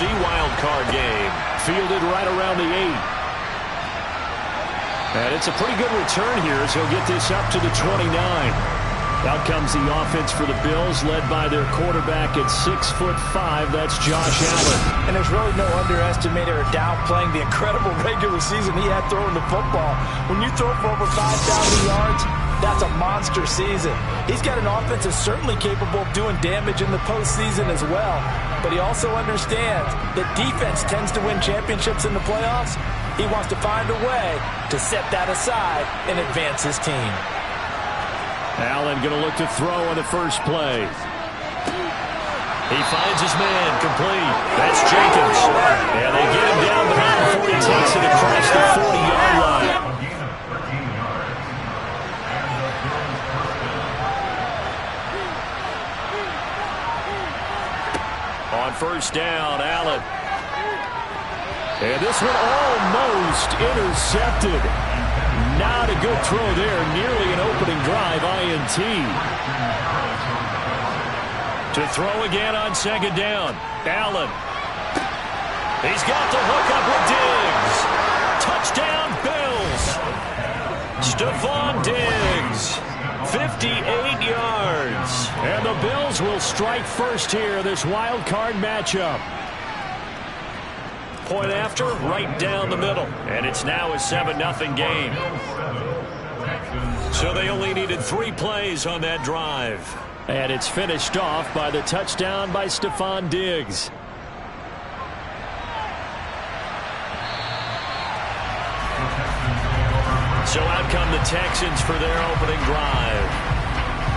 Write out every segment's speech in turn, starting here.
NFC wild card game. Fielded right around the 8. And it's a pretty good return here as he'll get this up to the 29. Out comes the offense for the Bills, led by their quarterback at 6'5". That's Josh Allen. And there's really no underestimating or downplaying the incredible regular season he had throwing the football. When you throw for over 5,000 yards, that's a monster season. He's got an offense that's certainly capable of doing damage in the postseason as well. But he also understands that defense tends to win championships in the playoffs. He wants to find a way to set that aside and advance his team. Allen going to look to throw on the first play. He finds his man complete. That's Jenkins. And they get him down the mountain before he takes it across the 40-yard line. On first down, Allen. And this one almost intercepted. Not a good throw there. Nearly an opening drive INT. To throw again on second down. Allen. He's got the hook up with Diggs. Touchdown, Bills. Stephon Diggs. 58 yards. And the Bills will strike first here, this wild card matchup. Point after, right down the middle. And it's now a 7-0 game. So they only needed 3 plays on that drive. And it's finished off by the touchdown by Stephon Diggs. So out come the Texans for their opening drive.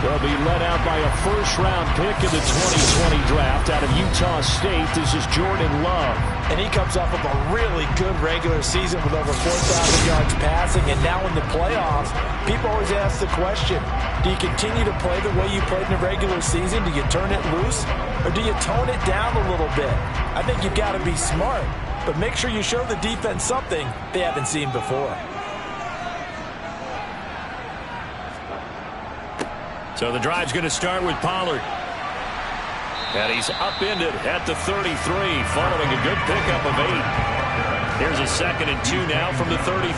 They'll be led out by a first-round pick in the 2020 draft out of Utah State. This is Jordan Love. And he comes off of a really good regular season with over 4,000 yards passing. And now in the playoffs, people always ask the question, do you continue to play the way you played in the regular season? Do you turn it loose? Or do you tone it down a little bit? I think you've got to be smart. But make sure you show the defense something they haven't seen before. So the drive's going to start with Pollard. And he's upended at the 33, following a good pickup of 8. Here's a 2nd and 2 now from the 33.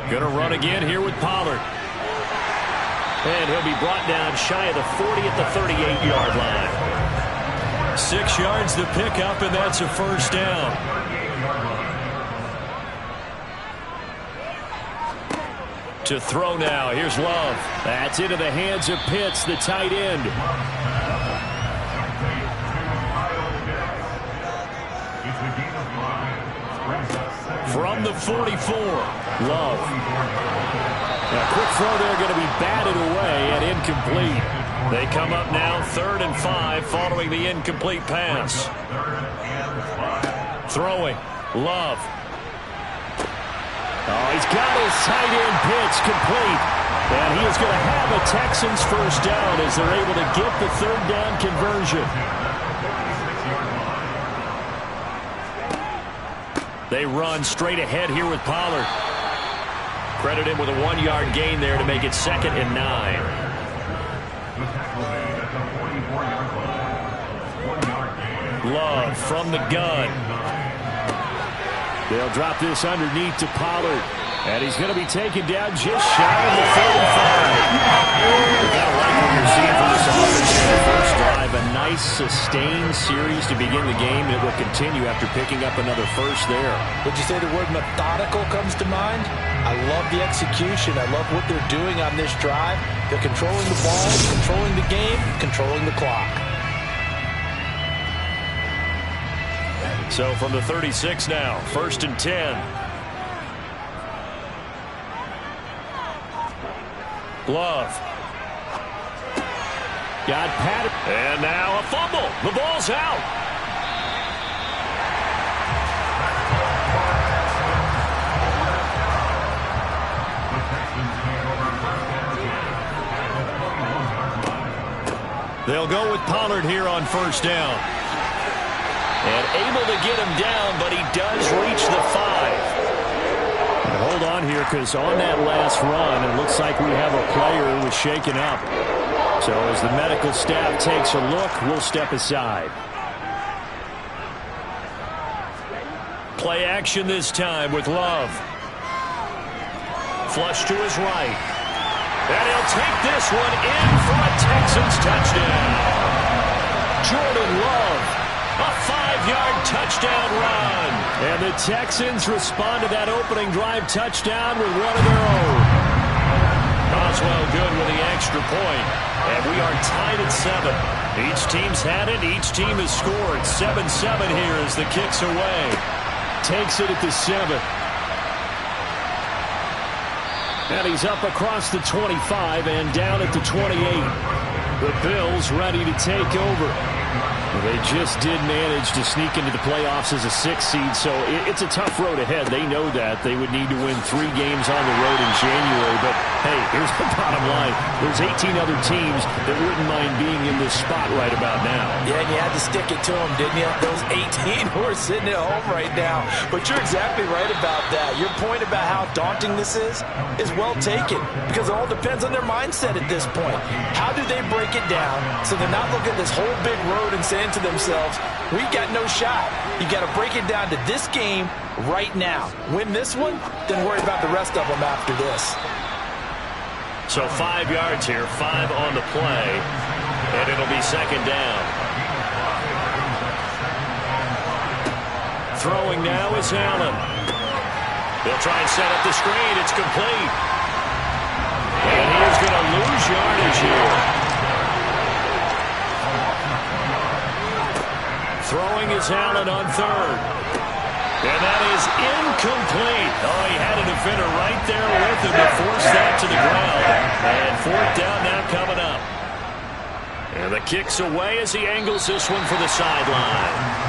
Going to run again here with Pollard. And he'll be brought down shy of the 40 at the 38-yard line. 6 yards the pickup, and that's a first down. To throw now. Here's Love. That's into the hands of Pitts, the tight end. From the 44, Love. A quick throw there, going to be batted away and incomplete. They come up now 3rd and 5 following the incomplete pass. Throwing. Love. Oh, he's got his tight end Pitts complete. And he is going to have a Texans first down as they're able to get the 3rd down conversion. They run straight ahead here with Pollard. Credit him with a 1-yard gain there to make it 2nd and 9. Love from the gun. They'll drop this underneath to Pollard. And he's going to be taken down just shy of the 35. You got to like what you're seeing from this offense in the first drive. A nice, sustained series to begin the game. It will continue after picking up another first there. Would you say the word methodical comes to mind? I love the execution. I love what they're doing on this drive. They're controlling the ball, controlling the game, controlling the clock. So from the 36 now, 1st and 10. Love. Got patted. And now a fumble. The ball's out. They'll go with Pollard here on first down. And able to get him down, but he does reach the 5. And hold on here, because on that last run, it looks like we have a player who was shaken up. So as the medical staff takes a look, we'll step aside. Play action this time with Love. Flush to his right. And he'll take this one in for a Texans touchdown. Jordan Love, a 5-yard touchdown run. And the Texans respond to that opening drive touchdown with one of their own. Boswell good with the extra point. And we are tied at 7. Each team's had it. Each team has scored. 7-7 here as the kick's away. Takes it at the 7. And he's up across the 25 and down at the 28. The Bills ready to take over. They just did manage to sneak into the playoffs as a 6th seed, so it's a tough road ahead. They know that. They would need to win 3 games on the road in January. But, hey, here's the bottom line. There's 18 other teams that wouldn't mind being in this spot right about now. Yeah, and you had to stick it to them, didn't you? Those 18 who are sitting at home right now. But you're exactly right about that. Your point about how daunting this is well taken, because it all depends on their mindset at this point. How do they break it down so they're not looking at this whole big road and saying to themselves, we got no shot. You got to break it down to this game right now. Win this one, then worry about the rest of them after this. So 5 yards here, 5 on the play, and it'll be second down. Throwing now is Allen. They'll try and set up the screen. It's complete. And he's going to lose yardage here. Throwing is Allen on 3rd. And that is incomplete. Oh, he had a defender right there with him to force that to the ground. And 4th down now coming up. And the kick's away as he angles this one for the sideline.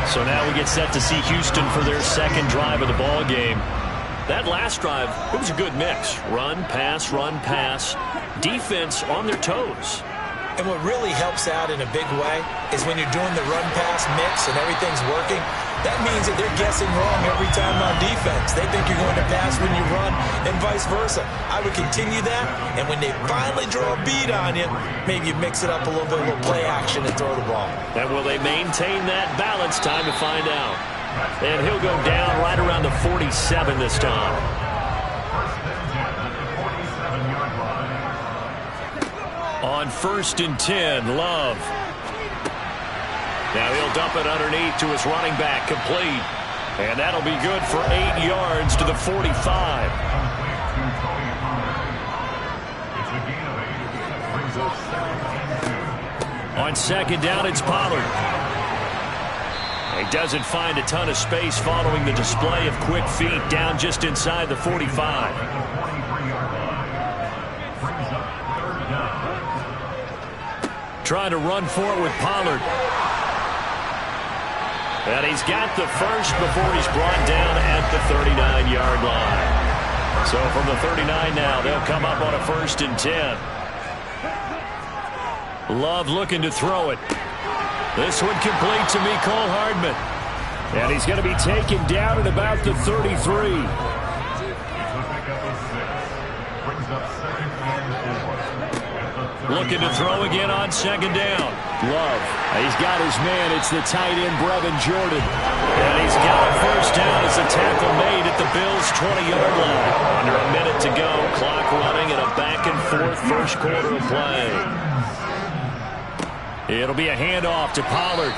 So now we get set to see Houston for their second drive of the ball game. That last drive, it was a good mix. Run, pass, defense on their toes. And what really helps out in a big way is when you're doing the run-pass mix and everything's working, that means that they're guessing wrong every time on defense. They think you're going to pass when you run and vice versa. I would continue that, and when they finally draw a beat on you, maybe you mix it up a little bit, a little play action and throw the ball. And will they maintain that balance? Time to find out. And he'll go down right around the 47 this time. On 1st and 10, Love. Now he'll dump it underneath to his running back, complete. And that'll be good for 8 yards to the 45. On 2nd down, it's Pollard. He doesn't find a ton of space following the display of quick feet down just inside the 45. Trying to run for it with Pollard. And he's got the first before he's brought down at the 39-yard line. So from the 39 now, they'll come up on a 1st and 10. Love looking to throw it. This one complete to Mecole Hardman. And he's going to be taken down at about the 33. Looking to throw again on 2nd down. Love. He's got his man. It's the tight end, Brevin Jordan. And he's got a 1st down as the tackle made at the Bills' 20-yard line. Under a minute to go. Clock running and a back-and-forth first quarter of play. It'll be a handoff to Pollard.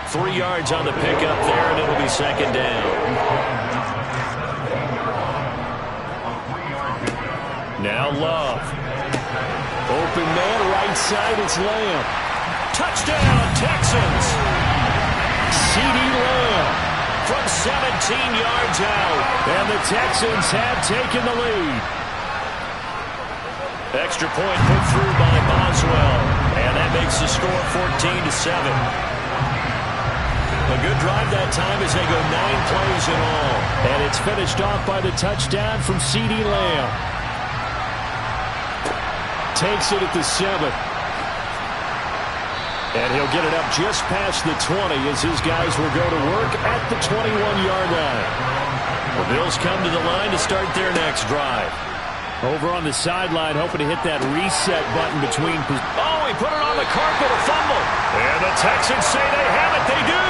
3 yards on the pickup there, and it'll be 2nd down. Now Love. Open man, right side, it's Lamb. Touchdown, Texans! CeeDee Lamb from 17 yards out. And the Texans have taken the lead. Extra point put through by Boswell. And that makes the score 14-7. A good drive that time as they go 9 plays in all. And it's finished off by the touchdown from CeeDee Lamb. Takes it at the 7. And he'll get it up just past the 20 as his guys will go to work at the 21-yard line. The Bills come to the line to start their next drive. Over on the sideline, hoping to hit that reset button between. Oh, he put it on the carpet, a fumble. And the Texans say they have it. They do.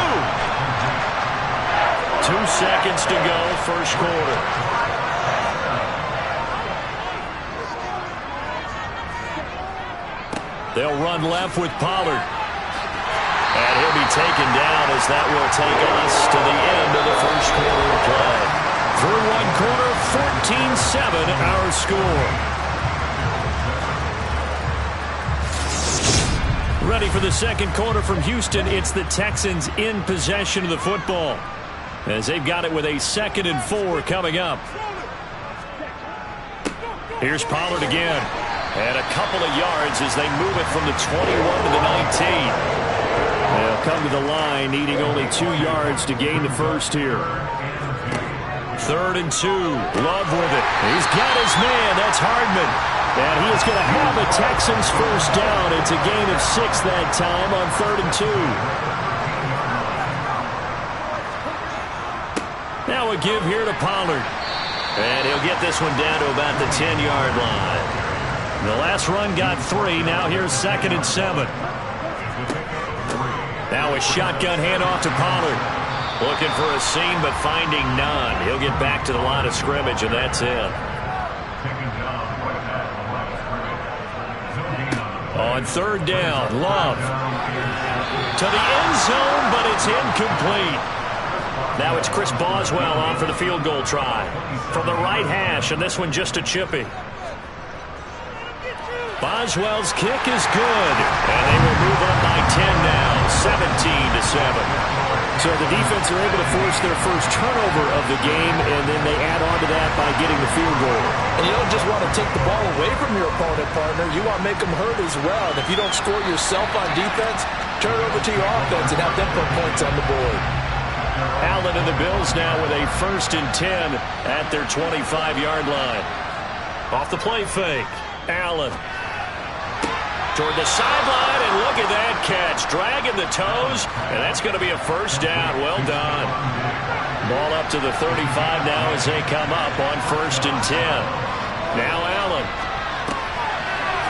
2 seconds to go, first quarter. They'll run left with Pollard. And he'll be taken down as that will take us to the end of the first quarter of play. Through one quarter, 14-7 our score. Ready for the second quarter from Houston. It's the Texans in possession of the football, as they've got it with a 2nd and 4 coming up. Here's Pollard again. And a couple of yards as they move it from the 21 to the 19. They'll come to the line, needing only 2 yards to gain the first here. 3rd and 2. Love with it. He's got his man. That's Hardman. And he is going to have a Texans first down. It's a gain of 6 that time on 3rd and 2. Now a give here to Pollard. And he'll get this one down to about the 10-yard line. The last run got 3. Now here's 2nd and 7. Now a shotgun handoff to Pollard. Looking for a seam, but finding none. He'll get back to the line of scrimmage, and that's it. On 3rd down, Love. To the end zone, but it's incomplete. Now it's Chris Boswell on for the field goal try. From the right hash, and this one just a chippy. Boswell's kick is good. And they will move up by 10 now, 17-7. So the defense are able to force their first turnover of the game, and then they add on to that by getting the field goal. And you don't just want to take the ball away from your opponent, partner. You want to make them hurt as well. And if you don't score yourself on defense, turn it over to your offense and have them put points on the board. Allen and the Bills now with a 1st and 10 at their 25-yard line. Off the play fake. Allen toward the sideline, and look at that catch. Dragging the toes, and that's going to be a first down. Well done. Ball up to the 35 now as they come up on 1st and 10. Now Allen.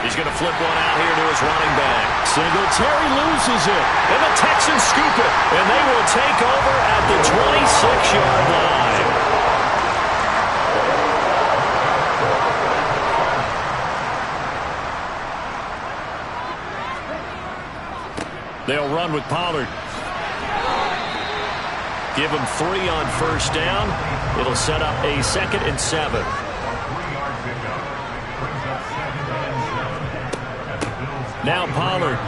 He's going to flip one out here to his running back. Singletary loses it, and the Texans scoop it, and they will take over at the 26-yard line. They'll run with Pollard. Give him 3 on 1st down. It'll set up a 2nd and 7. Now Pollard.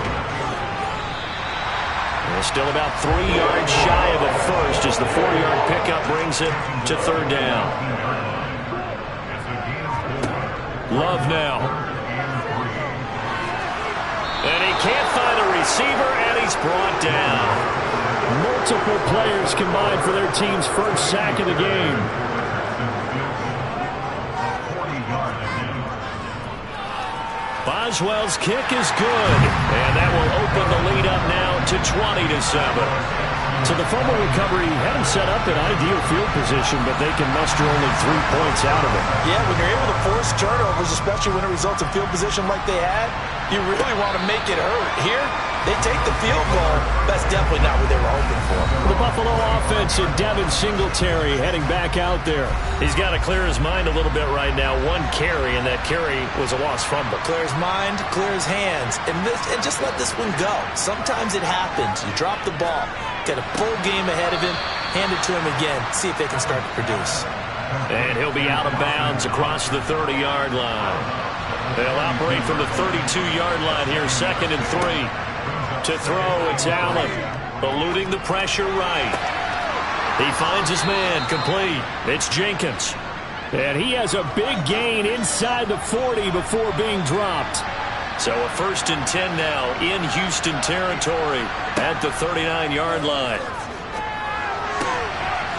They're still about 3 yards shy of a first as the 4-yard pickup brings it to 3rd down. Love now. And he can't find a receiver, and he's brought down. Multiple players combined for their team's first sack of the game. Boswell's kick is good, and that will open the lead up now to 20-7. So the fumble recovery had him set up in ideal field position, but they can muster only 3 points out of it. Yeah, when you're able to force turnovers, especially when it results in field position like they had, you really want to make it hurt. Here, they take the field goal. That's definitely not what they were hoping for. The Buffalo offense and Devin Singletary heading back out there. He's got to clear his mind a little bit right now. 1 carry, and that carry was a lost fumble. Clear his mind, clear his hands, and just let this one go. Sometimes it happens. You drop the ball. Got a full game ahead of him. Hand it to him again. See if they can start to produce. And he'll be out of bounds across the 30-yard line. They'll operate from the 32-yard line here, 2nd and 3. To throw, it's Allen. Eluding the pressure right. He finds his man, complete. It's Jenkins. And he has a big gain inside the 40 before being dropped. So a 1st and 10 now in Houston territory at the 39-yard line.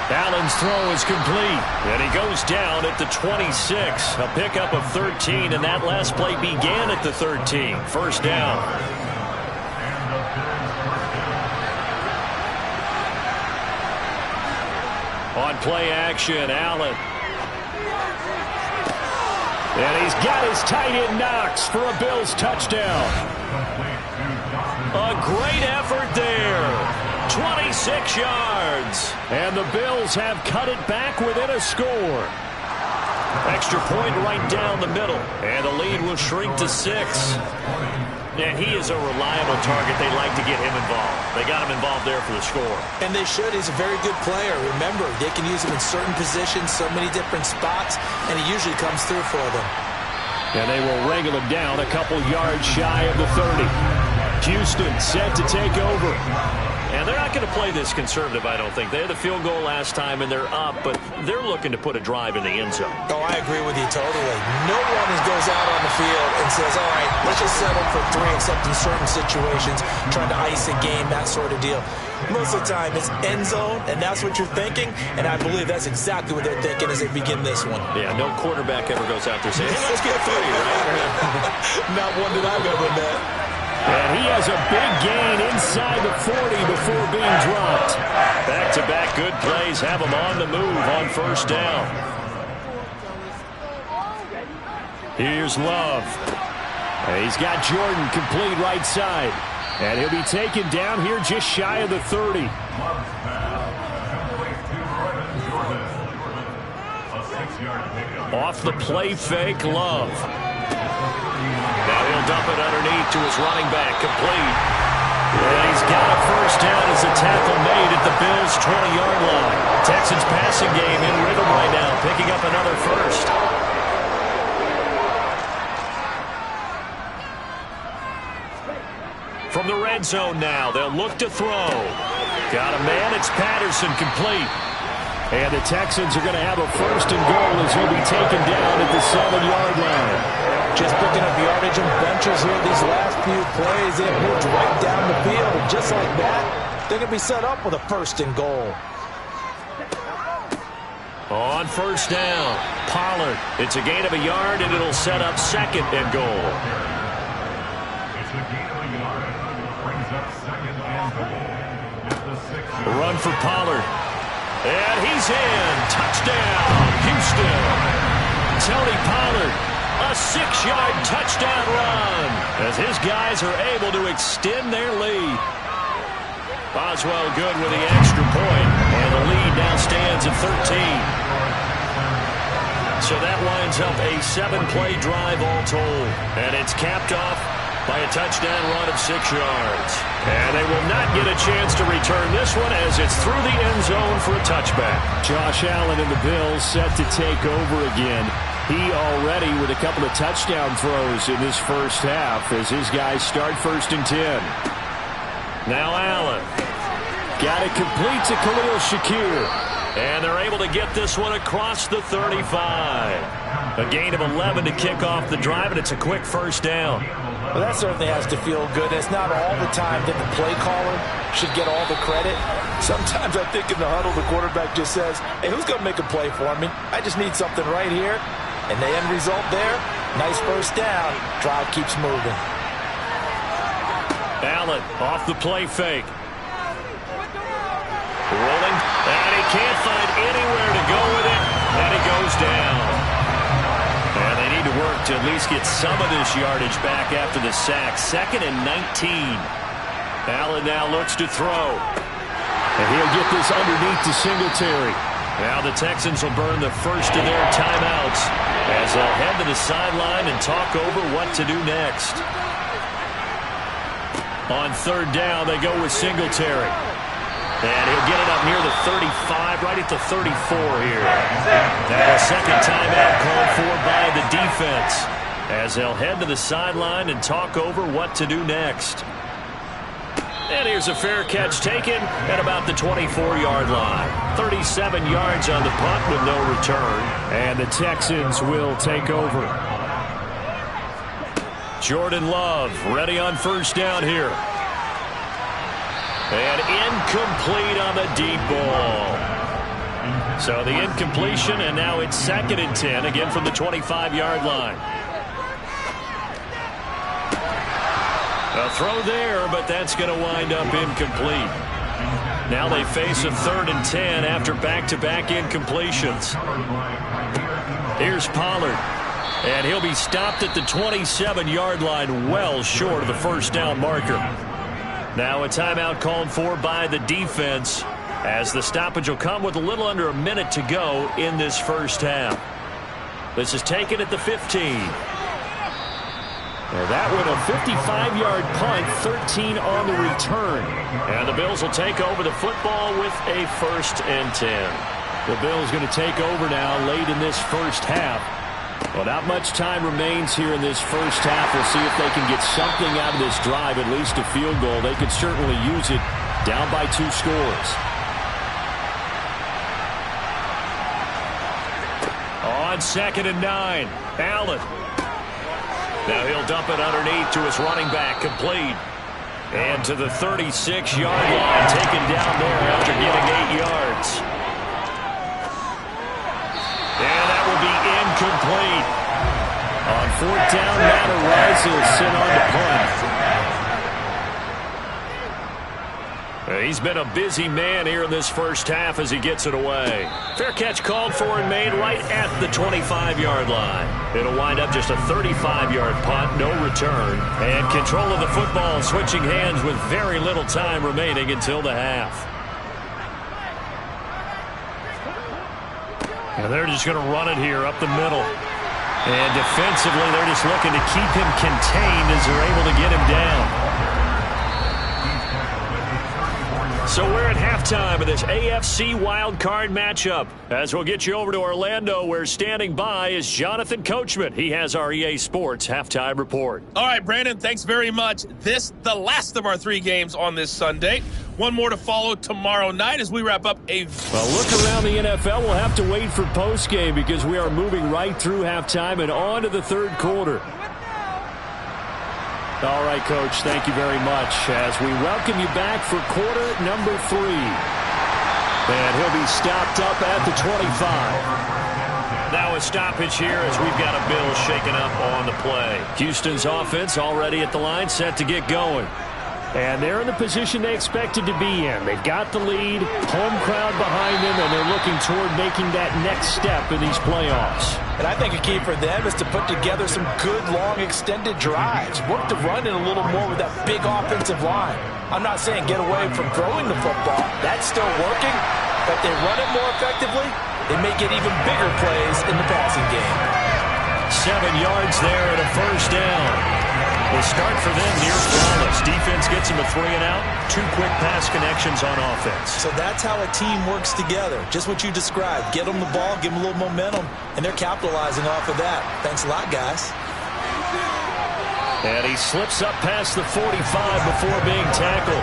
Allen's throw is complete, and he goes down at the 26. A pickup of 13, and that last play began at the 13. First down. On play action, Allen. And he's got his tight end Knox for a Bills touchdown. A great effort there. 26 yards. And the Bills have cut it back within a score. Extra point right down the middle. And the lead will shrink to 6. And he is a reliable target. They like to get him involved. They got him involved there for the score. And they should. He's a very good player. Remember, they can use him in certain positions, so many different spots, and he usually comes through for them. And they will wrangle him down a couple yards shy of the 30. Houston set to take over. And they're not going to play this conservative, I don't think. They had the field goal last time, and they're up, but they're looking to put a drive in the end zone. Oh, I agree with you totally. No one goes out on the field and says, all right, let's just settle for 3, except in certain situations, trying to ice a game, that sort of deal. Most of the time, it's end zone, and that's what you're thinking, and I believe that's exactly what they're thinking as they begin this one. Yeah, no quarterback ever goes out there saying, hey, let's get 3, right? Not one that I've ever met. And he has a big gain inside the 40 before being dropped. Back-to-back good plays have him on the move on first down. Here's Love. And he's got Jordan complete right side. And he'll be taken down here just shy of the 30. Off the play fake, Love. Now he'll dump it underneath to his running back, complete. And he's got a first down as a tackle made at the Bills' 20-yard line. Texans passing game in rhythm right now, picking up another first. From the red zone now, they'll look to throw. Got a man, it's Patterson, complete. And the Texans are going to have a first and goal as he'll be taken down at the 7-yard line. Just picking up yardage and bunches here these last few plays. They have moved right down the field. And just like that, they're going to be set up with a first and goal. On first down, Pollard. It's a gain of a yard, and it'll set up second and goal. A run for Pollard. And he's in. Touchdown, Houston. Tony Pollard. A 6-yard touchdown run as his guys are able to extend their lead. Boswell good with the extra point, and the lead now stands at 13. So that winds up a 7-play drive all told, and it's capped off by a touchdown run of 6 yards. And they will not get a chance to return this one as it's through the end zone for a touchback. Josh Allen and the Bills set to take over again. He already with a couple of touchdown throws in this first half as his guys start first and 10. Now Allen. Got it complete to Khalil Shakir. And they're able to get this one across the 35. A gain of 11 to kick off the drive, and it's a quick first down. Well, that certainly has to feel good. It's not all the time that the play caller should get all the credit. Sometimes I think in the huddle, the quarterback just says, hey, who's going to make a play for me? I just need something right here. And the end result there, nice first down. Drive keeps moving. Allen off the play fake. Rolling, and he can't find anywhere to go with it, and it goes down. And they need to work to at least get some of this yardage back after the sack. 2nd and 19. Allen now looks to throw. And he'll get this underneath to Singletary. Now the Texans will burn the first of their timeouts as they'll head to the sideline and talk over what to do next. On third down, they go with Singletary. And he'll get it up near the 35, right at the 34 here. And a second timeout called for by the defense as they'll head to the sideline and talk over what to do next. And here's a fair catch taken at about the 24-yard line. 37 yards on the punt with no return. And the Texans will take over. Jordan Love ready on first down here. And incomplete on the deep ball. So the incompletion, and now it's 2nd and 10, again from the 25-yard line. A throw there, but that's going to wind up incomplete. Now they face a 3rd and 10 after back-to-back incompletions. Here's Pollard. And he'll be stopped at the 27-yard line, well short of the first down marker. Now a timeout called for by the defense, as the stoppage will come with a little under a minute to go in this first half. This is taken at the 15. And that with a 55-yard punt, 13 on the return. And the Bills will take over the football with a 1st and 10. The Bills going to take over now late in this first half. Well, not much time remains here in this first half. We'll see if they can get something out of this drive, at least a field goal. They could certainly use it down by 2 scores. On 2nd and 9, Allen. Now he'll dump it underneath to his running back, complete. And to the 36-yard line, taken down there after getting 8 yards. And that will be incomplete. On 4th down, Matt Ariza sent on to punt. He's been a busy man here in this first half as he gets it away. Fair catch called for and made right at the 25-yard line. It'll wind up just a 35-yard punt, no return. And control of the football switching hands with very little time remaining until the half. And they're just going to run it here up the middle. And defensively, they're just looking to keep him contained as they're able to get him down. So we're at halftime of this AFC wildcard matchup. As we'll get you over to Orlando, where standing by is Jonathan Coachman. He has our EA Sports halftime report. All right, Brandon, thanks very much. The last of our 3 games on this Sunday. One more to follow tomorrow night as we wrap up a... Well, look around the NFL. We'll have to wait for postgame because we are moving right through halftime and on to the 3rd quarter. All right, Coach, thank you very much as we welcome you back for quarter number 3. And he'll be stopped up at the 25. Now a stoppage here as we've got a Bill shaken up on the play. Houston's offense already at the line, set to get going. And they're in the position they expected to be in. They've got the lead, home crowd behind them, and they're looking toward making that next step in these playoffs. And I think a key for them is to put together some good, long, extended drives. Work the run in a little more with that big offensive line. I'm not saying get away from throwing the football. That's still working. But if they run it more effectively, they may get even bigger plays in the passing game. 7 yards there and a 1st down. The start for them near flawless. Defense gets them a 3 and out. 2 quick pass connections on offense. So that's how a team works together. Just what you described. Get them the ball, give them a little momentum, and they're capitalizing off of that. Thanks a lot, guys. And he slips up past the 45 before being tackled.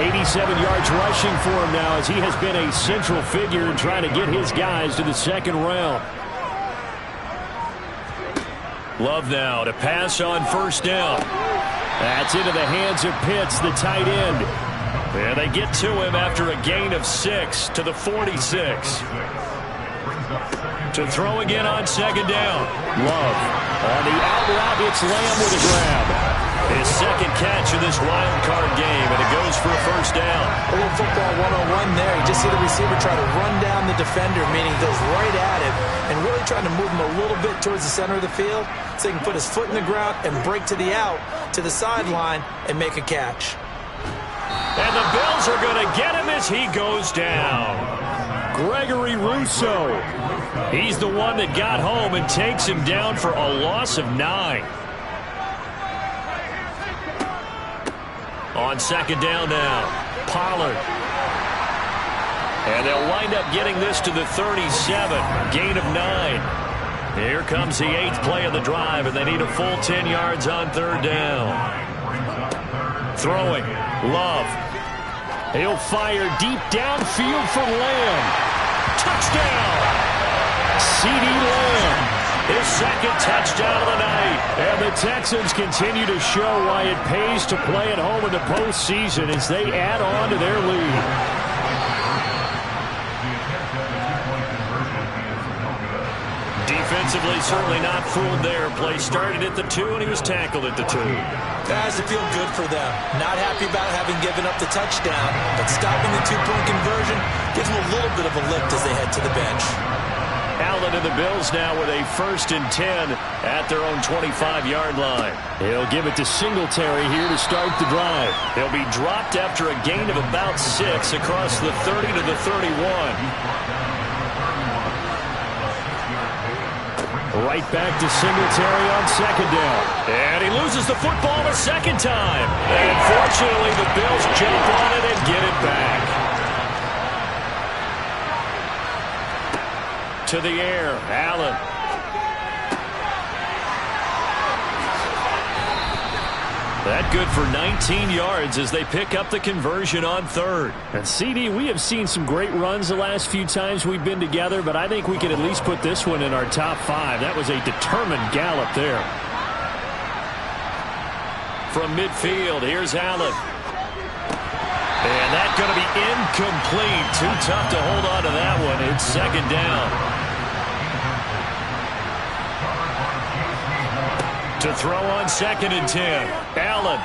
87 yards rushing for him now as he has been a central figure in trying to get his guys to the 2nd round. Love now to pass on 1st down. That's into the hands of Pitts, the tight end. And they get to him after a gain of 6 to the 46. To throw again on 2nd down. Love on the out route, it's Lamb with a grab. His 2nd catch of this wild card game, and it goes for a 1st down. A little football 101 there. You just see the receiver try to run down the defender, meaning he goes right at him and really trying to move him a little bit towards the center of the field so he can put his foot in the ground and break to the out, to the sideline, and make a catch. And the Bills are going to get him as he goes down. Gregory Rousseau. He's the one that got home and takes him down for a loss of 9. On 2nd down now, Pollard. And they'll wind up getting this to the 37, gain of 9. Here comes the 8th play of the drive, and they need a full 10 yards on 3rd down. Throwing, Love. He'll fire deep downfield for Lamb. Touchdown! CeeDee Lamb. His 2nd touchdown of the night. And the Texans continue to show why it pays to play at home in the postseason as they add on to their lead. Defensively, certainly not fooled there. Play started at the 2, and he was tackled at the 2. Guys, it feel good for them. Not happy about having given up the touchdown, but stopping the 2-point conversion gives them a little bit of a lift as they head to the bench. Allen and the Bills now with a 1st and 10 at their own 25-yard line. He'll give it to Singletary here to start the drive. He'll be dropped after a gain of about 6 across the 30 to the 31. Right back to Singletary on 2nd down. And he loses the football a 2nd time. And fortunately, the Bills jump on it and get it back. To the air, Allen. That good for 19 yards as they pick up the conversion on 3rd. And CD, we have seen some great runs the last few times we've been together, but I think we could at least put this one in our top 5. That was a determined gallop there. From midfield, here's Allen. And that's going to be incomplete. Too tough to hold on to that one. It's 2nd down. To throw on 2nd and 10. Allen.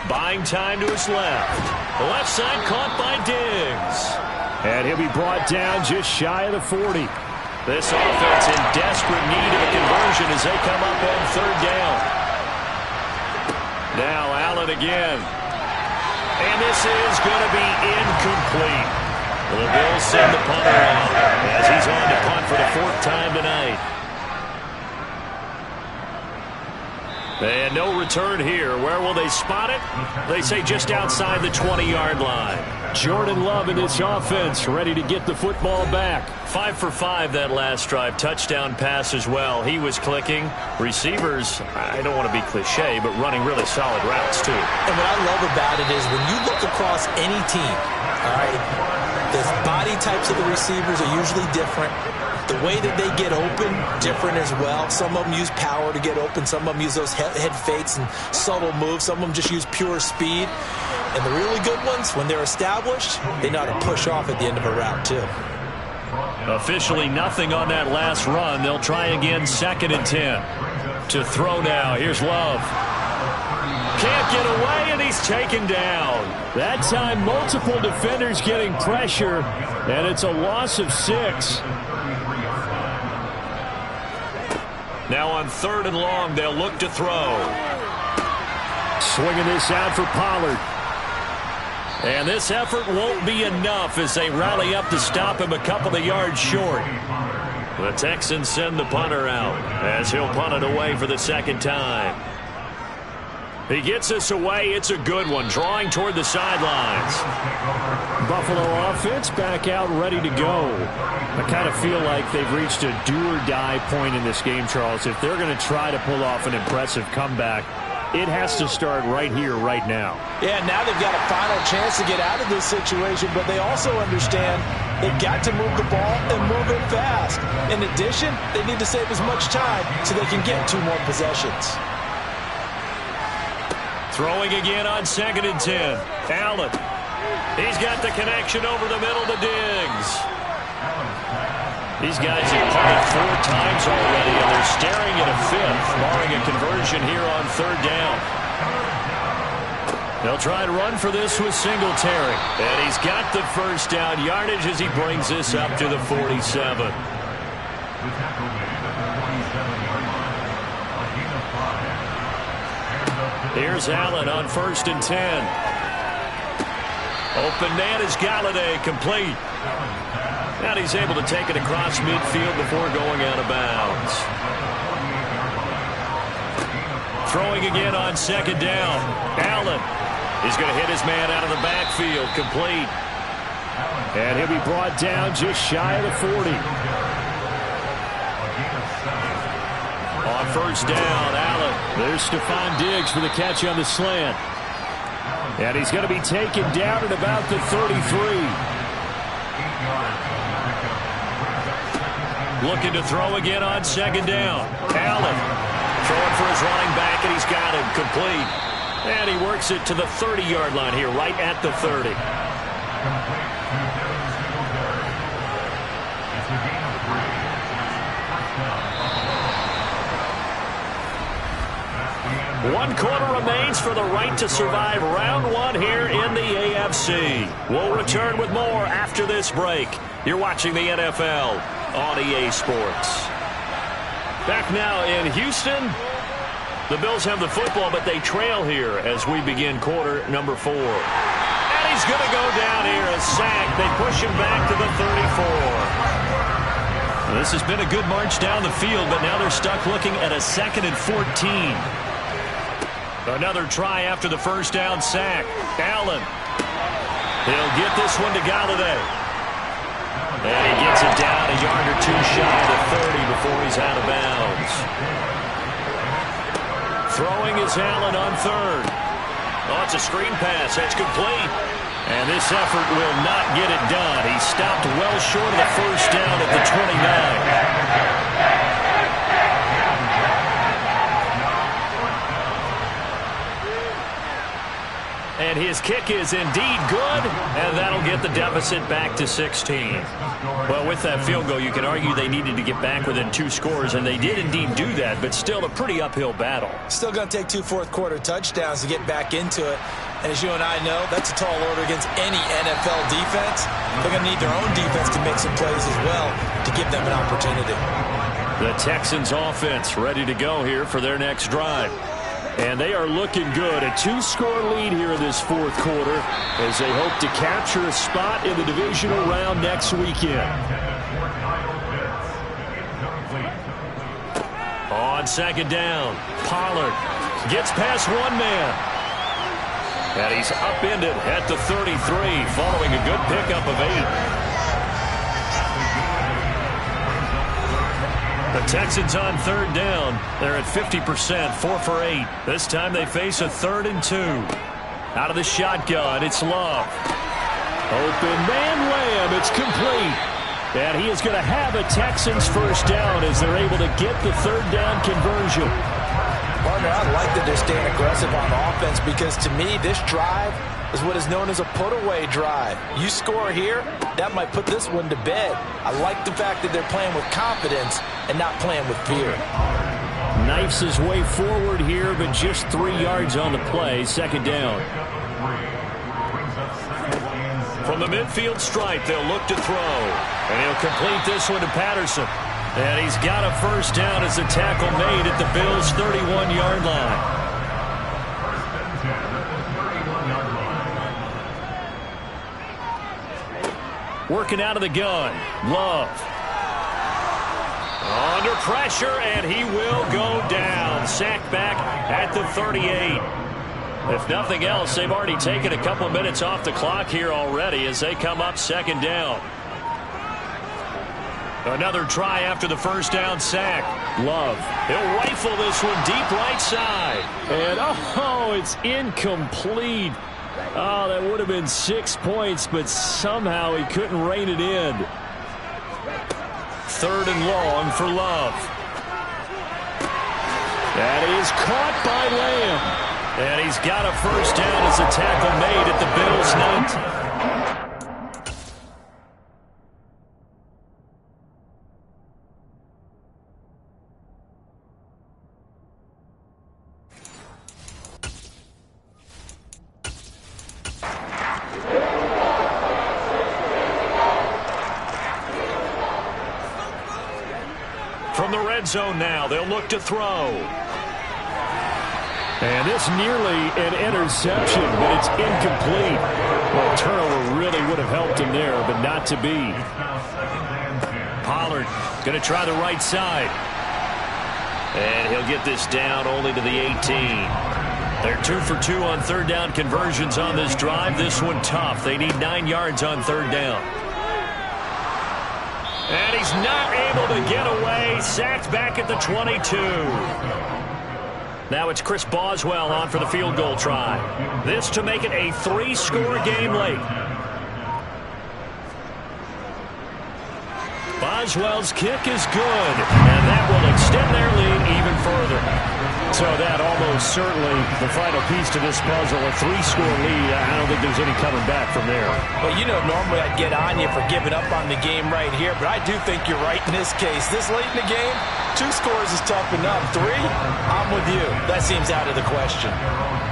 Buying time to his left. The left side caught by Diggs. And he'll be brought down just shy of the 40. This offense in desperate need of a conversion as they come up on 3rd down. Now Allen again. And this is going to be incomplete. Well, the Bills send the punter out as he's on to punt for the 4th time tonight. And no return here. Where will they spot it? They say just outside the 20-yard line. Jordan Love in this offense, ready to get the football back. 5 for 5 that last drive. Touchdown pass as well. He was clicking. Receivers, I don't want to be cliche, but running really solid routes too. And what I love about it is when you look across any team, all right, the body types of the receivers are usually different. The way that they get open, different as well. Some of them use power to get open. Some of them use those head fakes and subtle moves. Some of them just use pure speed. And the really good ones, when they're established, they know how to push off at the end of a route, too. Officially nothing on that last run. They'll try again, 2nd and 10. To throw now. Here's Love. Can't get away, and he's taken down. That time, multiple defenders getting pressure, and it's a loss of 6. Now on 3rd and long, they'll look to throw. Swinging this out for Pollard. And this effort won't be enough as they rally up to stop him a couple of yards short. The Texans send the punter out as he'll punt it away for the 2nd time. He gets this away. It's a good one, drawing toward the sidelines. Buffalo offense back out ready to go. I kind of feel like they've reached a do-or-die point in this game, Charles. If they're going to try to pull off an impressive comeback, it has to start right here, right now. Yeah, now they've got a final chance to get out of this situation, but they also understand they've got to move the ball and move it fast. In addition, they need to save as much time so they can get 2 more possessions. Throwing again on 2nd and 10. Allen. He's got the connection over the middle to Diggs. These guys have punted 4 times already, and they're staring at a 5th, barring a conversion here on 3rd down. They'll try to run for this with Singletary. And he's got the 1st down yardage as he brings this up to the 47. Here's Allen on 1st and 10. Open man is Galladay, complete. And he's able to take it across midfield before going out of bounds. Throwing again on 2nd down. Allen. He's going to hit his man out of the backfield, complete. And he'll be brought down just shy of the 40. On 1st down, Allen. There's Stephon Diggs for the catch on the slant. And he's going to be taken down at about the 33. Looking to throw again on 2nd down. Allen throwing for his running back, and he's got him complete. And he works it to the 30-yard line here, right at the 30. One quarter remains for the right to survive round 1 here in the see. We'll return with more after this break. You're watching the NFL on EA Sports. Back now in Houston. The Bills have the football, but they trail here as we begin quarter number 4. And he's going to go down here, a sack. They push him back to the 34. This has been a good march down the field, but now they're stuck looking at a 2nd and 14. Another try after the first down sack. Allen. He'll get this one to Galladay. And he gets it down a yard or two shy of the 30 before he's out of bounds. Throwing is Allen on 3rd. Oh, it's a screen pass. That's complete. And this effort will not get it done. He stopped well short of the first down at the 29. And his kick is indeed good, and that'll get the deficit back to 16. Well, with that field goal, you can argue they needed to get back within 2 scores, and they did indeed do that, but still a pretty uphill battle. Still going to take 2 fourth-quarter touchdowns to get back into it. And as you and I know, that's a tall order against any NFL defense. They're going to need their own defense to make some plays as well to give them an opportunity. The Texans offense ready to go here for their next drive. And they are looking good. A 2-score lead here in this 4th quarter as they hope to capture a spot in the divisional round next weekend. On 2nd down, Pollard gets past 1 man. And he's upended at the 33 following a good pickup of 8. The Texans on 3rd down. They're at 50%, 4 for 8. This time they face a 3rd and 2. Out of the shotgun, it's Love. Open man Lamb, it's complete. And he is going to have a Texans first down as they're able to get the 3rd down conversion. Partner, I like that they're staying aggressive on offense because to me, this drive is what is known as a put-away drive. You score here, that might put this one to bed. I like the fact that they're playing with confidence and not playing with fear. Knifes his way forward here, but just 3 yards on the play. 2nd down. From the midfield stripe, they'll look to throw. And he'll complete this one to Patterson. And he's got a first down as the tackle made at the Bills' 31-yard line. Working out of the gun. Love. Under pressure, and he will go down. Sacked back at the 38. If nothing else, they've already taken a couple of minutes off the clock here already as they come up 2nd down. Another try after the first down sack. Love. He'll rifle this one deep right side. And, oh, it's incomplete. Oh, that would have been 6 points, but somehow he couldn't rein it in. 3rd and long for Love. That is caught by Lamb. And he's got a first down as a tackle made at the Bills' 19. From the red zone now, they'll look to throw. And this nearly an interception, but it's incomplete. Well, turnover really would have helped him there, but not to be. Pollard going to try the right side. And he'll get this down only to the 18. They're 2 for 2 on 3rd down conversions on this drive. This one tough. They need 9 yards on 3rd down. And he's not able to get away. Sacked back at the 22. Now it's Chris Boswell on for the field goal try. This to make it a 3-score game late. Boswell's kick is good, and that will extend their lead even further. So that almost certainly the final piece to this puzzle, a 3-score lead. I don't think there's any coming back from there. Well, you know, normally I'd get on you for giving up on the game right here, but I do think you're right in this case. This late in the game, 2 scores is tough enough. 3, I'm with you. That seems out of the question.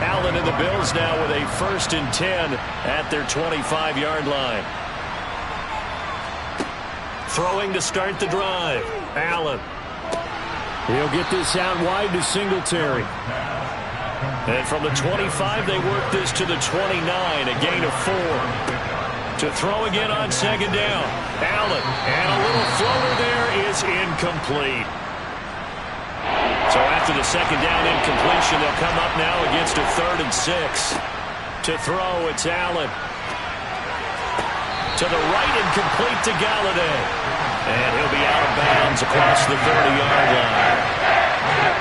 Allen and the Bills now with a 1st and 10 at their 25-yard line. Throwing to start the drive. Allen. He'll get this out wide to Singletary. And from the 25, they work this to the 29, a gain of 4. To throw again on 2nd down. Allen, and a little floater there is incomplete. So after the 2nd down incompletion, they'll come up now against a 3rd and 6. To throw, it's Allen. To the right and complete to Galladay. And he'll be out of bounds across the 30-yard line.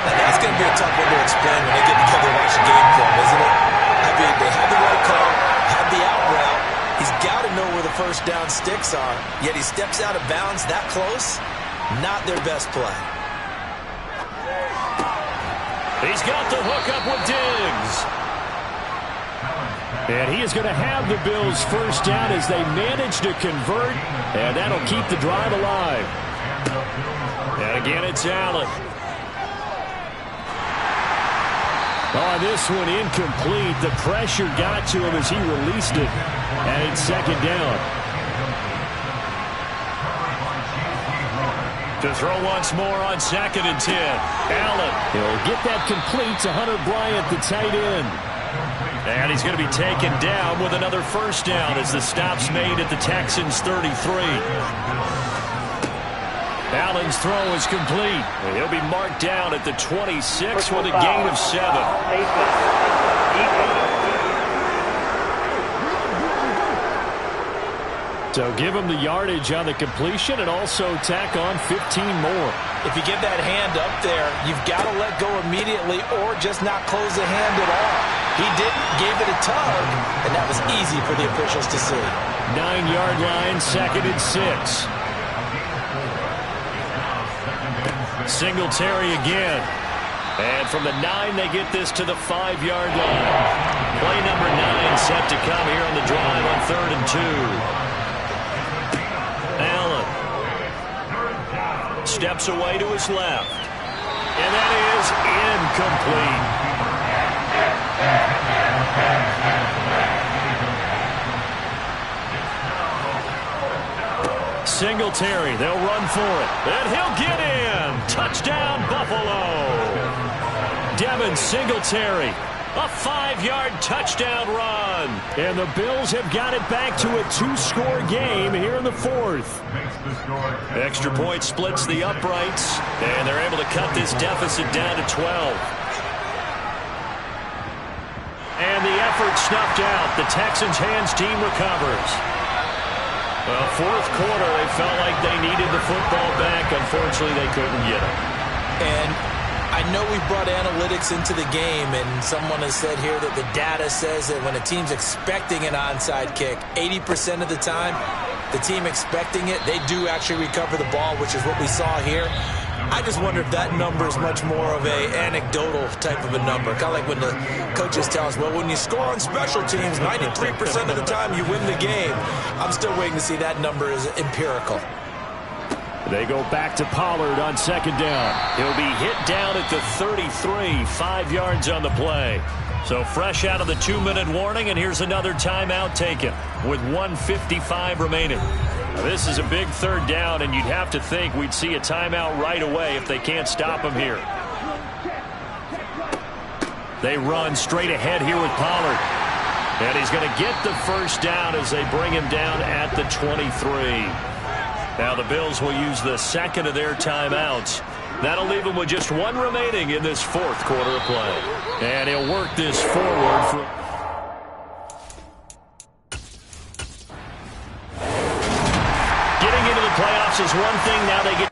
That's going to be a tough one to explain when they get together to watch a game film, isn't it? I mean, they had the right call, had the out route. He's got to know where the 1st down sticks are, yet he steps out of bounds that close. Not their best play. He's got the hook up with Diggs. And he is going to have the Bills' 1st down as they manage to convert, and that'll keep the drive alive. And again, it's Allen. Oh, this one incomplete. The pressure got to him as he released it, and it's 2nd down. To throw once more on 2nd and 10. Allen. He'll get that complete to Hunter Bryant, the tight end. And he's going to be taken down with another 1st down as the stop's made at the Texans' 33. Allen's throw is complete. And he'll be marked down at the 26 with a gain of 7. So give him the yardage on the completion and also tack on 15 more. If you get that hand up there, you've got to let go immediately or just not close the hand at all. He didn't, gave it a tug, and that was easy for the officials to see. 9-yard line, 2nd and 6. Singletary again. And from the 9, they get this to the 5-yard line. Play number 9 set to come here on the drive on 3rd and 2. Allen steps away to his left. And that is incomplete. Singletary, they'll run for it. And he'll get in. Touchdown, Buffalo. Devin Singletary, a 5-yard touchdown run. And the Bills have got it back to a 2-score game here in the 4th. Extra point splits the uprights, and they're able to cut this deficit down to 12. And the effort snuffed out. The Texans' hands team recovers. Well, 4th quarter, they felt like they needed the football back. Unfortunately, they couldn't get it. And I know we brought analytics into the game, and someone has said here that the data says that when a team's expecting an onside kick, 80% of the time, the team expecting it, they do actually recover the ball, which is what we saw here. I just wonder if that number is much more of a anecdotal type of a number. Kind of like when the coaches tell us, well, when you score on special teams, 93% of the time you win the game. I'm still waiting to see that number is empirical. They go back to Pollard on 2nd down. He'll be hit down at the 33, 5 yards on the play. So fresh out of the 2-minute warning, and here's another timeout taken with 1:55 remaining. Now, this is a big 3rd down, and you'd have to think we'd see a timeout right away if they can't stop him here. They run straight ahead here with Pollard. And he's going to get the 1st down as they bring him down at the 23. Now the Bills will use the 2nd of their timeouts. That'll leave them with just 1 remaining in this 4th quarter of play. And he'll work this forward for... Getting into the playoffs is one thing. Now they get...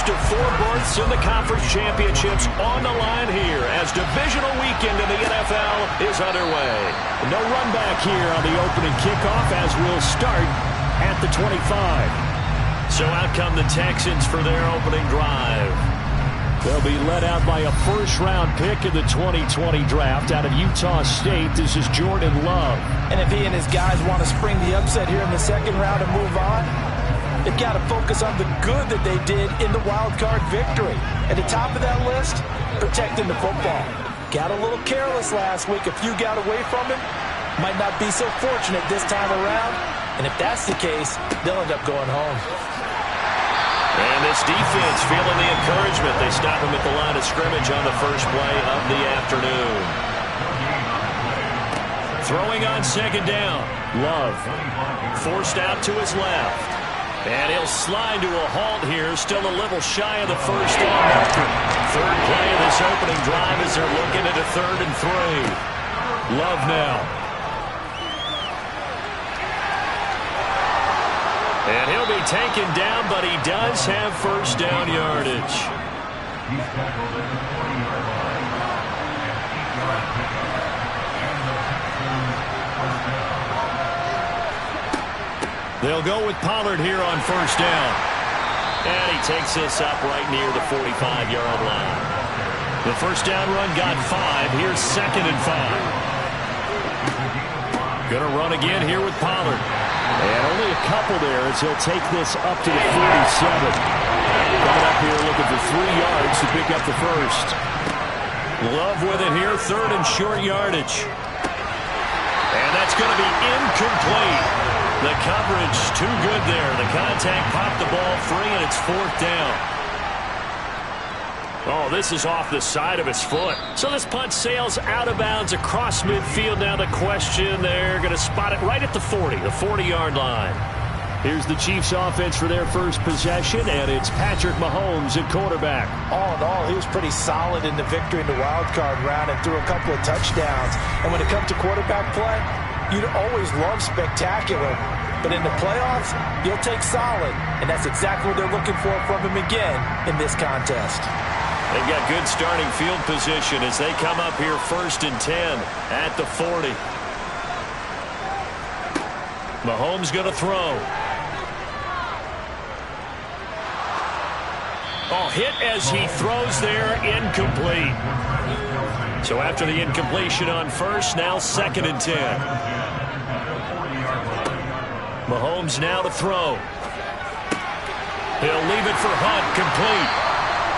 first of 4 berths in the conference championships on the line here as divisional weekend in the NFL is underway. No run back here on the opening kickoff as we'll start at the 25. So out come the Texans for their opening drive. They'll be led out by a first-round pick in the 2020 draft out of Utah State. This is Jordan Love. And if he and his guys want to spring the upset here in the second round and move on, they've got to focus on the good that they did in the wild card victory. At the top of that list, protecting the football. Got a little careless last week. A few got away from him. Might not be so fortunate this time around. And if that's the case, they'll end up going home. And this defense feeling the encouragement. They stop him at the line of scrimmage on the first play of the afternoon. Throwing on second down. Love forced out to his left. And he'll slide to a halt here, still a little shy of the first down marker. Third play of this opening drive as they're looking at a 3rd and 3. Love now. And he'll be taken down, but he does have first down yardage. They'll go with Pollard here on first down. And he takes this up right near the 45-yard line. The first down run got 5. Here's 2nd and 5. Going to run again here with Pollard. And only a couple there as he'll take this up to the 47. Coming up here looking for 3 yards to pick up the first. Love with it here, 3rd and short yardage. And that's going to be incomplete. The coverage too good there. The contact popped the ball free, and it's 4th down. Oh, this is off the side of his foot. So this punt sails out of bounds across midfield. Now the question, they're going to spot it right at the 40, the 40-yard line. Here's the Chiefs offense for their first possession, and it's Patrick Mahomes at quarterback. All in all, he was pretty solid in the victory in the wild card round and threw a couple of touchdowns. And when it comes to quarterback play, you'd always love spectacular. But in the playoffs, you'll take solid. And that's exactly what they're looking for from him again in this contest. They've got good starting field position as they come up here 1st and 10 at the 40. Mahomes going to throw. Oh, hit as he throws there, incomplete. So after the incompletion on first, now 2nd and 10. Mahomes now to throw. He'll leave it for Hunt, complete.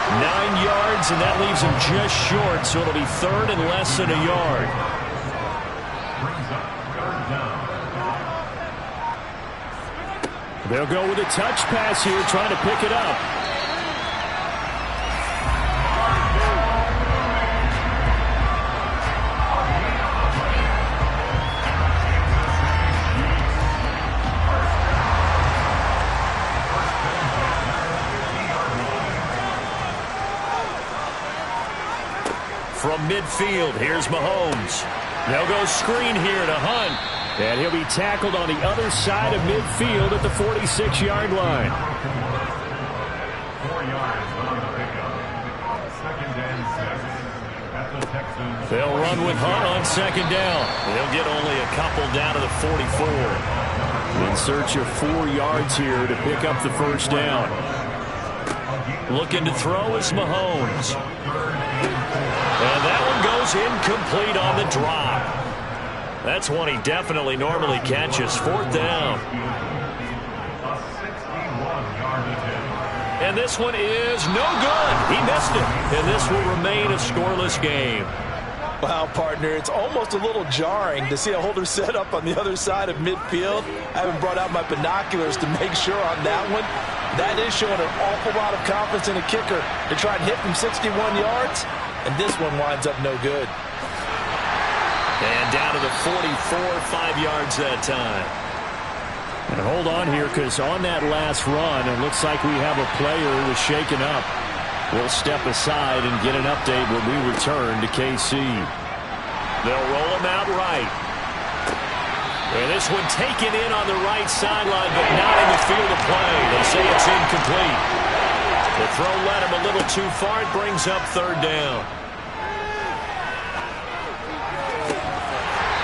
9 yards, and that leaves him just short, so it'll be 3rd and less than a yard. They'll go with a touch pass here, trying to pick it up. From midfield, here's Mahomes. They'll go screen here to Hunt. And he'll be tackled on the other side of midfield at the 46-yard line. 4 yards on the pickup. 2nd and 7 at the Texans. They'll run with Hunt on 2nd down. They'll get only a couple down to the 44. In search of 4 yards here to pick up the first down. Looking to throw is Mahomes. And that one goes incomplete on the drop. That's one he definitely normally catches. 4th down. And this one is no good. He missed it. And this will remain a scoreless game. Wow, partner, it's almost a little jarring to see a holder set up on the other side of midfield. I haven't brought out my binoculars to make sure on that one. That is showing an awful lot of confidence in a kicker to try and hit from 61 yards. And this one winds up no good. And down to the 44, 5 yards that time. And hold on here, because on that last run, it looks like we have a player who was shaken up. We'll step aside and get an update when we return to KC. They'll roll him out right. And this one taken in on the right sideline, but not in the field of play. They say it's incomplete. The throw led him a little too far. It brings up third down.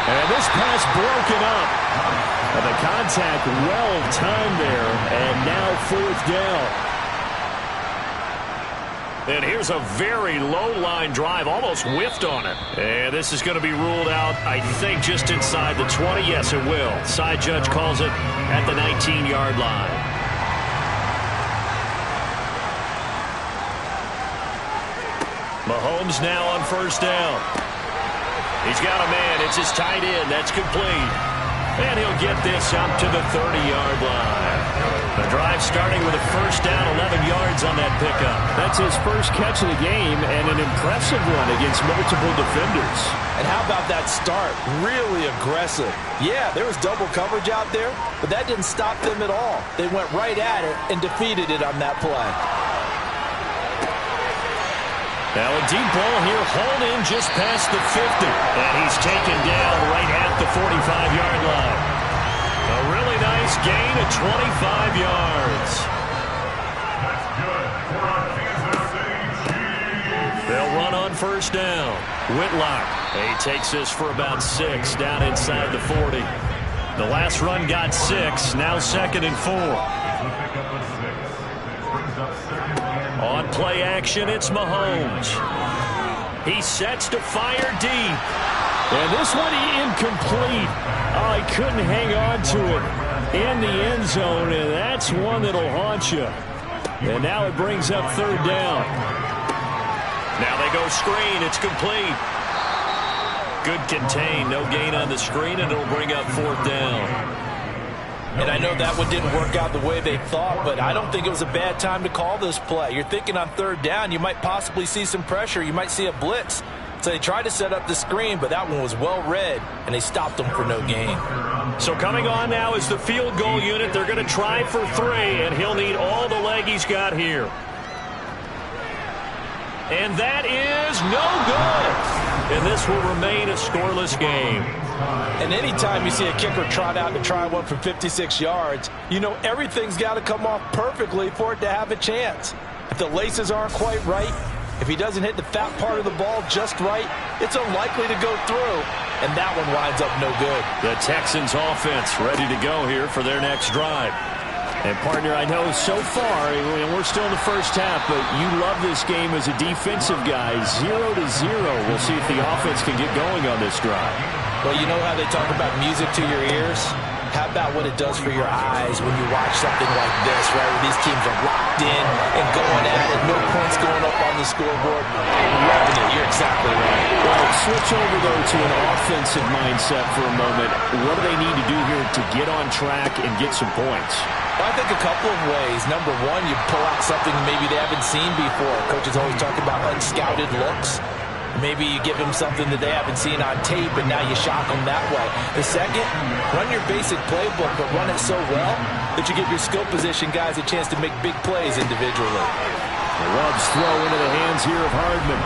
And this pass broken up. And the contact well timed there. And now fourth down. And here's a very low-line drive, almost whiffed on it. And this is going to be ruled out, I think, just inside the 20. Yes, it will. Side judge calls it at the 19-yard line. Mahomes now on first down. He's got a man. It's his tight end. That's complete. And he'll get this up to the 30-yard line. The drive starting with a first down, 11 yards on that pickup. That's his first catch of the game and an impressive one against multiple defenders. And how about that start? Really aggressive. Yeah, there was double coverage out there, but that didn't stop them at all. They went right at it and defeated it on that play. Now a deep ball here, hauled in just past the 50. And he's taken down right at the 45-yard line. A really nice gain of 25 yards. That's good for our Kansas City Chiefs. They'll run on first down. Whitlock. He takes this for about 6 down inside the 40. The last run got 6. Now 2nd and 4. It's a pickup of 6. Brings up 2nd and 4. On play action, it's Mahomes. He sets to fire deep. And this one incomplete. Oh, he couldn't hang on to it in the end zone, and that's one that'll haunt you. And now it brings up third down. Now they go screen. It's complete. Good contain. No gain on the screen, and it'll bring up fourth down. And I know that one didn't work out the way they thought, but I don't think it was a bad time to call this play. You're thinking on third down, you might possibly see some pressure. You might see a blitz. So they tried to set up the screen, but that one was well read, and they stopped them for no gain. So coming on now is the field goal unit. They're going to try for 3, and he'll need all the leg he's got here. And that is no good. And this will remain a scoreless game. And anytime you see a kicker trot out to try one from 56 yards, you know everything's got to come off perfectly for it to have a chance. If the laces aren't quite right, if he doesn't hit the fat part of the ball just right, it's unlikely to go through, and that one winds up no good. The Texans offense ready to go here for their next drive. And, partner, I know so far, and we're still in the first half, but you love this game as a defensive guy. 0-0. We'll see if the offense can get going on this drive. Well, you know how they talk about music to your ears? How about what it does for your eyes when you watch something like this, right, where these teams are locked in and going at it, no points going up on the scoreboard? Loving it. You're exactly right. Well, switch over, though, to an offensive mindset for a moment. What do they need to do here to get on track and get some points? Well, I think a couple of ways. Number one, you pull out something maybe they haven't seen before. Coaches always talk about unscouted looks. Maybe you give them something that they haven't seen on tape, and now you shock them that way. The second, run your basic playbook, but run it so well that you give your skill position guys a chance to make big plays individually. Love's throw into the hands here of Hardman.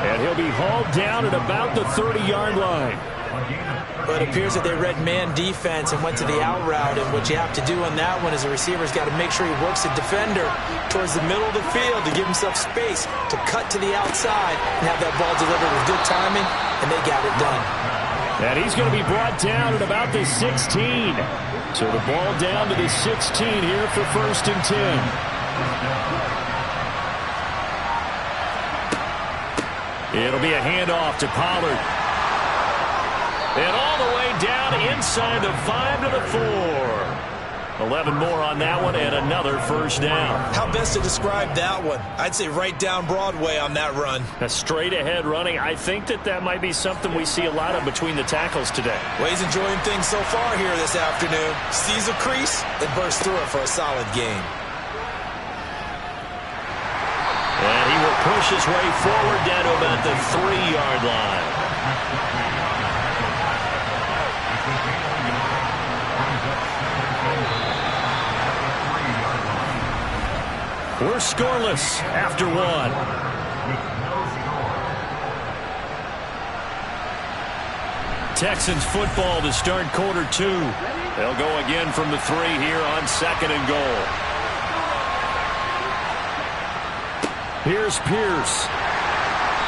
And he'll be hauled down at about the 30-yard line. But it appears that they read man defense and went to the out route, and what you have to do on that one is the receiver's got to make sure he works the defender towards the middle of the field to give himself space to cut to the outside and have that ball delivered with good timing, and they got it done. And he's going to be brought down at about the 16. So the ball down to the 16 here for 1st and 10. It'll be a handoff to Pollard. And all the way down inside the 5 to the 4. 11 more on that one and another first down. How best to describe that one? I'd say right down Broadway on that run. A straight ahead running. I think that might be something we see a lot of between the tackles today. Well, he's enjoying things so far here this afternoon. Sees a crease and bursts through it for a solid game. And he will push his way forward down to about the 3-yard line. We're scoreless after 1. Texans football to start quarter 2. They'll go again from the 3 here on 2nd and goal. Here's Pierce.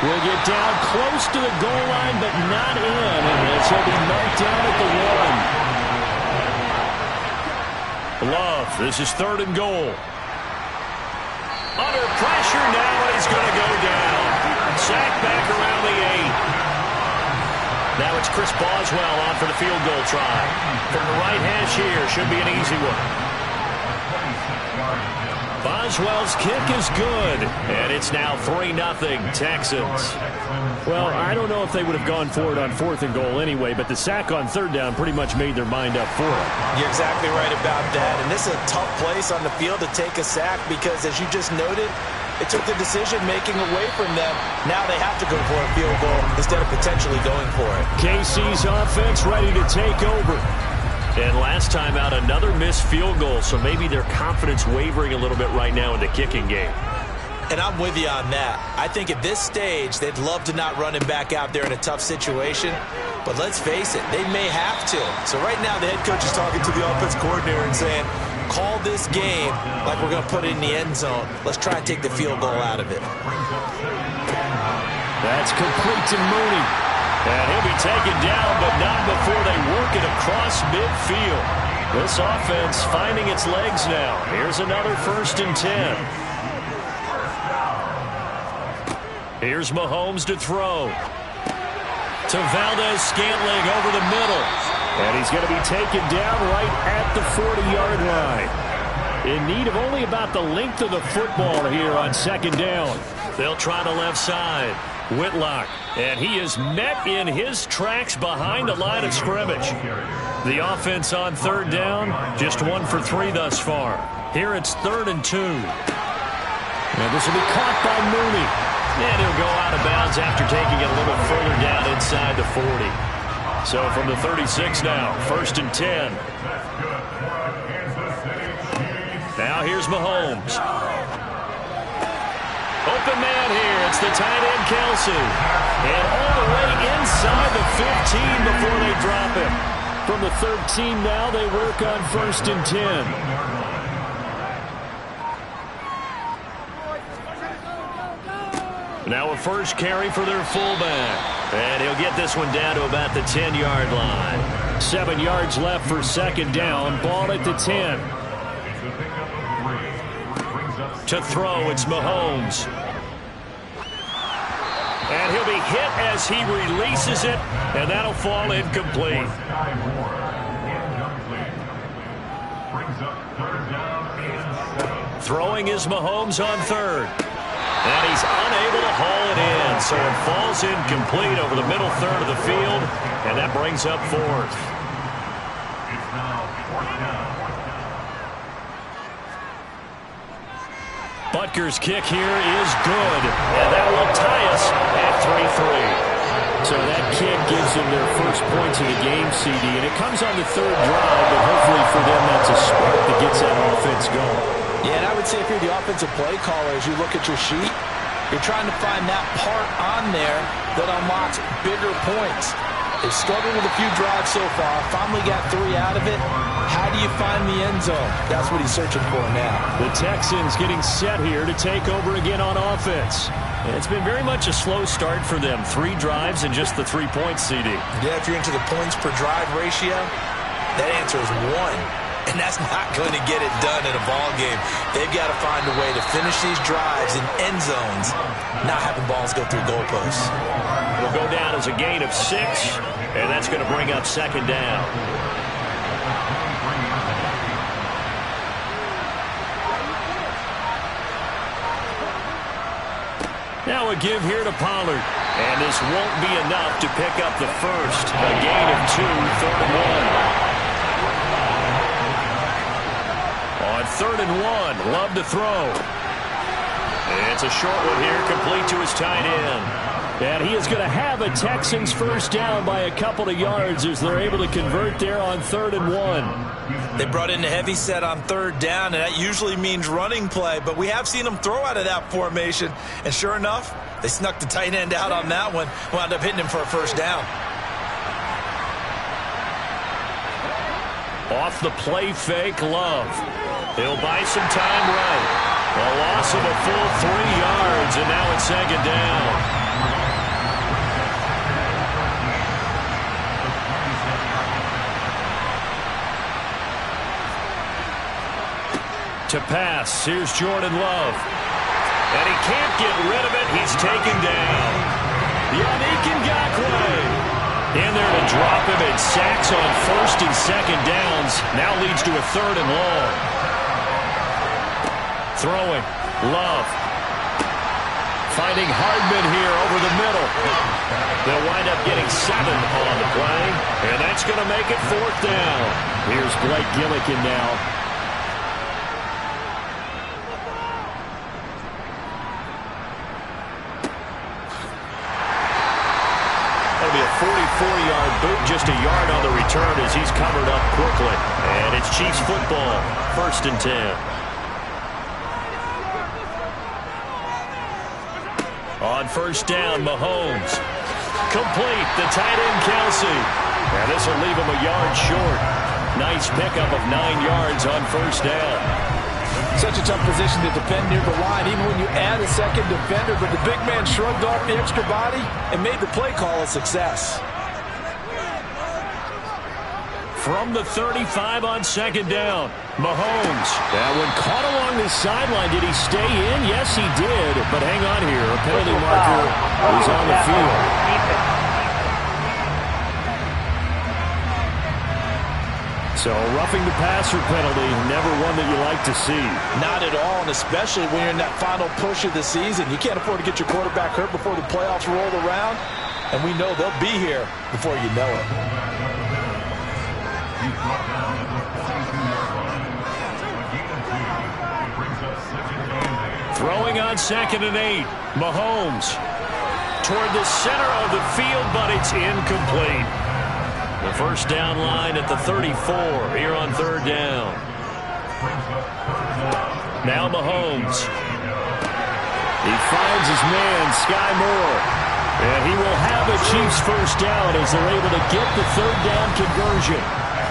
Will get down close to the goal line, but not in. And he'll be marked down at the 1. Love, this is 3rd and goal. Under pressure now, and he's going to go down. Sacked back around the 8. Now it's Chris Boswell on for the field goal try. From the right hash here, should be an easy one. Boswell's kick is good, and it's now 3-0 Texans. Well, I don't know if they would have gone for it on 4th and goal anyway, but the sack on 3rd down pretty much made their mind up for it. You're exactly right about that, and this is a tough place on the field to take a sack because, as you just noted, it took the decision-making away from them. Now they have to go for a field goal instead of potentially going for it. KC's offense ready to take over. And last time out, another missed field goal, so maybe their confidence wavering a little bit right now in the kicking game. And I'm with you on that. I think at this stage, they'd love to not run him back out there in a tough situation. But let's face it, they may have to. So right now, the head coach is talking to the offense coordinator and saying, call this game like we're going to put it in the end zone. Let's try and take the field goal out of it. That's complete to Mooney. And he'll be taken down, but not before they work it across midfield. This offense finding its legs now. Here's another 1st and 10. Here's Mahomes to throw. To Valdez-Scantling over the middle. And he's going to be taken down right at the 40-yard line. In need of only about the length of the football here on 2nd down. They'll try the left side. Whitlock, and he is met in his tracks behind the line of scrimmage. The offense on 3rd down, just 1 for 3 thus far. Here it's 3rd and 2. Now this will be caught by Mooney. And he'll go out of bounds after taking it a little further down inside the 40. So from the 36 now, 1st and 10. Now here's Mahomes. Open man here. It's the tight end, Kelsey. And all the way inside the 15 before they drop him. From the 13 now, they work on 1st and 10. Now a first carry for their fullback. And he'll get this one down to about the 10-yard line. 7 yards left for 2nd down. Ball at the 10. To throw, it's Mahomes. And he'll be hit as he releases it, and that'll fall incomplete. Throwing is Mahomes on 3rd. And he's unable to haul it in, so it falls incomplete over the middle 3rd of the field, and that brings up 4th. It's now 4th down. Butker's kick here is good, and that will tie us at 3-3. So that kick gives them their first points of the game, CD, and it comes on the 3rd drive, but hopefully for them that's a spark that gets that offense going. Yeah, and I would say if you're the offensive play caller, as you look at your sheet, you're trying to find that part on there that unlocks bigger points. They've struggled with a few drives so far, finally got 3 out of it. How do you find the end zone? That's what he's searching for now. The Texans getting set here to take over again on offense. And it's been very much a slow start for them. 3 drives and just the 3 points, CD. Yeah, if you're into the points per drive ratio, that answer is 1. And that's not going to get it done in a ball game. They've got to find a way to finish these drives in end zones, not having balls go through goalposts. It'll go down as a gain of 6, and that's going to bring up 2nd down. Now a give here to Pollard. And this won't be enough to pick up the first. A gain of 2, 3rd and 1. On 3rd and 1, Love to throw. It's a short one here, complete to his tight end. And he is going to have a Texans first down by a couple of yards as they're able to convert there on 3rd and 1. They brought in the heavy set on 3rd down, and that usually means running play. But we have seen them throw out of that formation. And sure enough, they snuck the tight end out on that one, wound up hitting him for a first down. Off the play fake, Love. He'll buy some time right. A loss of a full 3 yards, and now it's second down. To pass, here's Jordan Love. And he can't get rid of it. He's taken down. Ggggggg in there to drop him, and sacks on first and second downs. Now leads to a 3rd and long. Throwing, Love. Finding Hardman here over the middle. They'll wind up getting 7 on the play, and that's going to make it 4th down. Here's Blake Gillikin now. That'll be a 44-yard boot, just a yard on the return as he's covered up quickly. And it's Chiefs football, 1st and 10. On 1st down, Mahomes. Complete, the tight end, Kelsey. And this will leave him a yard short. Nice pickup of 9 yards on 1st down. Such a tough position to defend near the line, even when you add a second defender, but the big man shrugged off the extra body and made the play call a success. From the 35 on 2nd down, Mahomes. That one caught along the sideline. Did he stay in? Yes, he did. But hang on here. A penalty marker is on the field. So roughing the passer penalty, never one that you like to see. Not at all, and especially when you're in that final push of the season. You can't afford to get your quarterback hurt before the playoffs roll around, and we know they'll be here before you know it. Throwing on 2nd and 8, Mahomes toward the center of the field, but it's incomplete. The 1st down line at the 34 here on 3rd down. Now Mahomes. He finds his man, Sky Moore. And he will have a Chiefs 1st down as they're able to get the 3rd down conversion.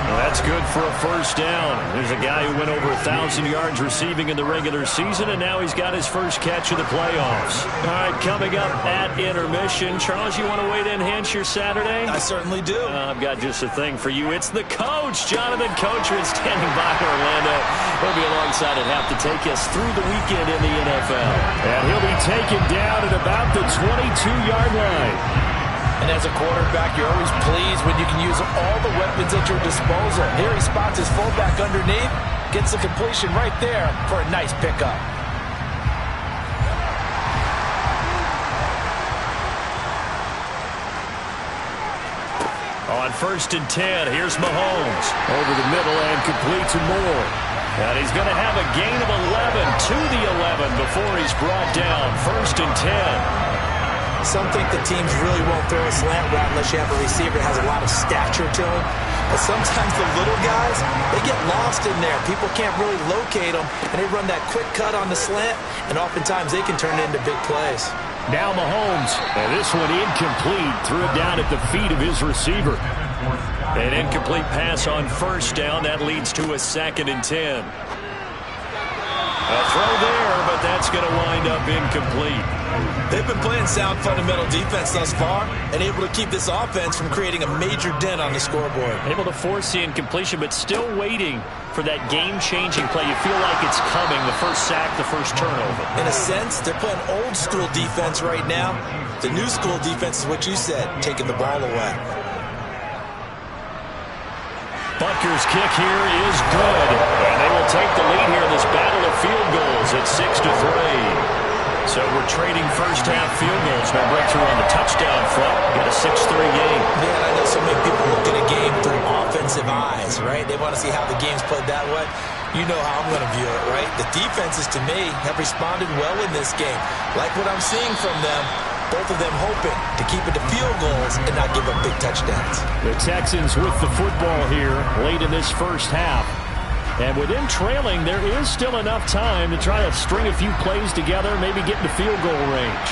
Well, that's good for a 1st down. There's a guy who went over 1,000 yards receiving in the regular season, and now he's got his first catch of the playoffs. All right, coming up at intermission. Charles, you want to wait to enhance your Saturday? I certainly do. I've got just a thing for you. It's the coach, Jonathan Coachman, standing by Orlando. He'll be alongside at half to take us through the weekend in the NFL. And he'll be taken down at about the 22-yard line. And as a quarterback, you're always pleased when you can use all the weapons at your disposal. Here he spots his fullback underneath, gets the completion right there for a nice pickup. On 1st and 10, here's Mahomes. Over the middle and complete to Moore. And he's going to have a gain of 11 to the 11 before he's brought down. 1st and 10. Some think the teams really won't throw a slant route unless you have a receiver that has a lot of stature to him. But sometimes the little guys, they get lost in there. People can't really locate them, and they run that quick cut on the slant, and oftentimes they can turn it into big plays. Now Mahomes, and this one incomplete. Threw it down at the feet of his receiver. An incomplete pass on 1st down. That leads to a 2nd and 10. A throw there, but that's going to wind up incomplete. They've been playing sound fundamental defense thus far and able to keep this offense from creating a major dent on the scoreboard. Able to force the incompletion, but still waiting for that game-changing play. You feel like it's coming, the first sack, the first turnover. In a sense, they're playing old-school defense right now. The new-school defense is what you said, taking the ball away. Butker's kick here is good. And they will take the lead here in this battle of field goals at 6-3. So we're trading first half field goals. No breakthrough on the touchdown front. Get a 6-3 game. Man, I know so many people look at a game through offensive eyes, right? They want to see how the game's played that way. You know how I'm going to view it, right? The defenses, to me, have responded well in this game. Like what I'm seeing from them, both of them hoping to keep it to field goals and not give up big touchdowns. The Texans with the football here late in this first half. And with them trailing, there is still enough time to try to string a few plays together, maybe get into field goal range.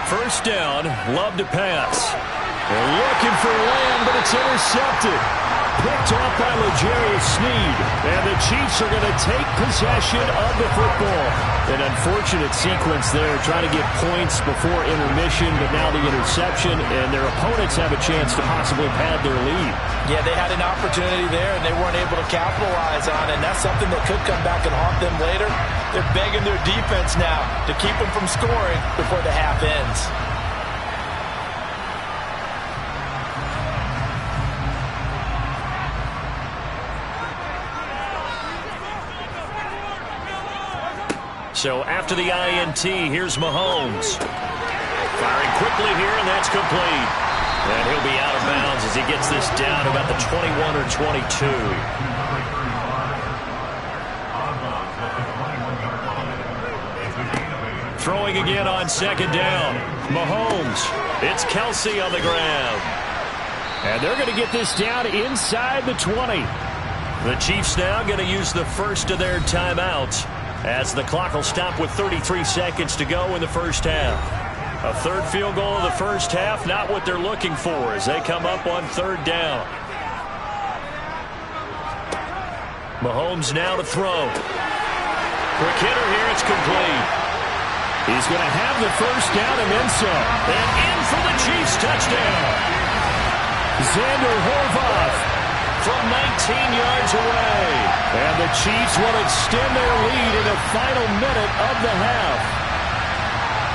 1st down, Love to pass. They're looking for Lamb, but it's intercepted. picked off by L'Jarius Sneed. And the Chiefs are going to take possession of the football. An unfortunate sequence there, trying to get points before intermission, but now the interception, and their opponents have a chance to possibly pad their lead. Yeah, they had an opportunity there, and they weren't able to capitalize on it, and that's something that could come back and haunt them later. They're begging their defense now to keep them from scoring before the half ends. So after the INT, here's Mahomes. Firing quickly here, and that's complete. And he'll be out of bounds as he gets this down about the 21 or 22. Throwing again on second down. Mahomes. It's Kelsey on the ground. And they're going to get this down inside the 20. The Chiefs now going to use the first of their timeouts, as the clock will stop with 33 seconds to go in the first half. A third field goal of the first half, not what they're looking for as they come up on third down. Mahomes now to throw. Quick hitter here, it's complete. He's going to have the first down and then some. And in for the Chiefs touchdown. Xander Horvath from 19 yards away. And the Chiefs will extend their lead in the final minute of the half.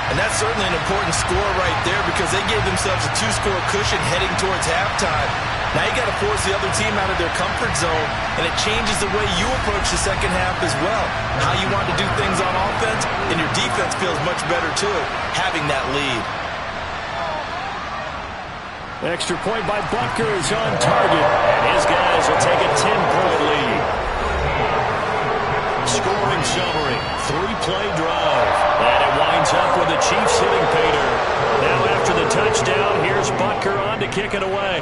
And that's certainly an important score right there because they gave themselves a two-score cushion heading towards halftime. Now you got to force the other team out of their comfort zone, and it changes the way you approach the second half as well. How you want to do things on offense, and your defense feels much better too, having that lead. Extra point by Butker is on target, and his guys will take a 10-point lead. Scoring summary, 3-play drive, and it winds up with the Chiefs hitting pay dirt. Now after the touchdown, here's Butker on to kick it away.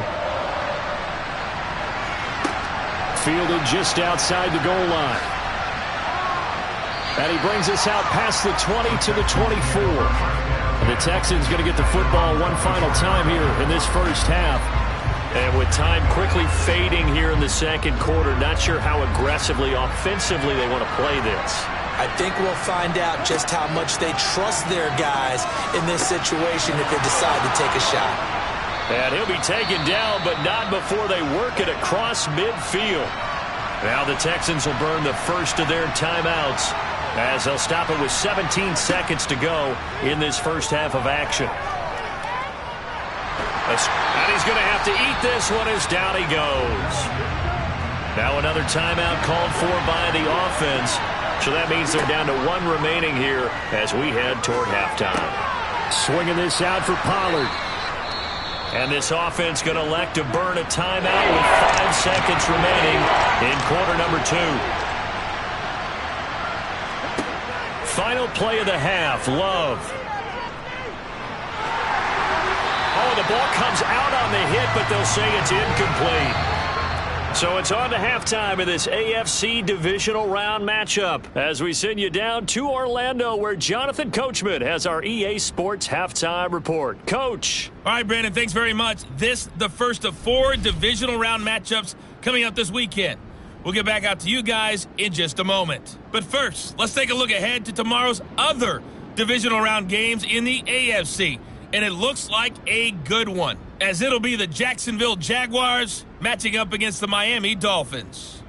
Fielded just outside the goal line. And he brings us out past the 20 to the 24. And the Texans going to get the football one final time here in this first half. And with time quickly fading here in the second quarter, not sure how aggressively, offensively they want to play this. I think we'll find out just how much they trust their guys in this situation if they decide to take a shot. And he'll be taken down, but not before they work it across midfield. Now the Texans will burn the first of their timeouts as they'll stop it with 17 seconds to go in this first half of action. And he's going to have to eat this one as down he goes. Now another timeout called for by the offense. So that means they're down to one remaining here as we head toward halftime. Swinging this out for Pollard. And this offense going to elect to burn a timeout with 5 seconds remaining in quarter number 2. Final play of the half, Love. Oh, the ball comes out on the hit, but they'll say it's incomplete. So it's on to halftime of this AFC divisional round matchup as we send you down to Orlando where Jonathan Coachman has our EA Sports halftime report. Coach. All right, Brandon, thanks very much. This, the first of 4 divisional round matchups coming up this weekend. We'll get back out to you guys in just a moment. But first, let's take a look ahead to tomorrow's other divisional round games in the AFC. And it looks like a good one, as it'll be the Jacksonville Jaguars matching up against the Miami Dolphins.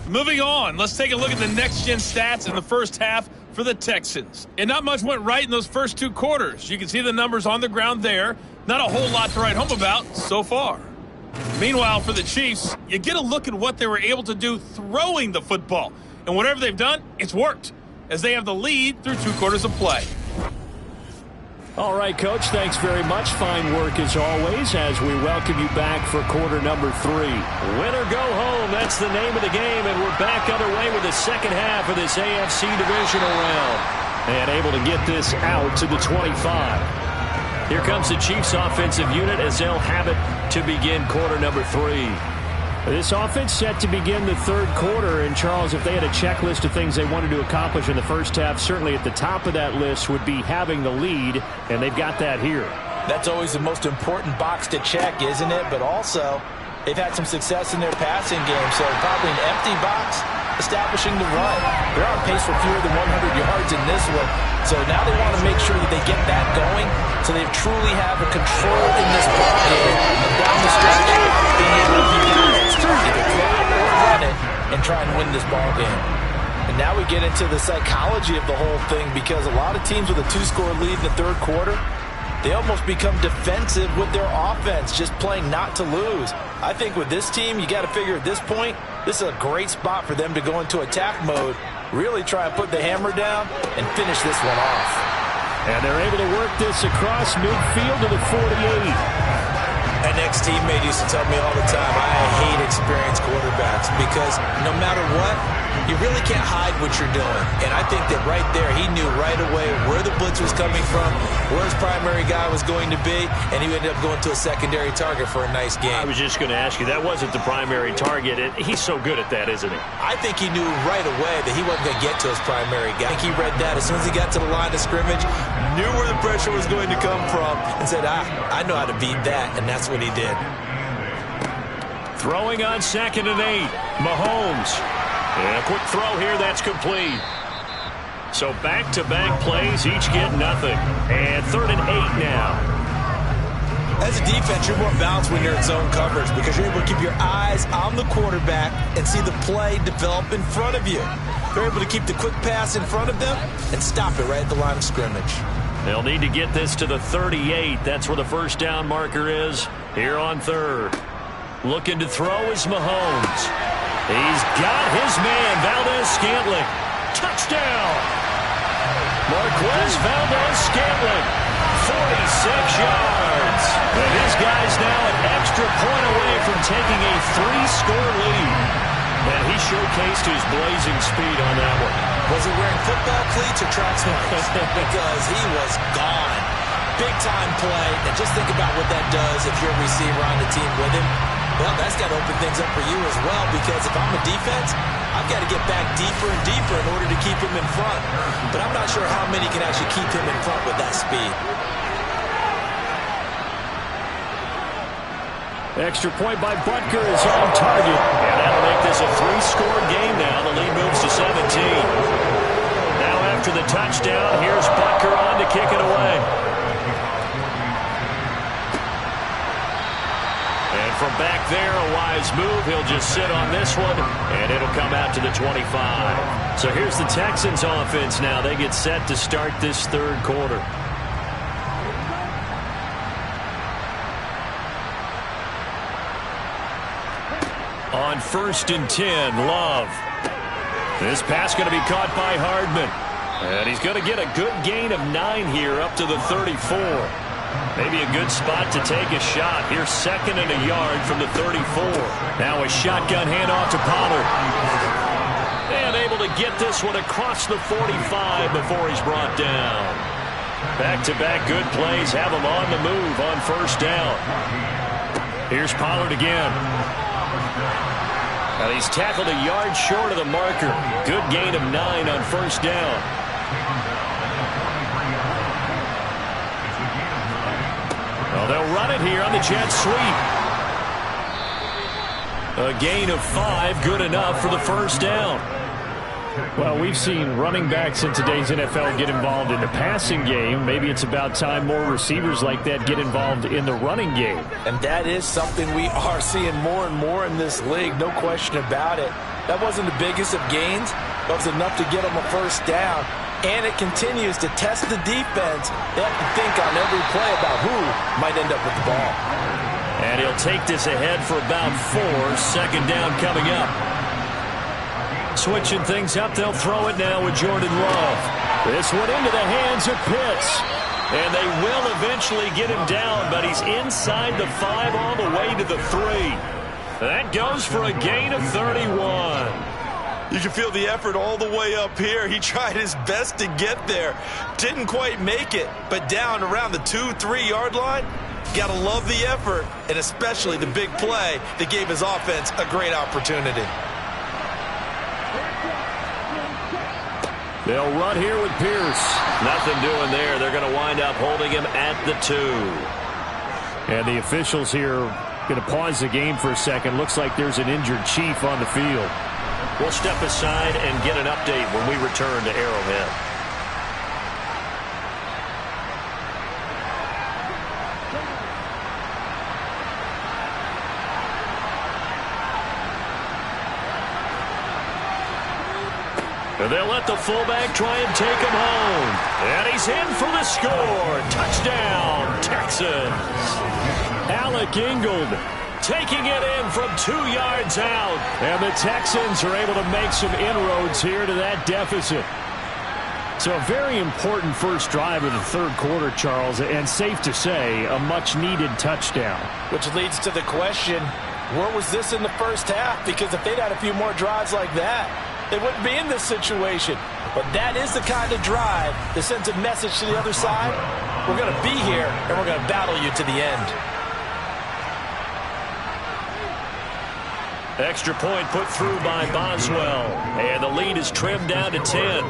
Moving on, let's take a look at the next-gen stats in the first half for the Texans. And not much went right in those first 2 quarters. You can see the numbers on the ground there. Not a whole lot to write home about so far. Meanwhile, for the Chiefs, you get a look at what they were able to do throwing the football. And whatever they've done, it's worked, as they have the lead through 2 quarters of play. All right, Coach, thanks very much. Fine work as always as we welcome you back for quarter number 3. Win or go home, that's the name of the game, and we're back underway with the second half of this AFC divisional round. And able to get this out to the 25. Here comes the Chiefs offensive unit as they'll have it to begin quarter number 3. This offense set to begin the third quarter, and Charles, if they had a checklist of things they wanted to accomplish in the first half, certainly at the top of that list would be having the lead, and they've got that here. That's always the most important box to check, isn't it? But also, they've had some success in their passing game, so probably an empty box establishing the run. They're on pace for fewer than 100 yards in this one, so now they want to make sure that they get that going so they truly have a control in this ball game and down the stretch, being able to be balanced, either throw it or run it, and try and win this ball game. And now we get into the psychology of the whole thing, because a lot of teams with a 2-score lead in the third quarter, they almost become defensive with their offense, just playing not to lose. I think with this team, you got to figure at this point, this is a great spot for them to go into attack mode, really try and put the hammer down and finish this one off. And they're able to work this across midfield to the 48. An ex-teammate used to tell me all the time, I hate experienced quarterbacks because no matter what, you really can't hide what you're doing. And I think that right there, he knew right away where the blitz was coming from, where his primary guy was going to be, and he ended up going to a secondary target for a nice game. I was just going to ask you, that wasn't the primary target. He's so good at that, isn't he? I think he knew right away that he wasn't going to get to his primary guy. I think he read that as soon as he got to the line of scrimmage, knew where the pressure was going to come from, and said, I know how to beat that, and that's what he did. Throwing on 2nd and 8, Mahomes. And a quick throw here, that's complete. So back-to-back plays, each get nothing. And 3rd and 8 now. As a defense, you're more balanced when you're in zone coverage because you're able to keep your eyes on the quarterback and see the play develop in front of you. They're able to keep the quick pass in front of them and stop it right at the line of scrimmage. They'll need to get this to the 38. That's where the first down marker is here on 3rd. Looking to throw is Mahomes. He's got his man, Valdez-Scantling. Touchdown! Marquez Valdez-Scantling, 46 yards. And his guy's now an extra point away from taking a 3-score lead. And he showcased his blazing speed on that one. Was he wearing football cleats or track spikes? Because he was gone. Big-time play. And just think about what that does if you're a receiver on the team with him. Well, that's got to open things up for you as well, because if I'm a defense, I've got to get back deeper and deeper in order to keep him in front. But I'm not sure how many can actually keep him in front with that speed. Extra point by Butker is on target. And that'll make this a 3-score game now. The lead moves to 17. Now after the touchdown, here's Butker on to kick it away. And from back there, a wise move. He'll just sit on this one, and it'll come out to the 25. So here's the Texans offense now. They get set to start this third quarter. On 1st and 10, Love. This pass going to be caught by Hardman. And he's going to get a good gain of 9 here up to the 34. Maybe a good spot to take a shot. Here's 2nd and a yard from the 34. Now a shotgun handoff to Pollard. And able to get this one across the 45 before he's brought down. Back-to-back good plays have him on the move on 1st down. Here's Pollard again. Now he's tackled a yard short of the marker. Good gain of 9 on 1st down. Well, they'll run it here on the jet sweep. A gain of 5, good enough for the 1st down. Well, we've seen running backs in today's NFL get involved in the passing game. Maybe it's about time more receivers like that get involved in the running game. And that is something we are seeing more and more in this league, no question about it. That wasn't the biggest of gains, but it was enough to get them a 1st down. And it continues to test the defense. They have to think on every play about who might end up with the ball. And he'll take this ahead for about 4. 2nd down coming up. Switching things up, they'll throw it now with Jordan Love. This one into the hands of Pitts. And they will eventually get him down, but he's inside the 5 all the way to the 3. That goes for a gain of 31. You can feel the effort all the way up here. He tried his best to get there. Didn't quite make it, but down around the 2-3 yard line, gotta love the effort, and especially the big play that gave his offense a great opportunity. They'll run here with Pierce. Nothing doing there. They're going to wind up holding him at the 2. And the officials here going to pause the game for a second. Looks like there's an injured Chief on the field. We'll step aside and get an update when we return to Arrowhead. And they'll let the fullback try and take him home. And he's in for the score. Touchdown, Texans. Alec Ingold taking it in from 2 yards out. And the Texans are able to make some inroads here to that deficit. So a very important first drive of the third quarter, Charles, and safe to say, a much-needed touchdown. Which leads to the question, where was this in the first half? Because if they'd had a few more drives like that, they wouldn't be in this situation. But that is the kind of drive that sends a message to the other side. We're going to be here, and we're going to battle you to the end. Extra point put through by Boswell. And the lead is trimmed down to 10.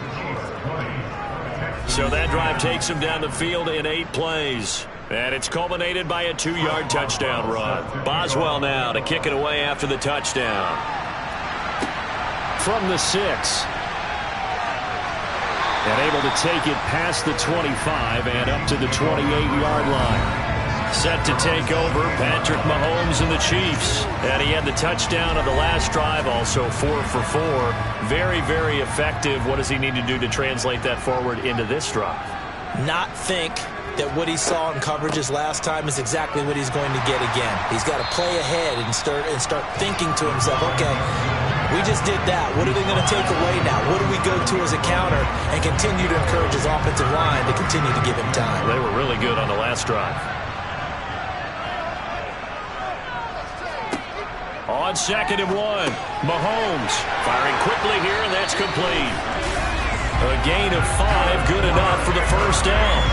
So that drive takes him down the field in 8 plays. And it's culminated by a 2-yard touchdown run. Boswell now to kick it away after the touchdown. From the 6. And able to take it past the 25 and up to the 28-yard line. Set to take over, Patrick Mahomes and the Chiefs. And he had the touchdown of the last drive, also 4 for 4. Very, very effective. What does he need to do to translate that forward into this drive? Not think that what he saw in coverages last time is exactly what he's going to get again. He's got to play ahead and start thinking to himself, okay, we just did that. What are they going to take away now? What do we go to as a counter? And continue to encourage his offensive line to continue to give him time. They were really good on the last drive. On 2nd and 1, Mahomes firing quickly here, and that's complete. A gain of 5, good enough for the first down.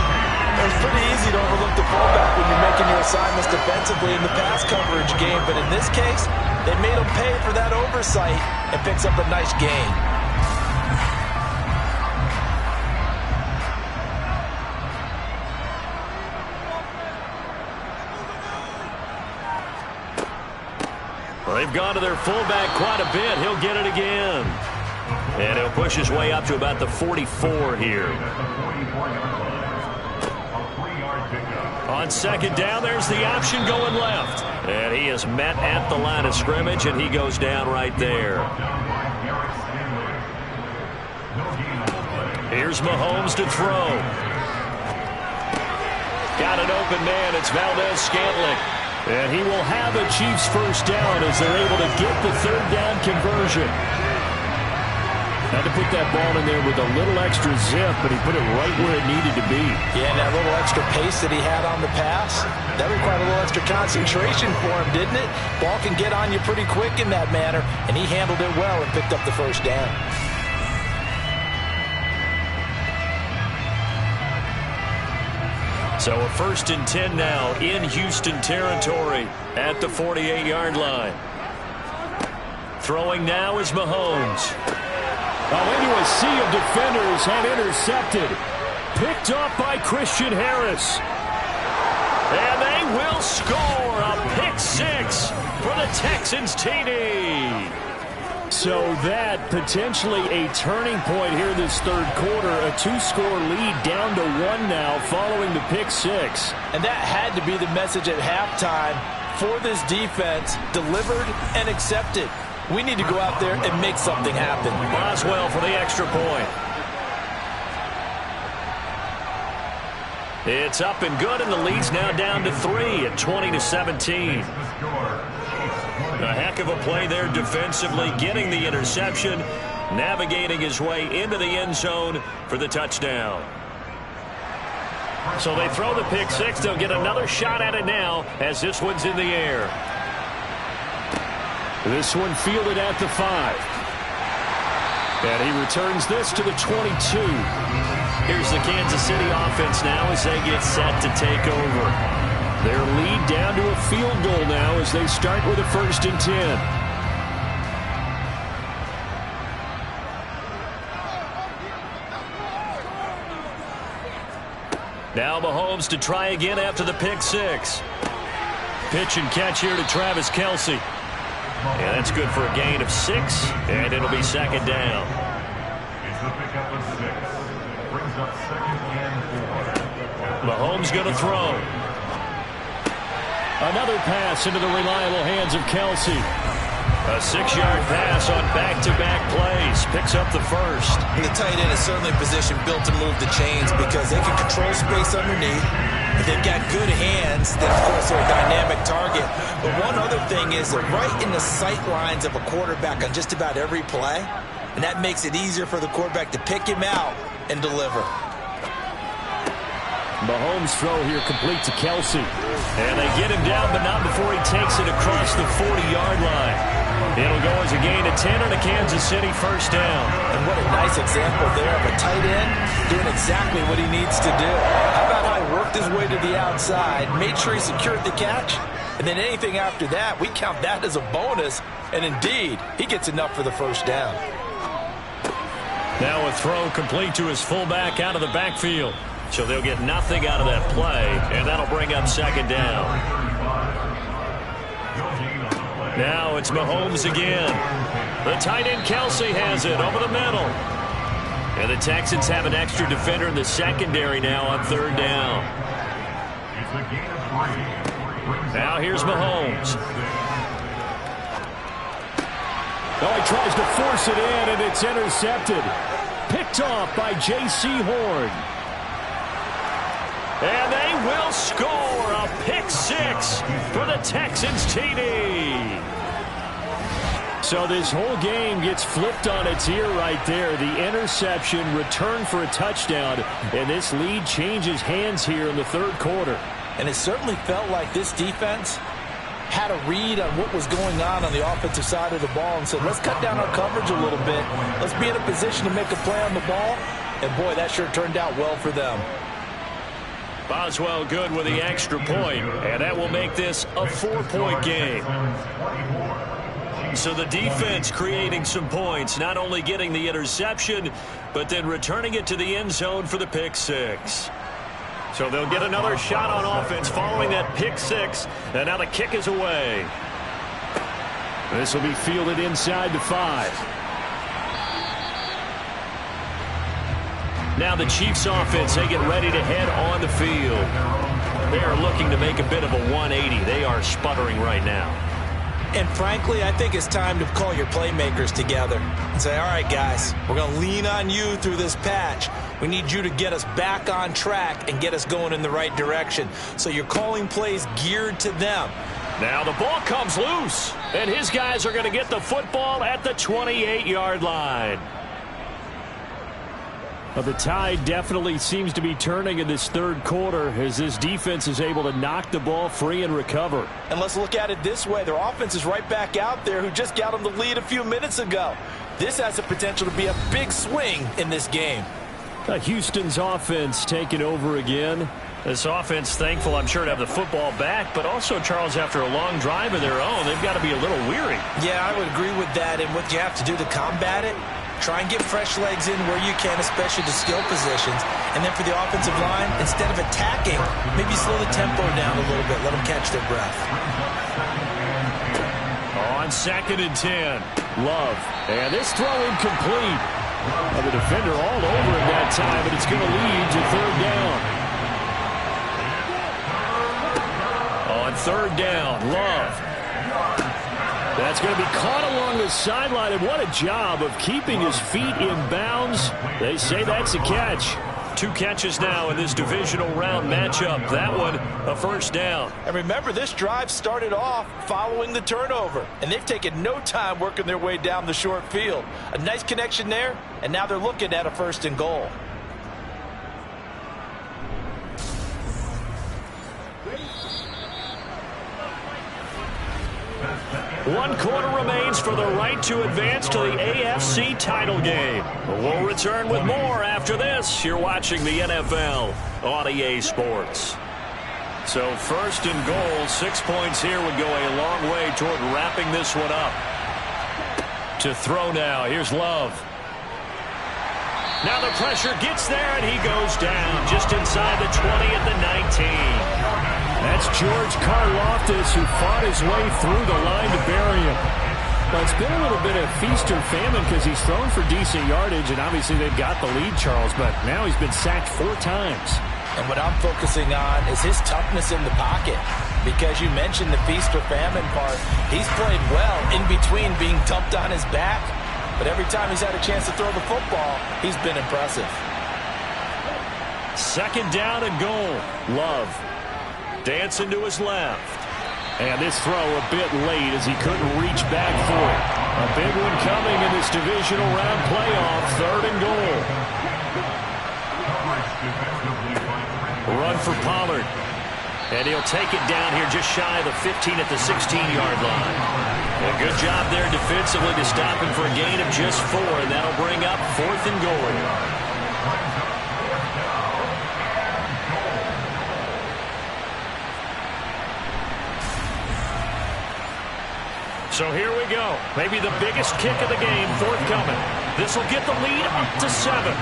It's pretty easy to overlook the fullback when you're making your assignments defensively in the pass coverage game, but in this case, they made him pay for that oversight and picks up a nice gain. Well, they've gone to their fullback quite a bit. He'll get it again. And he'll push his way up to about the 44 here. On 2nd down, there's the option going left. And he is met at the line of scrimmage, and he goes down right there. Here's Mahomes to throw. Got an open man. It's Valdez-Scantling. And he will have a Chiefs first down as they're able to get the 3rd down conversion. Had to put that ball in there with a little extra zip, but he put it right where it needed to be. Yeah, and that little extra pace that he had on the pass, that required a little extra concentration for him, didn't it? Ball can get on you pretty quick in that manner, and he handled it well and picked up the first down. So a 1st and 10 now in Houston territory at the 48-yard line. Throwing now is Mahomes. Into a sea of defenders and intercepted. Picked up by Christian Harris. And they will score a pick 6 for the Texans TD. So that potentially a turning point here this third quarter. A 2-score lead down to 1 now following the pick 6. And that had to be the message at halftime for this defense. Delivered and accepted. We need to go out there and make something happen. Boswell for the extra point. It's up and good, and the lead's now down to 3 at 20-17. A heck of a play there defensively, getting the interception, navigating his way into the end zone for the touchdown. So they throw the pick 6. They'll get another shot at it now as this one's in the air. This one fielded at the 5. And he returns this to the 22. Here's the Kansas City offense now as they get set to take over. Their lead down to a field goal now as they start with a 1st and 10. Now Mahomes to try again after the pick six. Pitch and catch here to Travis Kelce. And that's good for a gain of 6, and it'll be second down. It's the pickup of 6. Brings up second and 4. Mahomes going to throw. Another pass into the reliable hands of Kelce. A 6-yard pass on back-to-back plays. Picks up the first. The tight end is certainly a position built to move the chains because they can control space underneath. If they've got good hands, then, of course, they're a dynamic target. But one other thing is they're right in the sight lines of a quarterback on just about every play, and that makes it easier for the quarterback to pick him out and deliver. Mahomes' throw here complete to Kelce. And they get him down, but not before he takes it across the 40-yard line. It'll go as a gain of 10 on a Kansas City first down. And what a nice example there of a tight end doing exactly what he needs to do. How about how he worked his way to the outside, made sure he secured the catch, and then anything after that, we count that as a bonus. And indeed, he gets enough for the first down. Now a throw complete to his fullback out of the backfield. So they'll get nothing out of that play, and that'll bring up second down. Now it's Mahomes again. The tight end Kelce has it over the middle. And the Texans have an extra defender in the secondary now on third down. Now here's Mahomes. Oh, he tries to force it in, and it's intercepted. Picked off by J.C. Horn. And they will score a pick six for the Texans TD. So this whole game gets flipped on its ear right there. The interception, return for a touchdown, and this lead changes hands here in the third quarter. And it certainly felt like this defense had a read on what was going on the offensive side of the ball and said, let's cut down our coverage a little bit. Let's be in a position to make a play on the ball. And, boy, that sure turned out well for them. Boswell good with the extra point, and that will make this a 4-point game. So the defense creating some points, not only getting the interception, but then returning it to the end zone for the pick six. So they'll get another shot on offense following that pick six, and now the kick is away. This will be fielded inside the 5. Now the Chiefs offense, they get ready to head on the field. They are looking to make a bit of a 180. They are sputtering right now. And frankly, I think it's time to call your playmakers together and say, all right, guys, we're going to lean on you through this patch. We need you to get us back on track and get us going in the right direction. So you're calling plays geared to them. Now the ball comes loose, and his guys are going to get the football at the 28-yard line. Well, the tide definitely seems to be turning in this third quarter as this defense is able to knock the ball free and recover. And let's look at it this way. Their offense is right back out there who just got them the lead a few minutes ago. This has the potential to be a big swing in this game. Houston's offense taking over again. This offense, thankful, I'm sure, to have the football back, but also, Charles, after a long drive of their own, they've got to be a little weary. Yeah, I would agree with that. And what you have to do to combat it, try and get fresh legs in where you can, especially to skill positions. And then for the offensive line, instead of attacking, maybe slow the tempo down a little bit. Let them catch their breath. On 2nd and 10. Love. And this throw incomplete. The defender all over him that time, but it's going to lead to third down. On 3rd down, Love. That's going to be caught along the sideline, and what a job of keeping his feet in bounds. They say that's a catch. 2 catches now in this divisional round matchup. That one, a first down. And remember, this drive started off following the turnover, and they've taken no time working their way down the short field. A nice connection there, and now they're looking at a 1st and goal. One quarter remains for the right to advance to the AFC title game. We'll return with more after this. You're watching the NFL on EA Sports. So 1st and goal, 6 points here would go a long way toward wrapping this one up. To throw now, here's Love. Now the pressure gets there, and he goes down just inside the 20 at the 19. That's George Karlaftis, who fought his way through the line to bury him. Well, it's been a little bit of feast or famine because he's thrown for decent yardage, and obviously they've got the lead, Charles, but now he's been sacked 4 times. And what I'm focusing on is his toughness in the pocket, because you mentioned the feast or famine part. He's played well in between being dumped on his back, but every time he's had a chance to throw the football, he's been impressive. 2nd down and goal. Love dancing to his left. And this throw a bit late as he couldn't reach back for it. A big one coming in this divisional round playoff. 3rd and goal. Run for Pollard. And he'll take it down here just shy of the 15 at the 16-yard line. A good job there defensively to stop him for a gain of just 4, and that'll bring up 4th and goal. So here we go. Maybe the biggest kick of the game forthcoming. This will get the lead up to 7.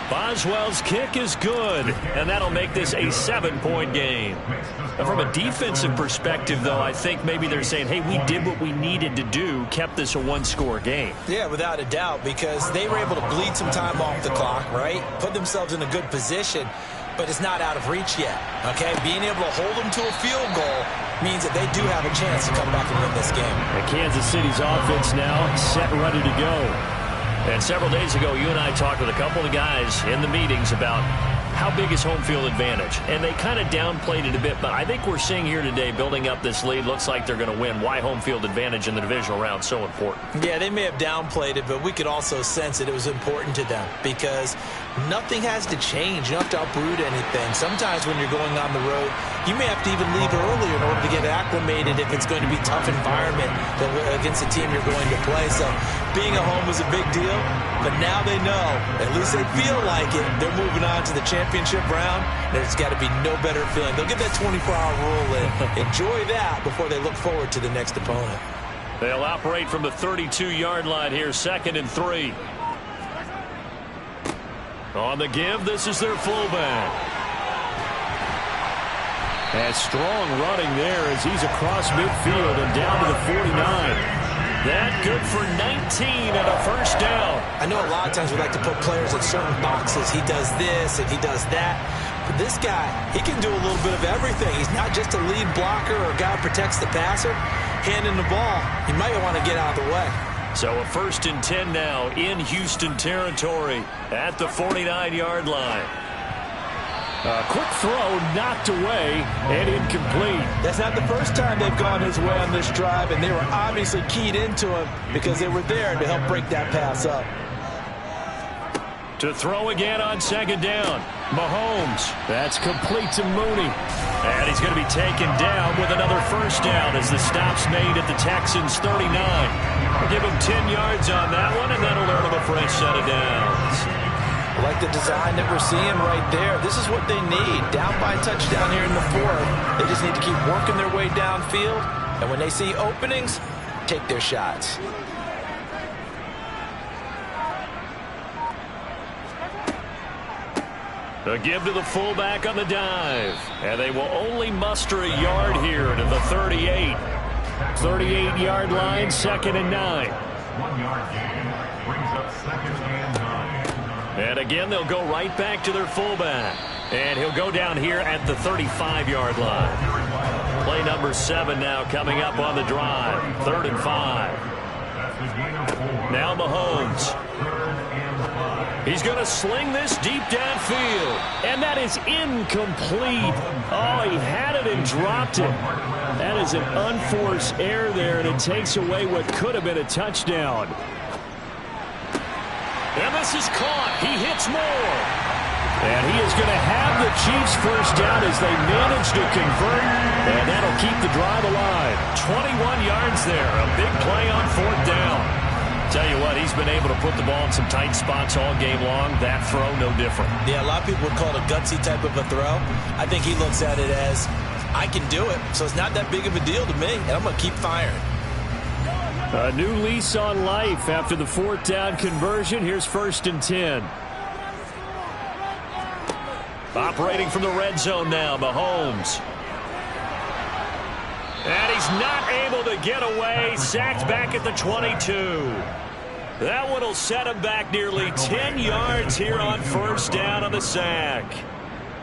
Boswell's kick is good, and that'll make this a 7-point game. And from a defensive perspective, though, I think maybe they're saying, hey, we did what we needed to do, kept this a 1-score game. Yeah, without a doubt, because they were able to bleed some time off the clock, right? Put themselves in a good position, but it's not out of reach yet, okay? Being able to hold them to a field goal means that they do have a chance to come back and win this game. And Kansas City's offense now set, ready to go. And several days ago, you and I talked with a couple of guys in the meetings about how big is home field advantage. And they kind of downplayed it a bit, but I think we're seeing here today, building up this lead, looks like they're going to win. Why home field advantage in the divisional round so important? Yeah, they may have downplayed it, but we could also sense that it was important to them because nothing has to change. You don't have to uproot anything. Sometimes when you're going on the road, you may have to even leave earlier in order to get acclimated if it's going to be a tough environment against the team you're going to play. So being at home was a big deal, but now they know, at least they feel like it, they're moving on to the championship round. There's got to be no better feeling. They'll get that 24-hour rule in. Enjoy that before they look forward to the next opponent. They'll operate from the 32-yard line here, 2nd and 3. On the give, this is their fullback. And strong running there as he's across midfield and down to the 49. That good for 19 and a 1st down. I know a lot of times we like to put players in certain boxes. He does this and he does that. But this guy, he can do a little bit of everything. He's not just a lead blocker or a guy who protects the passer. Handing the ball, he might want to get out of the way. So a 1st and 10 now in Houston territory at the 49-yard line. A quick throw knocked away and incomplete. That's not the first time they've gone his way on this drive, and they were obviously keyed into him because they were there to help break that pass up. To throw again on 2nd down. Mahomes. That's complete to Mooney. And he's going to be taken down with another 1st down as the stop's made at the Texans' 39. We'll give him 10 yards on that one, and that'll earn him a fresh set of downs. I like the design that we're seeing right there. This is what they need. Down by a touchdown here in the 4th. They just need to keep working their way downfield. And when they see openings, take their shots. A give to the fullback on the dive. And they will only muster a yard here to the 38. 38-yard line, 2nd and 9. 1-yard gain brings up 2nd and 9. And again, they'll go right back to their fullback. And he'll go down here at the 35-yard line. Play number 7 now coming up on the drive. 3rd and 5. Now Mahomes. He's going to sling this deep downfield. And that is incomplete. Oh, he had it and dropped it. That is an unforced error there, and it takes away what could have been a touchdown. And this is caught. He hits more. And he is going to have the Chiefs 1st down as they manage to convert. And that'll keep the drive alive. 21 yards there. A big play on 4th down. Tell you what, he's been able to put the ball in some tight spots all game long. That throw, no different. Yeah, a lot of people would call it a gutsy type of a throw. I think he looks at it as, I can do it, so it's not that big of a deal to me, and I'm going to keep firing. A new lease on life after the 4th down conversion. Here's 1st and 10. Operating from the red zone now, Mahomes. And he's not able to get away. Sacked back at the 22. That one will set him back nearly 10 yards here on 1st down on the sack.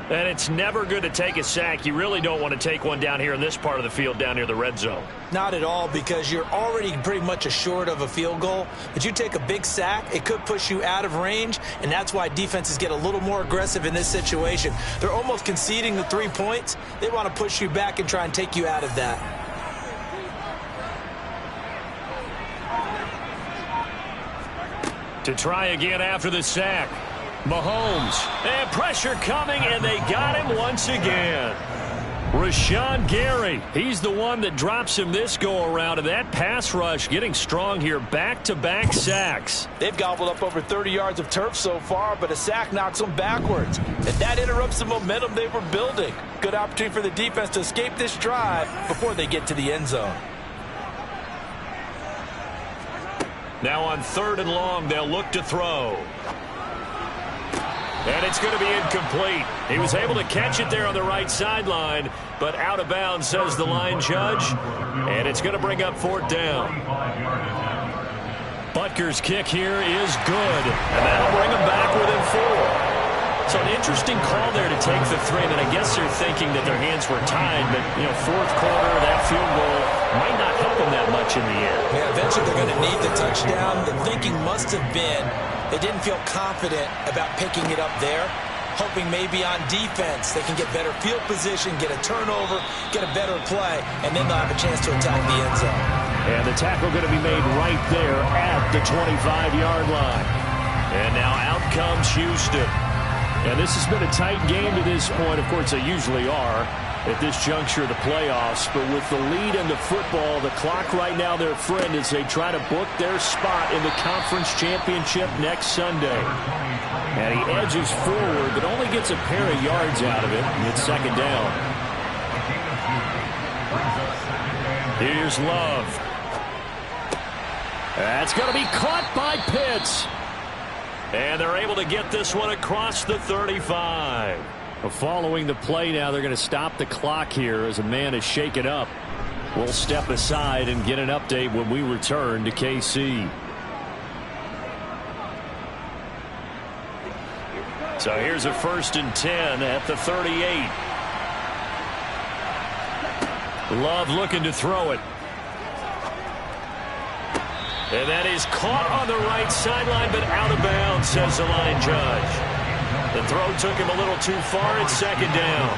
And it's never good to take a sack. You really don't want to take one down here in this part of the field down near the red zone. Not at all, because you're already pretty much assured of a field goal. But you take a big sack, it could push you out of range, and that's why defenses get a little more aggressive in this situation. They're almost conceding the 3 points. They want to push you back and try and take you out of that. To try again after the sack. Mahomes, and pressure coming, and they got him once again. Rashawn Gary, he's the one that drops him this go-around, and that pass rush getting strong here, back-to-back sacks. They've gobbled up over 30 yards of turf so far, but a sack knocks them backwards, and that interrupts the momentum they were building. Good opportunity for the defense to escape this drive before they get to the end zone. Now on 3rd and long, they'll look to throw. And it's going to be incomplete. He was able to catch it there on the right sideline, but out of bounds, says the line judge. And it's going to bring up 4th down. Butker's kick here is good. And that'll bring him back within 4. So an interesting call there to take the 3. And I guess they're thinking that their hands were tied, but, 4th quarter, that field goal might not help them that much in the end. Yeah, eventually they're going to need the touchdown. The thinking must have been they didn't feel confident about picking it up there, hoping maybe on defense they can get better field position, get a turnover, get a better play, and then they'll have a chance to attack the end zone. And the tackle going to be made right there at the 25-yard line. And now out comes Houston. And this has been a tight game to this point. Of course, they usually are at this juncture of the playoffs. But with the lead in the football, the clock right now their friend as they try to book their spot in the conference championship next Sunday. And he edges forward, but only gets a pair of yards out of it. And it's 2nd down. Here's Love. That's going to be caught by Pitts. And they're able to get this one across the 35. Following the play now, they're going to stop the clock here as a man is shaken up. We'll step aside and get an update when we return to KC. So here's a 1st and 10 at the 38. Love looking to throw it. And that is caught on the right sideline, but out of bounds, says the line judge. The throw took him a little too far. It's 2nd down.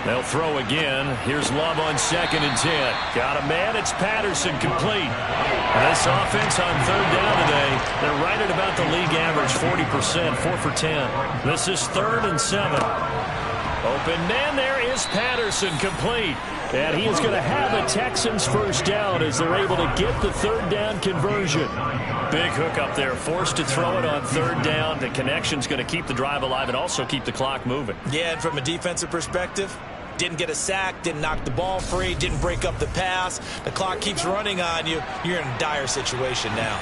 They'll throw again. Here's Love on 2nd and 10. Got a man. It's Patterson, complete. This offense on 3rd down today, they're right at about the league average, 40%, 4 for 10. This is 3rd and 7. Open man, there is Patterson, complete. And he is going to have a Texans 1st down as they're able to get the 3rd down conversion. Big hook up there, forced to throw it on 3rd down. The connection's going to keep the drive alive and also keep the clock moving. Yeah, and from a defensive perspective, didn't get a sack, didn't knock the ball free, didn't break up the pass. The clock keeps running on you. You're in a dire situation now.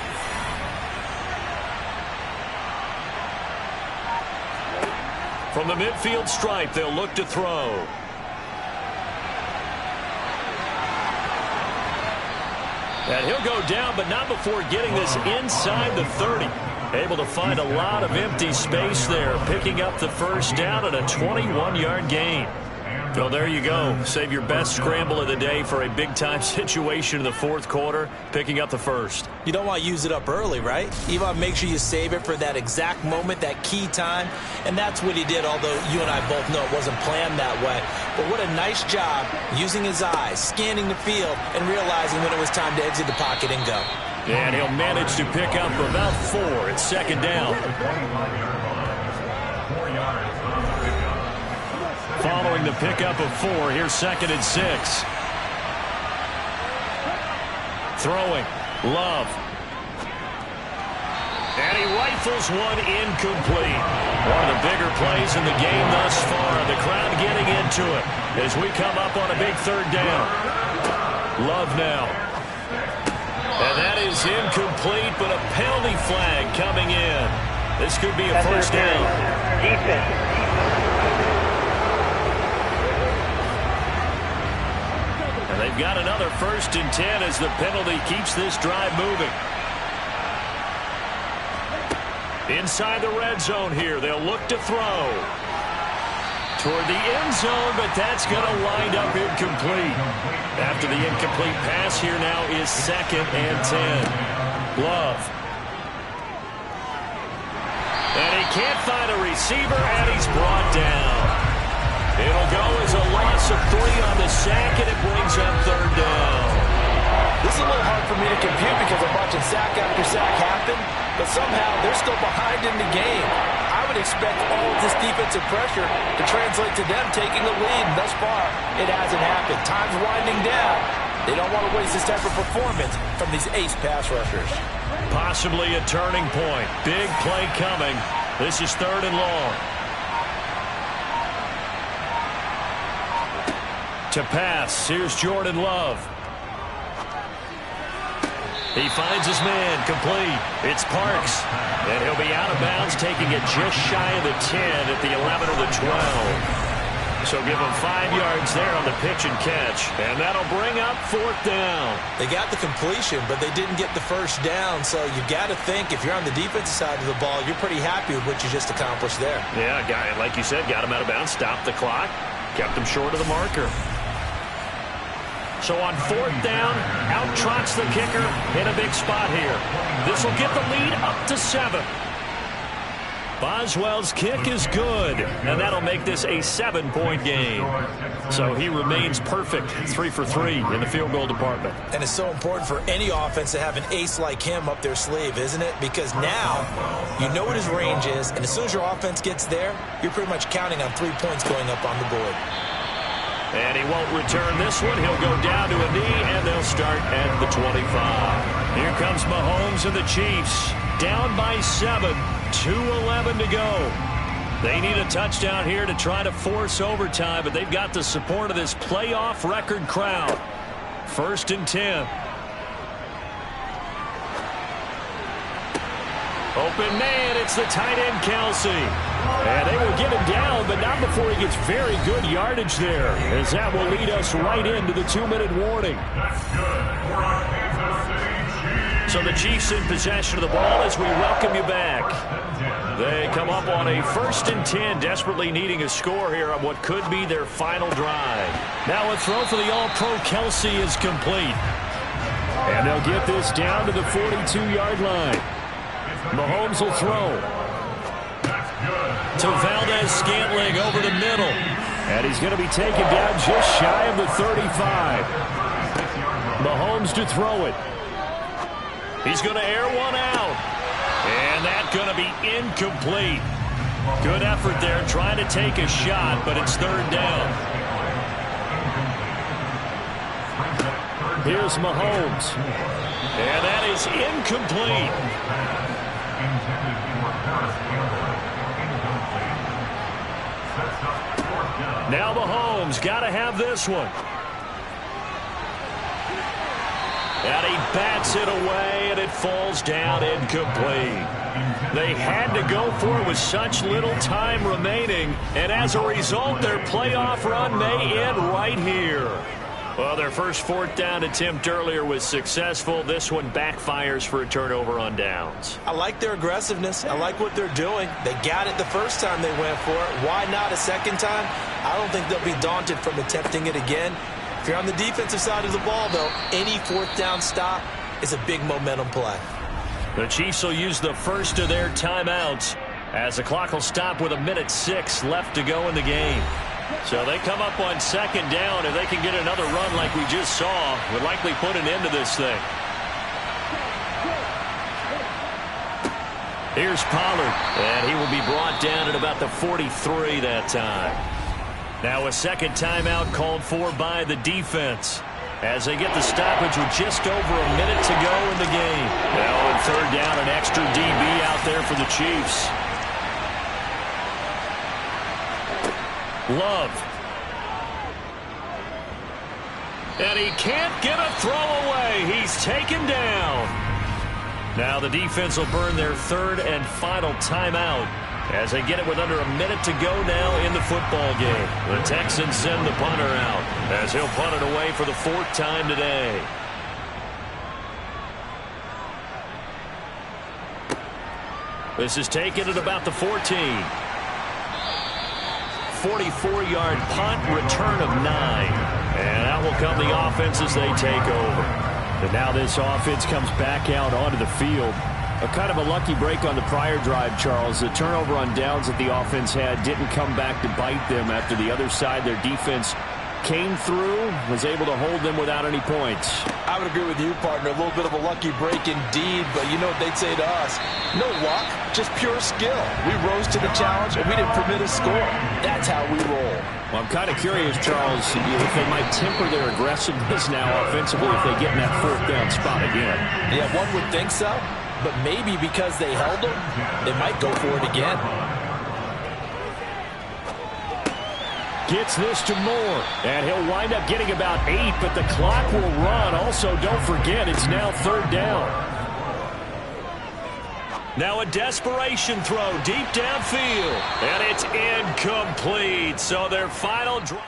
From the midfield stripe, they'll look to throw. And he'll go down, but not before getting this inside the 30. Able to find a lot of empty space there, picking up the 1st down and a 21-yard gain. Well, there you go. Save your best scramble of the day for a big-time situation in the 4th quarter, picking up the 1st. You don't want to use it up early, right? You want to make sure you save it for that exact moment, that key time. And that's what he did, although you and I both know it wasn't planned that way. But what a nice job using his eyes, scanning the field, and realizing when it was time to exit the pocket and go. And he'll manage to pick up about 4. It's 2nd down. Following the pickup of 4, here's 2nd and 6. Throwing, Love. And he rifles one incomplete. One of the bigger plays in the game thus far. The crowd getting into it as we come up on a big 3rd down. Love now. And that is incomplete, but a penalty flag coming in. This could be a first down. And they've got another 1st and 10 as the penalty keeps this drive moving. Inside the red zone here, they'll look to throw. Toward the end zone, but that's going to wind up incomplete. After the incomplete pass, here now is 2nd and 10. Love. And he can't find a receiver, and he's brought down. It'll go as a loss of 3 on the sack, and it brings up 3rd down. This is a little hard for me to compute because I'm watching sack after sack happen, but somehow they're still behind in the game. I would expect all of this defensive pressure to translate to them taking the lead, and thus far, it hasn't happened. Time's winding down. They don't want to waste this type of performance from these ace pass rushers. Possibly a turning point. Big play coming. This is 3rd and long. To pass, here's Jordan Love. He finds his man, complete. It's Parks, and he'll be out of bounds, taking it just shy of the 10 at the 11 or the 12. So give him 5 yards there on the pitch and catch, and that'll bring up 4th down. They got the completion, but they didn't get the first down, so you got to think if you're on the defensive side of the ball, you're pretty happy with what you just accomplished there. Yeah, like you said, got him out of bounds, stopped the clock, kept him short of the marker. So on 4th down, out trots the kicker in a big spot here. This will get the lead up to 7. Boswell's kick is good, and that'll make this a 7-point game. So he remains perfect, 3 for 3 in the field goal department. And it's so important for any offense to have an ace like him up their sleeve, isn't it? Because now you know what his range is, and as soon as your offense gets there, you're pretty much counting on 3 points going up on the board. And he won't return this one. He'll go down to a knee, and they'll start at the 25. Here comes Mahomes and the Chiefs. Down by 7, 2:11 to go. They need a touchdown here to try to force overtime, but they've got the support of this playoff record crowd. 1st and 10. Open man, it's the tight end, Kelsey. And they will get him down, but not before he gets very good yardage there, as that will lead us right into the 2-minute warning. So the Chiefs in possession of the ball as we welcome you back. They come up on a 1st and 10, desperately needing a score here on what could be their final drive. Now a throw for the All-Pro Kelsey is complete. And they'll get this down to the 42-yard line. Mahomes will throw. To Valdez-Scantling over the middle. And he's going to be taken down just shy of the 35. Mahomes to throw it. He's going to air one out. And that's going to be incomplete. Good effort there trying to take a shot, but it's 3rd down. Here's Mahomes. And that is incomplete. Now Mahomes got to have this one. And he bats it away, and it falls down incomplete. They had to go for it with such little time remaining, and as a result, their playoff run may end right here. Well, their first 4th down attempt earlier was successful. This one backfires for a turnover on downs. I like their aggressiveness. I like what they're doing. They got it the first time they went for it. Why not a second time? I don't think they'll be daunted from attempting it again. If you're on the defensive side of the ball, though, any 4th down stop is a big momentum play. The Chiefs will use the first of their timeouts as the clock will stop with 1:06 left to go in the game. So they come up on 2nd down. If they can get another run like we just saw, would likely put an end to this thing. Here's Pollard, and he will be brought down at about the 43 that time. Now a second timeout called for by the defense as they get the stoppage with just over a minute to go in the game. Now on 3rd down, an extra DB out there for the Chiefs. Love. And he can't get a throw away. He's taken down. Now the defense will burn their third and final timeout as they get it with under a minute to go now in the football game. The Texans send the punter out as he'll punt it away for the fourth time today. This is taken at about the 14. 44-yard punt, return of 9. And out will come the offense as they take over. And now this offense comes back out onto the field. A kind of a lucky break on the prior drive, Charles. The turnover on downs that the offense had didn't come back to bite them after the other side. Their defense came through, was able to hold them without any points. I would agree with you, partner. A little bit of a lucky break indeed, but you know what they'd say to us? No luck, just pure skill. We rose to the challenge, and we didn't permit a score. That's how we roll. Well, I'm kind of curious, Charles, if they might temper their aggressiveness now offensively if they get in that fourth down spot again. Yeah, one would think so, but maybe because they held them, they might go for it again. Gets this to Moore, and he'll wind up getting about 8, but the clock will run. Also, don't forget, it's now third down. Now a desperation throw deep downfield, and it's incomplete. So their final drive.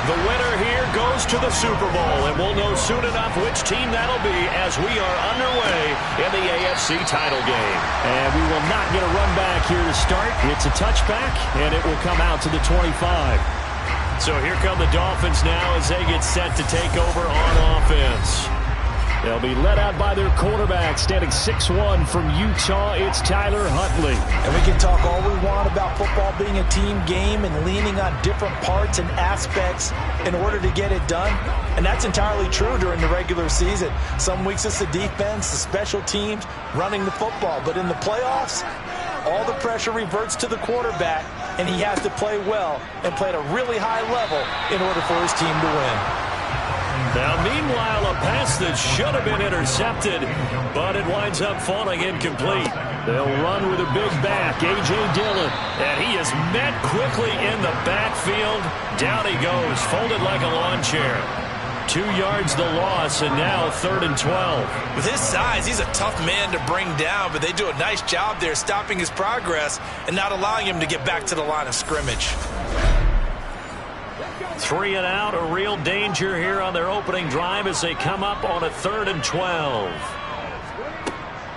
The winner here goes to the Super Bowl, and we'll know soon enough which team that'll be as we are underway in the AFC title game. And we will not get a run back here to start. It's a touchback, and it will come out to the 25. So here come the Dolphins now as they get set to take over on offense. They'll be led out by their quarterback, standing 6'1" from Utah. It's Tyler Huntley. And we can talk all we want about football being a team game and leaning on different parts and aspects in order to get it done. And that's entirely true during the regular season. Some weeks it's the defense, the special teams, running the football. But in the playoffs, All the pressure reverts to the quarterback, and he has to play well and play at a really high level in order for his team to win. Now, meanwhile, a pass that should have been intercepted, but it winds up falling incomplete. They'll run with a big back, A.J. Dillon, and he is met quickly in the backfield. Down he goes, folded like a lawn chair. 2 yards the loss, and now 3rd and 12. With his size, he's a tough man to bring down, but they do a nice job there stopping his progress and not allowing him to get back to the line of scrimmage. 3 and out, a real danger here on their opening drive as they come up on a 3rd and 12.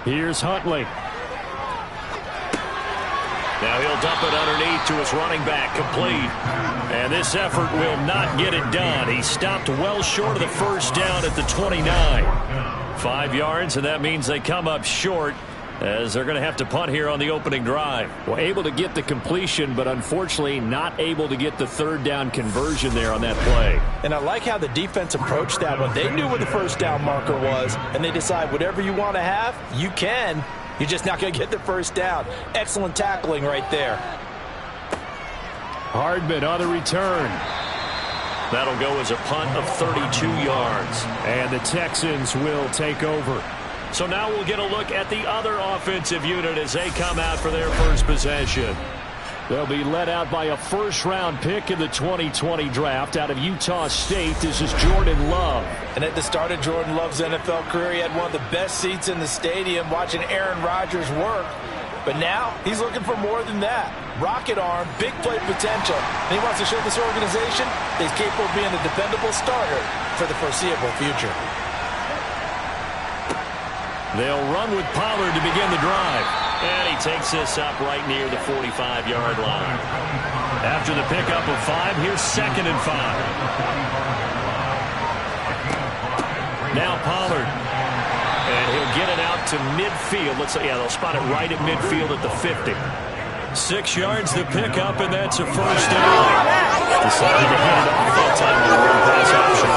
Here's Huntley. Now he'll dump it underneath to his running back, complete. And this effort will not get it done. He stopped well short of the first down at the 29. 5 yards, and that means they come up short as they're going to have to punt here on the opening drive. Well, able to get the completion, but unfortunately not able to get the 3rd down conversion there on that play. And I like how the defense approached that one. They knew where the first down marker was, and they decide whatever you want to have, you can. You're just not going to get the first down. Excellent tackling right there. Hardman on the return. That'll go as a punt of 32 yards. And the Texans will take over. So now we'll get a look at the other offensive unit as they come out for their first possession. They'll be led out by a first-round pick in the 2020 draft out of Utah State. This is Jordan Love. And at the start of Jordan Love's NFL career, he had one of the best seats in the stadium watching Aaron Rodgers work. But now he's looking for more than that. Rocket arm, big play potential. And he wants to show this organization that he's capable of being a dependable starter for the foreseeable future. They'll run with Pollard to begin the drive. And he takes this up right near the 45-yard line. After the pickup of 5, here's 2nd and 5. Now Pollard. And he'll get it out to midfield. They'll spot it right at midfield at the 50. 6 yards to pick up, and that's a first down. Decided to hand it off that time on the run pass option.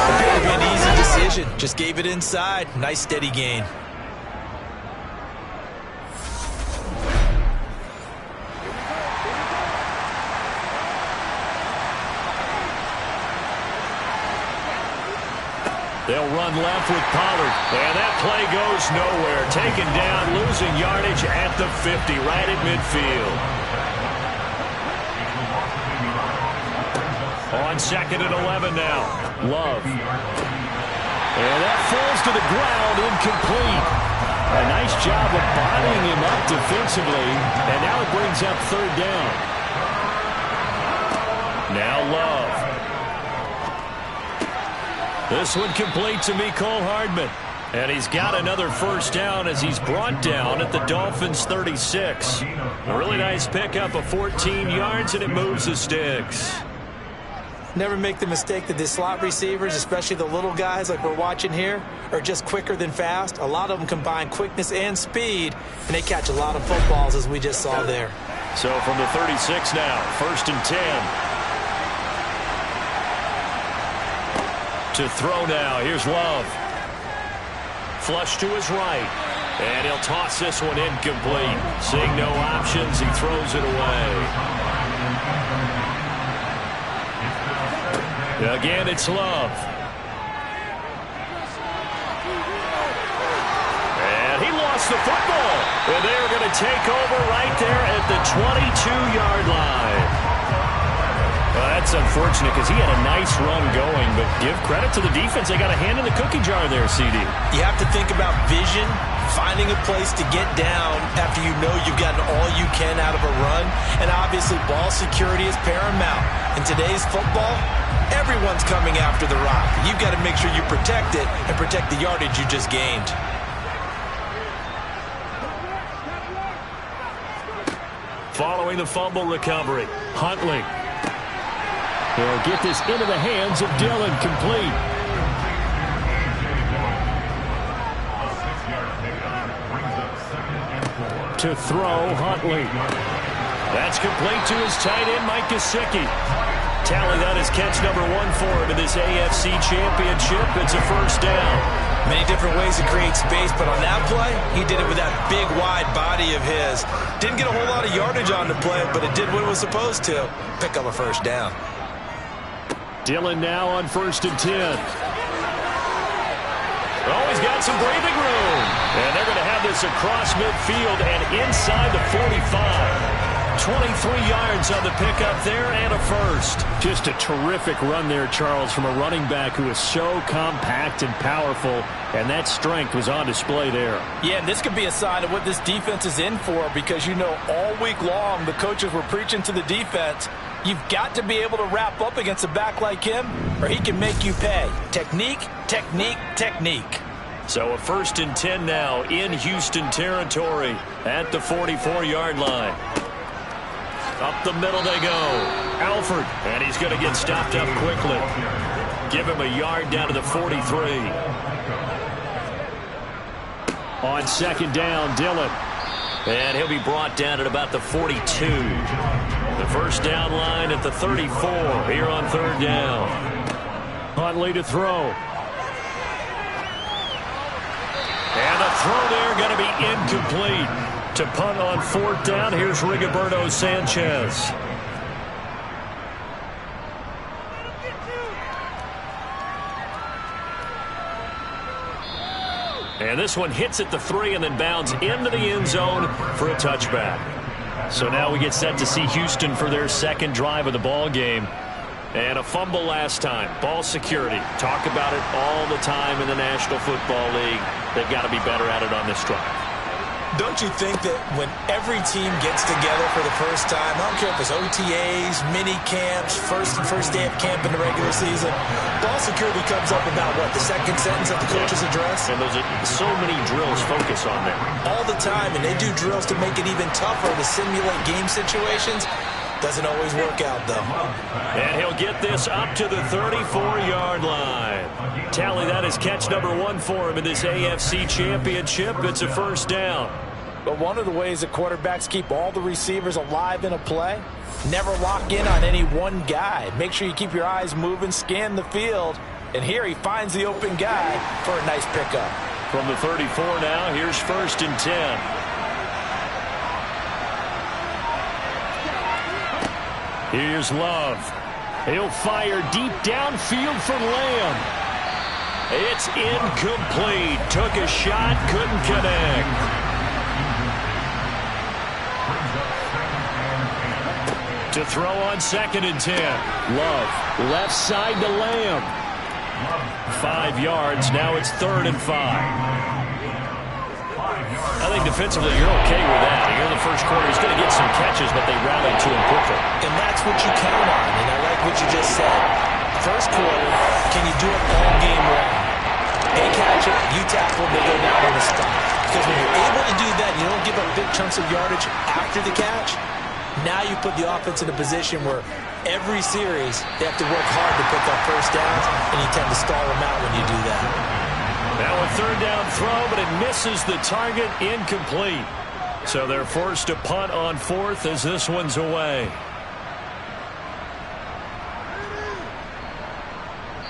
An easy decision. Just gave it inside. Nice steady gain. They'll run left with Pollard. And that play goes nowhere. Taken down, losing yardage at the 50, right at midfield. On 2nd and 11 now. Love. And that falls to the ground, incomplete. A nice job of bodying him up defensively. And now it brings up 3rd down. Now Love. This one complete to Mecole Hardman. And he's got another first down as he's brought down at the Dolphins' 36. A really nice pickup of 14 yards, and it moves the sticks. Never make the mistake that the slot receivers, especially the little guys like we're watching here, are just quicker than fast. A lot of them combine quickness and speed, and they catch a lot of footballs, as we just saw there. So from the 36 now, 1st and 10. To throw now. Here's Love. Flush to his right. And he'll toss this one incomplete. Seeing no options, he throws it away. Again, it's Love. And he lost the football. And they're going to take over right there at the 22-yard line. Well, that's unfortunate because he had a nice run going, but give credit to the defense. They got a hand in the cookie jar there, CD. You have to think about vision, finding a place to get down after you know you've gotten all you can out of a run, and obviously ball security is paramount. In today's football, everyone's coming after the rock. You've got to make sure you protect it and protect the yardage you just gained. Following the fumble recovery, Huntley. They'll get this into the hands of Dillon, complete. To throw, Huntley. That's complete to his tight end, Mike Gesicki. Tally that is catch number 1 for him in this AFC Championship. It's a first down. Many different ways to create space, but on that play, he did it with that big, wide body of his. Didn't get a whole lot of yardage on the play, but it did what it was supposed to. Pick up a first down. Dillon now on 1st and 10. Oh, he's got some breathing room. And they're going to have this across midfield and inside the 45. 23 yards on the pickup there and a first. Just a terrific run there, Charles, from a running back who is so compact and powerful, and that strength was on display there. Yeah, and this could be a sign of what this defense is in for, because you know all week long the coaches were preaching to the defense, you've got to be able to wrap up against a back like him or he can make you pay. Technique, technique, technique. So a 1st and 10 now in Houston territory at the 44-yard line. Up the middle they go. Alford, and he's going to get stopped up quickly. Give him a yard down to the 43. On 2nd down, Dillon. And he'll be brought down at about the 42. The first down line at the 34 here on 3rd down. Huntley to throw. And the throw there going to be incomplete. To punt on 4th down, here's Rigoberto Sanchez. And this one hits at the 3 and then bounds into the end zone for a touchback. So now we get set to see Houston for their 2nd drive of the ball game. And a fumble last time. Ball security. Talk about it all the time in the National Football League. They've got to be better at it on this drive. Don't you think that when every team gets together for the first time, I don't care if it's OTAs, mini camps, first day of camp in the regular season, ball security comes up about, what, the 2nd sentence of the coach's address? And those are so many drills focus on that. All the time, and they do drills to make it even tougher to simulate game situations. Doesn't always work out, though. And he'll get this up to the 34-yard line. Tally that is catch number 1 for him in this AFC Championship. It's a first down. But one of the ways that quarterbacks keep all the receivers alive in a play, never lock in on any one guy. Make sure you keep your eyes moving, scan the field. And here he finds the open guy for a nice pickup. From the 34 now, here's 1st and 10. Here's Love. He'll fire deep downfield for Lamb. It's incomplete. Took a shot, couldn't connect. To throw on 2nd and 10. Love, left side to Lamb. 5 yards, now it's 3rd and 5. I think defensively you're okay with that. Here in the first quarter, he's going to get some catches, but they rallied to him quickly. And that's what you count on, and I like what you just said. First quarter, can you do it all game long? They catch it, you tackle, they go down on the stop. Because when you're able to do that, you don't give up big chunks of yardage after the catch. Now you put the offense in a position where every series they have to work hard to pick up first downs, and you tend to stall them out when you do that. Now a 3rd down throw, but it misses the target, incomplete. So they're forced to punt on 4th as this one's away.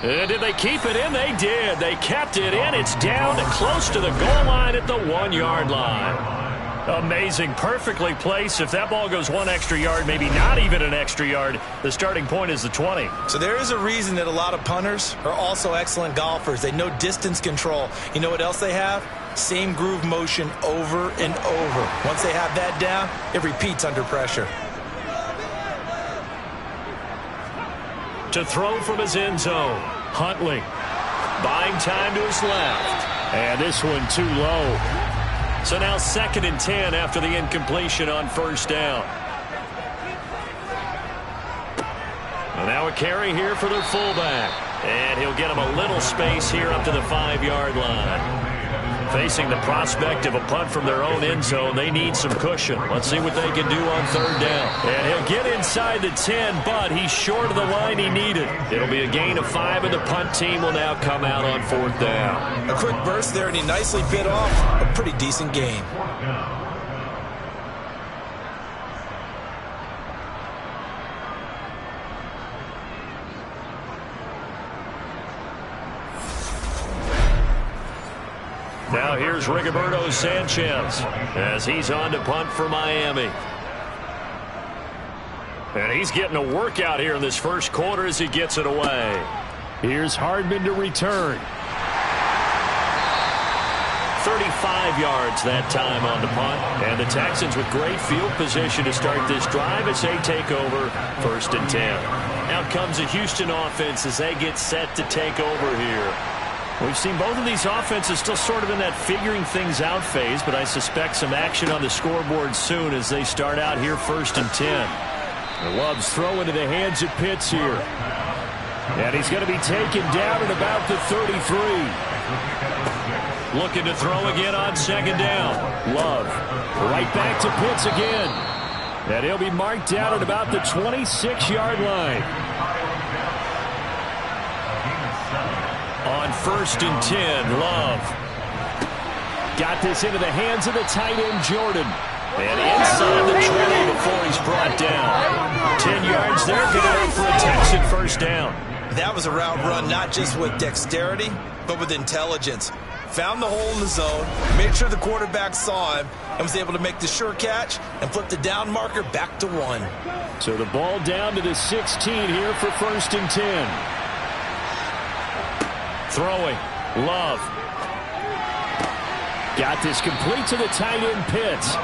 And did they keep it in? They did. They kept it in. It's down close to the goal line at the 1-yard line. Amazing. Perfectly placed. If that ball goes 1 extra yard, maybe not even an extra yard, the starting point is the 20. So there is a reason that a lot of punters are also excellent golfers. They know distance control. You know what else they have? Same groove motion over and over. Once they have that down, it repeats under pressure. To throw from his end zone, Huntley. Buying time to his left. And this one too low. So now 2nd and 10 after the incompletion on 1st down. And now a carry here for their fullback. And he'll get him a little space here up to the 5-yard line. Facing the prospect of a punt from their own end zone, they need some cushion. Let's see what they can do on 3rd down. And he'll get inside the 10, but he's short of the line he needed. It'll be a gain of 5, and the punt team will now come out on 4th down. A quick burst there, and he nicely bit off a pretty decent gain. Now here's Rigoberto Sanchez as he's on to punt for Miami. And he's getting a workout here in this first quarter as he gets it away. Here's Hardman to return. 35 yards that time on the punt. And the Texans with great field position to start this drive as they take over 1st and 10. Out comes the Houston offense as they get set to take over here. We've seen both of these offenses still sort of in that figuring things out phase, but I suspect some action on the scoreboard soon as they start out here 1st and 10. Love's throw into the hands of Pitts here. And he's going to be taken down at about the 33. Looking to throw again on 2nd down. Love right back to Pitts again. And he'll be marked down at about the 26-yard line. On 1st and 10, Love. Got this into the hands of the tight end, Jordan. And inside the 20 before he's brought down. 10 yards there, good enough for a Texan 1st down. That was a route run not just with dexterity, but with intelligence. Found the hole in the zone, made sure the quarterback saw him, and was able to make the sure catch and flip the down marker back to 1. So the ball down to the 16 here for 1st and 10. Throwing, Love. Got this complete to the tight end, Pitts.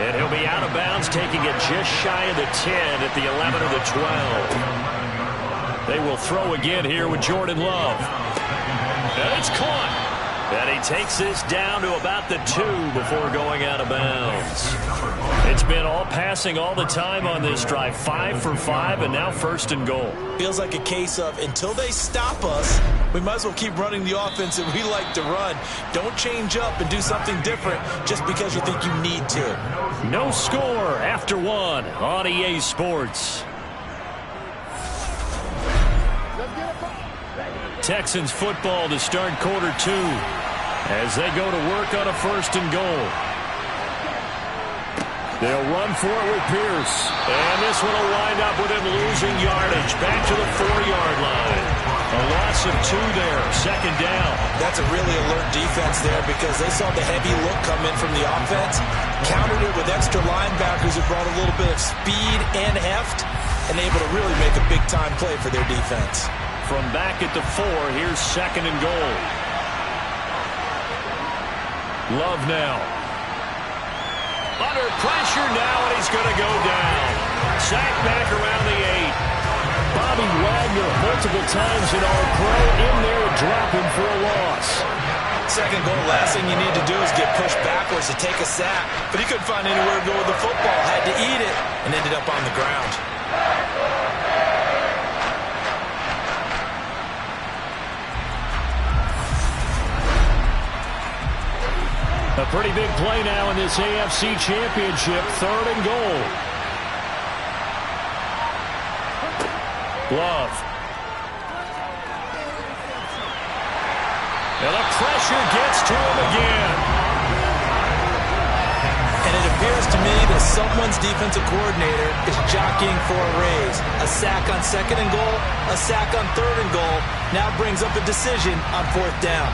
And he'll be out of bounds, taking it just shy of the 10 at the 11 or the 12. They will throw again here with Jordan Love. And it's caught. And he takes this down to about the 2 before going out of bounds. It's been all passing all the time on this drive. 5 for 5, and now 1st and goal. Feels like a case of until they stop us, we might as well keep running the offense that we like to run. Don't change up and do something different just because you think you need to. No score after 1 on EA Sports. Texans football to start quarter 2 as they go to work on a 1st and goal. They'll run for it with Pierce. And this one will wind up with him losing yardage back to the 4-yard line. A loss of 2 there, 2nd down. That's a really alert defense there because they saw the heavy look come in from the offense, countered it with extra linebackers who brought a little bit of speed and heft, and able to really make a big-time play for their defense. From back at the 4, here's 2nd and goal. Love now. Under pressure now, and he's going to go down. Sacked back around the 8. Bobby Wagner multiple times in All-Pro in there to drop him for a loss. 2nd goal, last thing you need to do is get pushed backwards to take a sack. But he couldn't find anywhere to go with the football. Had to eat it and ended up on the ground. A pretty big play now in this AFC Championship. 3rd and goal. Love. And the pressure gets to him again. And it appears to me that someone's defensive coordinator is jockeying for a raise. A sack on 2nd and goal, a sack on 3rd and goal, now brings up a decision on 4th down.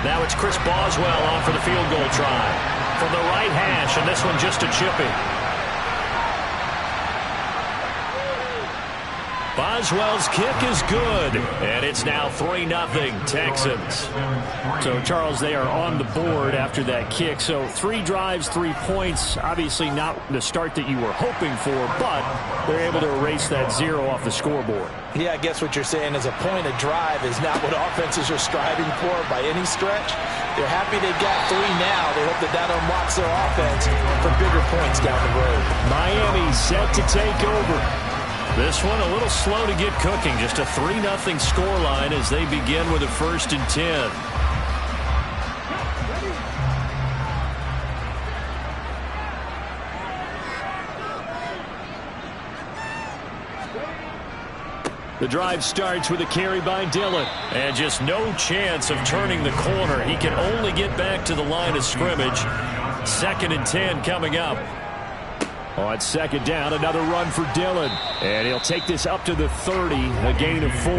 Now it's Chris Boswell on for the field goal try. From the right hash, and this one just a chipping. Boswell's kick is good, and it's now 3-0 Texans. So, Charles, they are on the board after that kick. So 3 drives, 3 points. Obviously not the start that you were hoping for, but they're able to erase that 0 off the scoreboard. Yeah, I guess what you're saying is a point a drive is not what offenses are striving for by any stretch. They're happy they got 3 now. They hope that that unlocks their offense for bigger points down the road. Miami set to take over. This one a little slow to get cooking. Just a 3-0 scoreline as they begin with a 1st and 10. The drive starts with a carry by Dillon. And just no chance of turning the corner. He can only get back to the line of scrimmage. 2nd and 10 coming up. On second down, another run for Dillon. And he'll take this up to the 30, a gain of 4.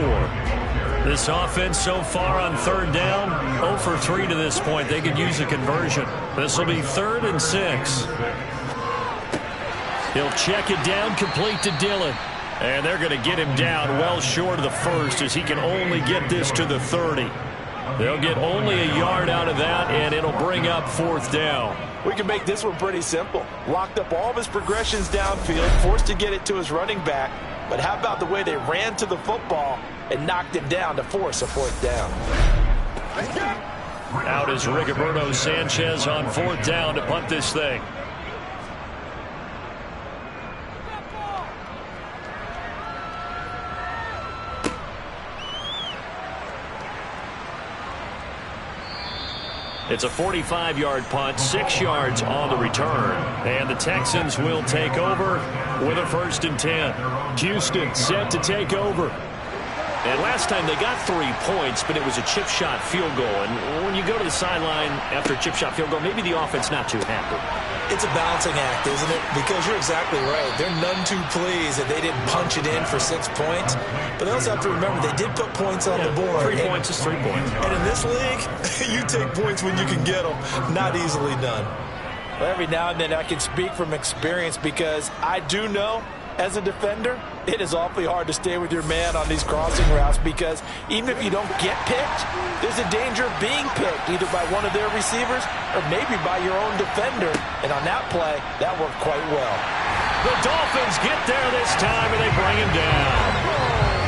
This offense so far on third down, 0 for 3 to this point. They could use a conversion. This will be 3rd and 6. He'll check it down, complete to Dillon. And they're going to get him down well short of the first as he can only get this to the 30. They'll get only a yard out of that, and it'll bring up 4th down. We can make this one pretty simple. Locked up all of his progressions downfield, forced to get it to his running back. But how about the way they ran to the football and knocked him down to force a 4th down? Out is Rigoberto Sanchez on 4th down to punt this thing. It's a 45-yard punt, 6 yards on the return. And the Texans will take over with a 1st and 10. Houston set to take over. And last time they got 3 points, but it was a chip shot field goal. And when you go to the sideline after a chip shot field goal, maybe the offense not too happy. It's a balancing act, isn't it? Because you're exactly right. They're none too pleased that they didn't punch it in for 6 points. But they also have to remember they did put points on the board. 3 points is 3 points. And in this league, you take points when you can get them. Not easily done. Well, every now and then I can speak from experience because I do know as a defender, it is awfully hard to stay with your man on these crossing routes because even if you don't get picked, there's a danger of being picked either by one of their receivers or maybe by your own defender. And on that play, that worked quite well. The Dolphins get there this time and they bring him down.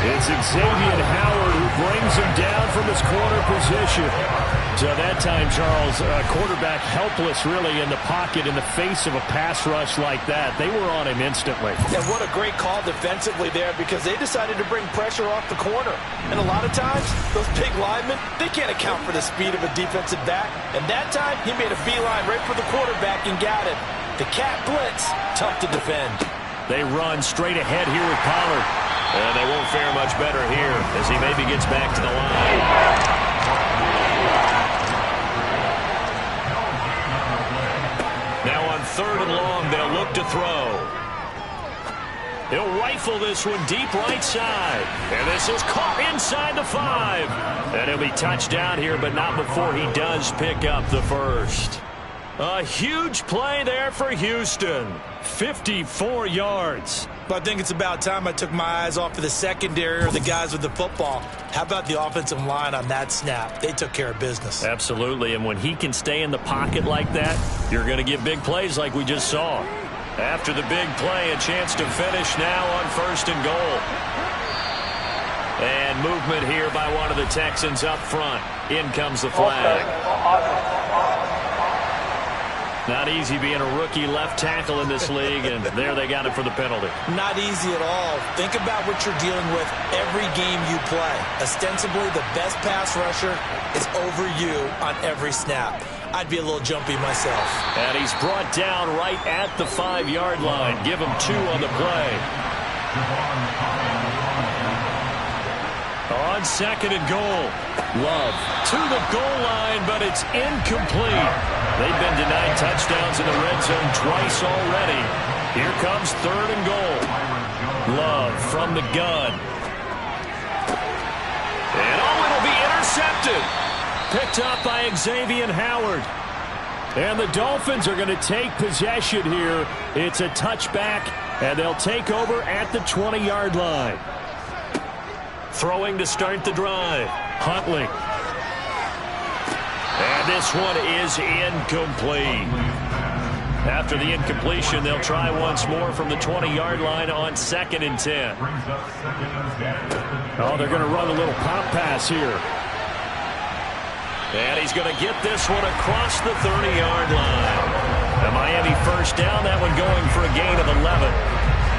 It's Xavier Howard who brings him down from his corner position. So that time, Charles, quarterback helpless really in the pocket in the face of a pass rush like that. They were on him instantly. And what a great call defensively there because they decided to bring pressure off the corner. And a lot of times, those big linemen, they can't account for the speed of a defensive back. And that time, he made a beeline right for the quarterback and got it. The cat blitz, tough to defend. They run straight ahead here with Pollard. And they won't fare much better here as he maybe gets back to the line. Now on 3rd and long, they'll look to throw. He'll rifle this one deep right side. And this is caught inside the 5. And he'll be touched down here, but not before he does pick up the 1st. A huge play there for Houston. 54 yards. But I think it's about time I took my eyes off of the secondary or the guys with the football. How about the offensive line on that snap? They took care of business. Absolutely, and when he can stay in the pocket like that, you're going to get big plays like we just saw. After the big play, a chance to finish now on 1st and goal. And movement here by one of the Texans up front. In comes the flag. Not easy being a rookie left tackle in this league, and there they got it for the penalty. Not easy at all. Think about what you're dealing with every game you play. Ostensibly, the best pass rusher is over you on every snap. I'd be a little jumpy myself. And he's brought down right at the 5-yard line. Give him 2 on the play. On 2nd and goal. Love to the goal line, but it's incomplete. They've been denied touchdowns in the red zone twice already. Here comes 3rd and goal. Love from the gun. And it'll be intercepted. Picked up by Xavier Howard. And the Dolphins are going to take possession here. It's a touchback, and they'll take over at the 20-yard line. Throwing to start the drive. Huntley. And this one is incomplete. After the incompletion, they'll try once more from the 20-yard line on 2nd and 10. Oh, they're going to run a little pop pass here. And he's going to get this one across the 30-yard line. The Miami 1st down, that one going for a gain of 11.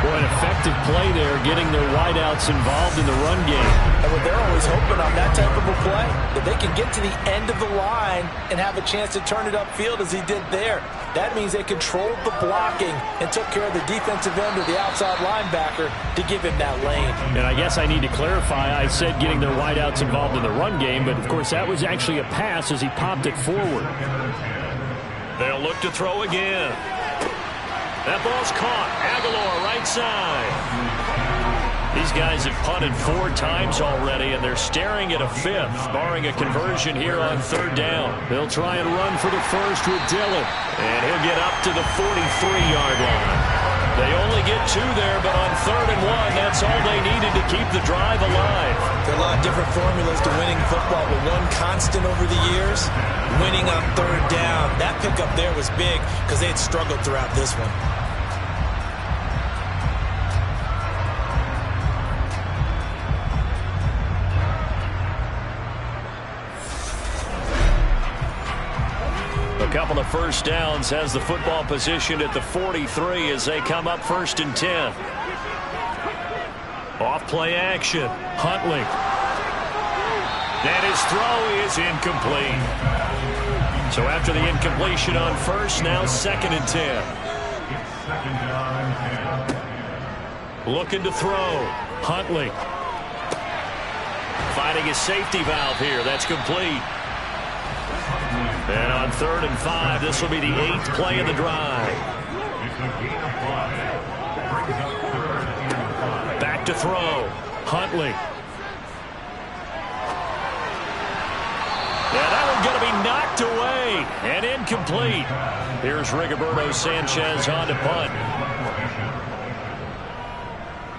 Boy, an effective play there, getting their wideouts involved in the run game. And what they're always hoping on that type of a play, that they can get to the end of the line and have a chance to turn it upfield as he did there. That means they controlled the blocking and took care of the defensive end or the outside linebacker to give him that lane. And I guess I need to clarify, I said getting their wideouts involved in the run game, but of course that was actually a pass as he popped it forward. They'll look to throw again. That ball's caught. Aguilar, right side. These guys have punted 4 times already, and they're staring at a 5th, barring a conversion here on 3rd down. They'll try and run for the first with Dillon, and he'll get up to the 43-yard line. They only get 2 there, but on 3rd and 1, that's all they needed to keep the drive alive. There are a lot of different formulas to winning football, but one constant over the years, winning on 3rd down. That pickup there was big because they had struggled throughout this one. A couple of first downs has the football positioned at the 43 as they come up 1st and 10. Off play action. Huntley. And his throw is incomplete. So after the incompletion on 1st, now 2nd and 10. Looking to throw. Huntley. Finding his safety valve here. That's complete. And on 3rd and 5, this will be the 8th play of the drive. Back to throw. Huntley. Yeah, that one's going to be knocked away and incomplete. Here's Rigoberto Sanchez on to punt.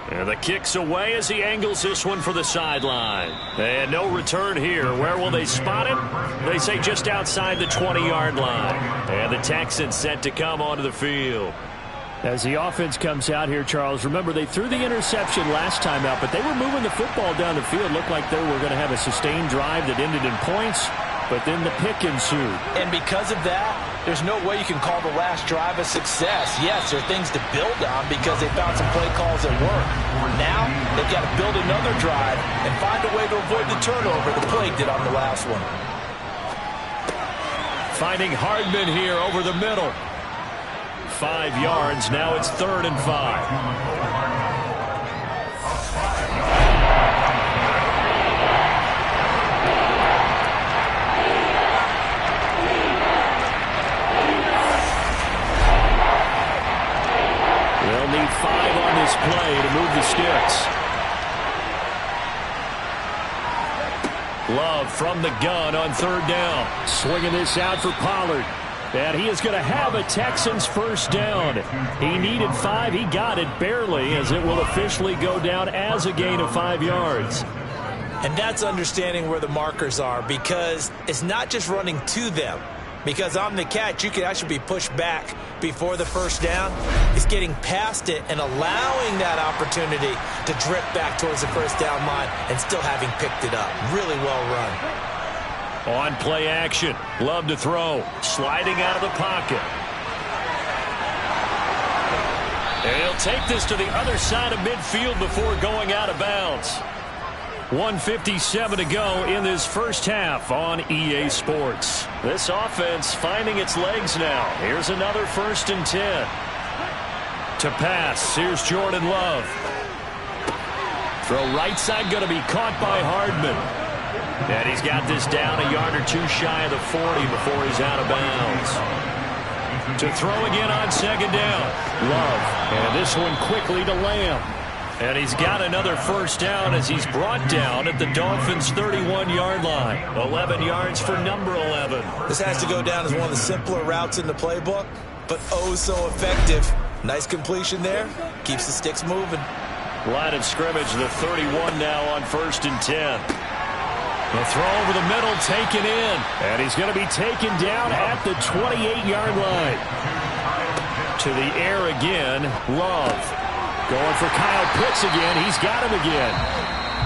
And the kick's away as he angles this one for the sideline. And no return here. Where will they spot it? They say just outside the 20-yard line. And the Texans set to come onto the field. As the offense comes out here, Charles, remember they threw the interception last time out, but they were moving the football down the field. Looked like they were going to have a sustained drive that ended in points, but then the pick ensued. And because of that, there's no way you can call the last drive a success. Yes, there are things to build on because they found some play calls that work. Now, they've got to build another drive and find a way to avoid the turnover the Plague did on the last one. Finding Hardman here over the middle. 5 yards. Now it's 3rd and 5. Need 5 on this play to move the sticks. Love from the gun on 3rd down. Swinging this out for Pollard. And he is going to have a Texans first down. He needed 5. He got it barely, as it will officially go down as a gain of 5 yards. And that's understanding where the markers are, because it's not just running to them. Because on the catch, you can actually be pushed back before the first down. It's getting past it and allowing that opportunity to drip back towards the first down line and still having picked it up. Really well run. On play action. Love to throw. Sliding out of the pocket. And he'll take this to the other side of midfield before going out of bounds. 1:57 to go in this first half on EA Sports. This offense finding its legs now. Here's another 1st and 10. To pass, here's Jordan Love. Throw right side going to be caught by Hardman. And he's got this down a yard or 2 shy of the 40 before he's out of bounds. To throw again on 2nd down. Love. And this one quickly to Lamb. And he's got another first down as he's brought down at the Dolphins' 31-yard line. 11 yards for number 11. This has to go down as one of the simpler routes in the playbook, but oh so effective. Nice completion there. Keeps the sticks moving. Line of scrimmage, the 31 now on 1st and 10. The throw over the middle, taken in. And he's going to be taken down at the 28-yard line. To the air again, Love. Going for Kyle Pitts again. He's got him again.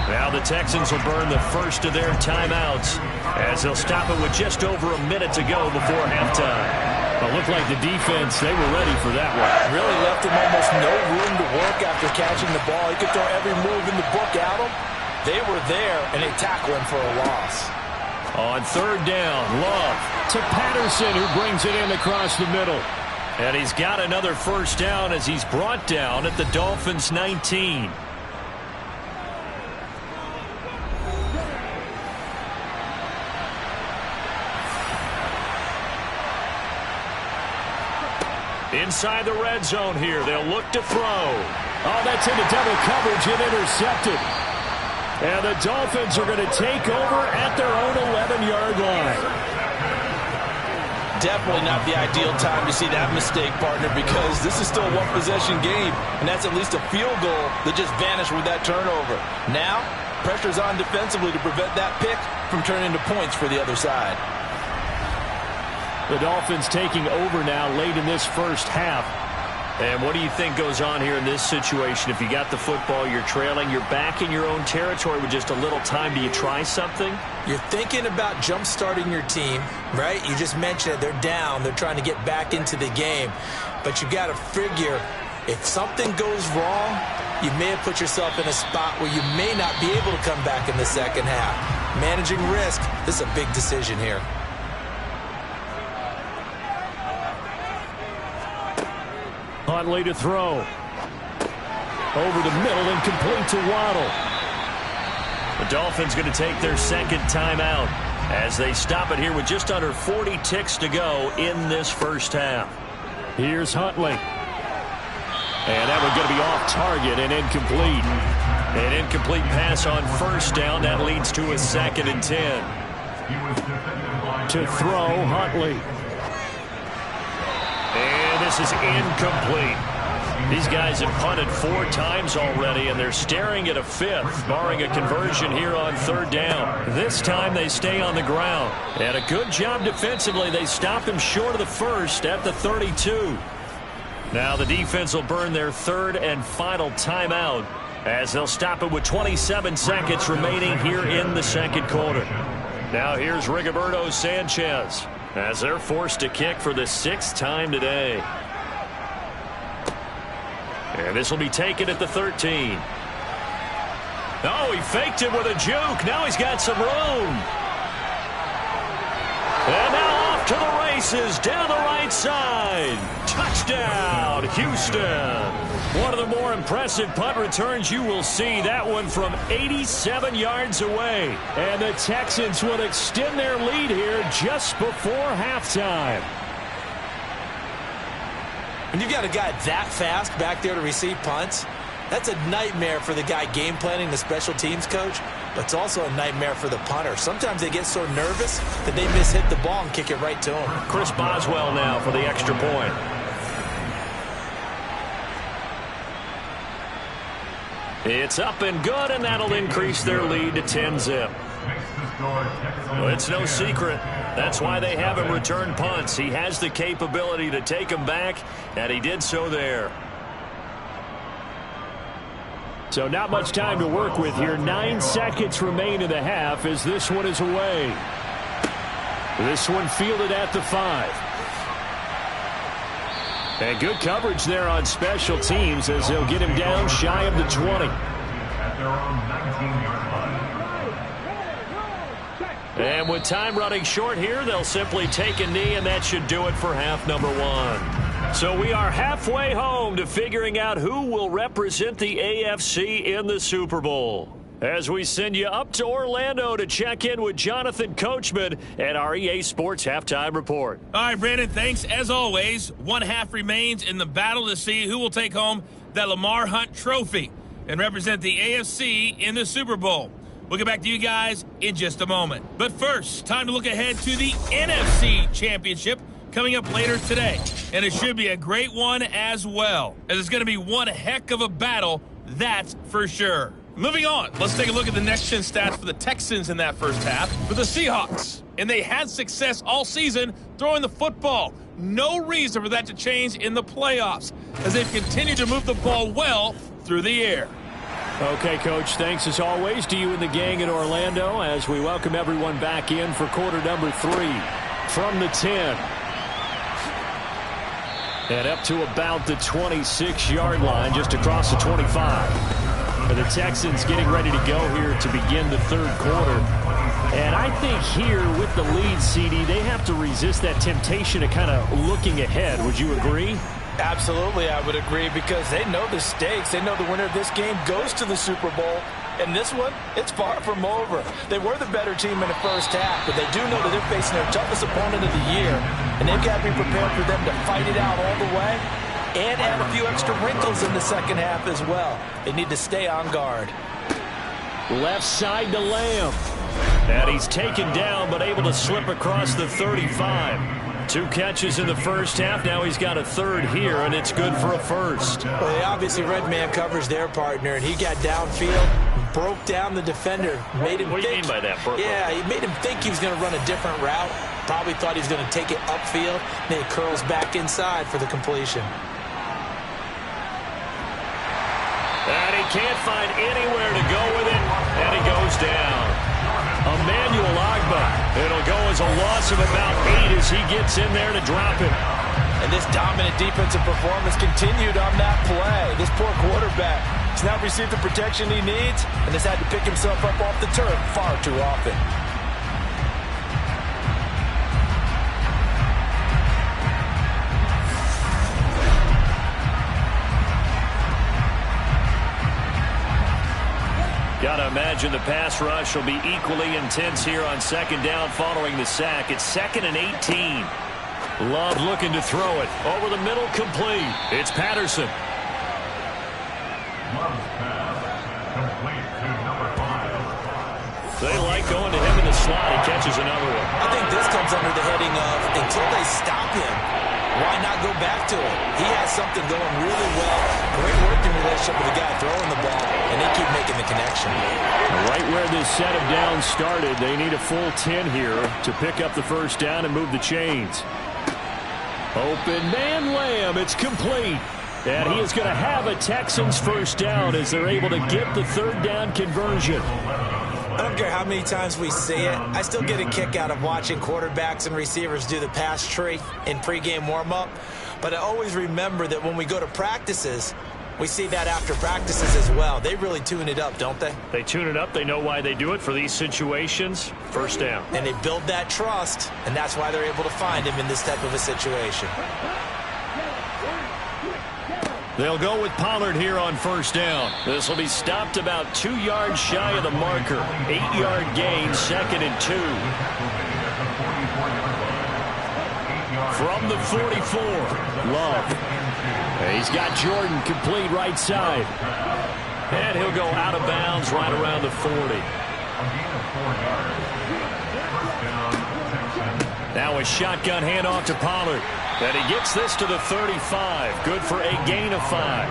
Now the Texans will burn the first of their timeouts as they'll stop it with just over a minute to go before halftime. It looked like the defense, they were ready for that one. Really left him almost no room to work after catching the ball. He could throw every move in the book at him. They were there, and they tackle him for a loss. On 3rd down, Love to Patterson, who brings it in across the middle. And he's got another first down as he's brought down at the Dolphins' 19. inside the red zone here. They'll look to throw. Oh, that's into double coverage and intercepted. And the Dolphins are going to take over at their own 11-yard line. Definitely not the ideal time to see that mistake, partner, because this is still a one-possession game, and that's at least a field goal that just vanished with that turnover. Now, pressure's on defensively to prevent that pick from turning into points for the other side. The Dolphins taking over now late in this first half. And what do you think goes on here in this situation? If you got the football, you're trailing, you're back in your own territory with just a little time. Do you try something? You're thinking about jump-starting your team, right? You just mentioned it. They're down. They're trying to get back into the game. But you got to figure, if something goes wrong, you may have put yourself in a spot where you may not be able to come back in the second half. Managing risk, this is a big decision here. Huntley to throw. Over the middle and complete to Waddle. The Dolphins going to take their second timeout as they stop it here with just under 40 ticks to go in this first half. Here's Huntley. And that one's going to be off target and incomplete. An incomplete pass on first down. That leads to a 2nd and 10. To throw, Huntley. And this is incomplete. These guys have punted 4 times already, and they're staring at a 5th, barring a conversion here on 3rd down. This time they stay on the ground. And a good job defensively. They stop him short of the first at the 32. Now the defense will burn their 3rd and final timeout as they'll stop it with 27 seconds remaining here in the second quarter. Now here's Rigoberto Sanchez as they're forced to kick for the 6th time today. And this will be taken at the 13. Oh, he faked it with a juke. Now he's got some room. And now off to the races down the right side. Touchdown, Houston. One of the more impressive punt returns you will see. That one from 87 yards away. And the Texans will extend their lead here just before halftime. When you've got a guy that fast back there to receive punts, that's a nightmare for the guy game planning, the special teams coach, but it's also a nightmare for the punter. Sometimes they get so nervous that they mishit the ball and kick it right to him. Chris Boswell now for the extra point. It's up and good, and that'll increase their lead to 10-zip. Well, it's no secret. That's why they have him return punts. He has the capability to take them back, and he did so there. So not much time to work with here. 9 seconds remain in the half as this one is away. This one fielded at the 5. And good coverage there on special teams as they'll get him down shy of the 20. At their own 19-yard line. And with time running short here, they'll simply take a knee, and that should do it for half number 1. So we are halfway home to figuring out who will represent the AFC in the Super Bowl. As we send you up to Orlando to check in with Jonathan Coachman at our EA Sports Halftime Report. All right, Brandon, thanks. As always, one half remains in the battle to see who will take home that Lamar Hunt trophy and represent the AFC in the Super Bowl. We'll get back to you guys in just a moment. But first, time to look ahead to the NFC Championship coming up later today. And it should be a great one as well, as it's going to be one heck of a battle, that's for sure. Moving on, let's take a look at the next-gen stats for the Texans in that first half for the Seahawks. And they had success all season throwing the football. No reason for that to change in the playoffs, as they've continued to move the ball well through the air. Okay, Coach, thanks as always to you and the gang in Orlando as we welcome everyone back in for quarter number 3 from the 10. And up to about the 26-yard line, just across the 25. For the Texans getting ready to go here to begin the third quarter. And I think here with the lead, CD, they have to resist that temptation of kind of looking ahead. Would you agree? Absolutely, I would agree, because they know the stakes. They know the winner of this game goes to the Super Bowl. And this one, it's far from over. They were the better team in the first half, but they do know that they're facing their toughest opponent of the year, and they've got to be prepared for them to fight it out all the way and add a few extra wrinkles in the second half as well. They need to stay on guard. Left side to Lamb. And he's taken down, but able to slip across the 35. 2 catches in the first half. Now he's got a third here, and it's good for a first. Well, they obviously red man covers their partner, and he got downfield, broke down the defender, made him What do you mean by that, Burko? Yeah, he made him think he was going to run a different route. Probably thought he was going to take it upfield. Then he curls back inside for the completion. And he can't find anywhere to go with it, and he goes down. Emmanuel Agba. It'll go as a loss of about 8 as he gets in there to drop it. And this dominant defensive performance continued on that play. This poor quarterback has not received the protection he needs and has had to pick himself up off the turf far too often. Got to imagine the pass rush will be equally intense here on second down following the sack. It's 2nd and 18. Love looking to throw it. Over the middle, complete. It's Patterson. Love's pass, complete to number 5. They like going to him in the slot. He catches another one. I think this comes under the heading of until they stop him, why not go back to it? He has something going really well. Great working relationship with the guy throwing the ball, and they keep making the connection. Right where this set of downs started, they need a full 10 here to pick up the first down and move the chains. Open man Lamb. It's complete. And he is going to have a Texans first down as they're able to get the third down conversion. I don't care how many times we see it. I still get a kick out of watching quarterbacks and receivers do the pass tree in pregame warm-up. But I always remember that when we go to practices, we see that after practices as well. They really tune it up, don't they? They tune it up. They know why they do it for these situations. First down. And they build that trust, and that's why they're able to find him in this type of a situation. They'll go with Pollard here on first down. This will be stopped about 2 yards shy of the marker. 8-yard gain, 2nd and 2. From the 44, Love. He's got Jordan complete right side. And he'll go out of bounds right around the 40. Now a shotgun handoff to Pollard. And he gets this to the 35. Good for a gain of 5.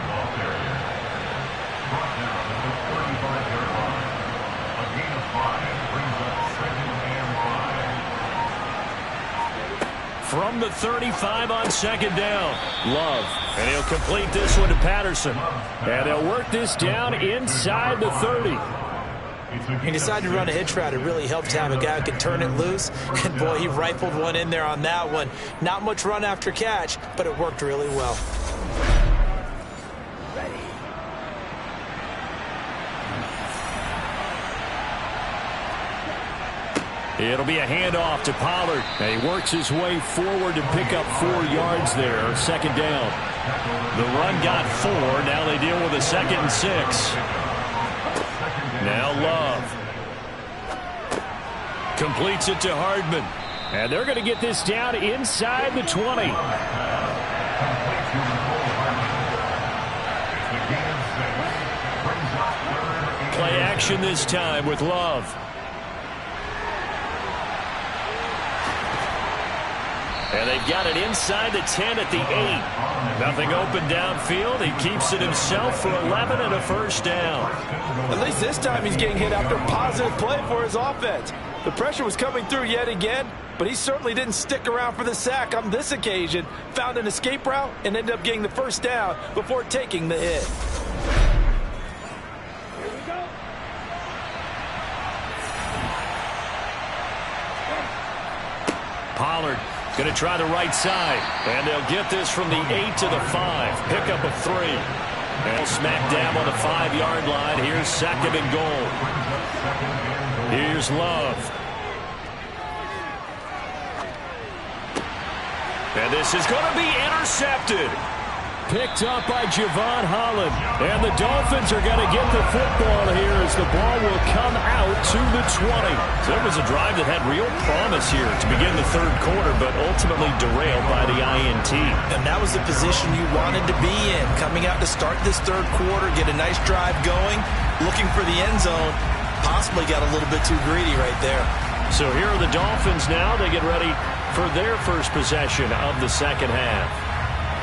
From the 35 on second down, Love. And he'll complete this one to Patterson. And they'll work this down inside the 30. He decided to run a hitch route. It really helped to have a guy who could turn it loose. And, boy, he rifled one in there on that one. Not much run after catch, but it worked really well. It'll be a handoff to Pollard. And he works his way forward to pick up 4 yards there. Second down. The run got 4. Now they deal with a 2nd and 6. Now Love. Completes it to Hardman. And they're going to get this down inside the 20. Play action this time with Love. And they've got it inside the 10 at the 8. Nothing open downfield. He keeps it himself for 11 and a first down. At least this time he's getting hit after a positive play for his offense. The pressure was coming through yet again, but he certainly didn't stick around for the sack on this occasion. Found an escape route and ended up getting the first down before taking the hit. Pollard going to try the right side. And they'll get this from the 8 to the 5. Pickup of 3. And smack dab on the 5-yard line. Here's 2nd and goal. Here's Love. And this is going to be intercepted. picked up by Javon Holland. And the Dolphins are going to get the football here as the ball will come out to the 20. So it was a drive that had real promise here to begin the third quarter, but ultimately derailed by the INT. And that was the position you wanted to be in. Coming out to start this third quarter, get a nice drive going, looking for the end zone. Possibly got a little bit too greedy right there. So here are the Dolphins now. They get ready for their first possession of the second half.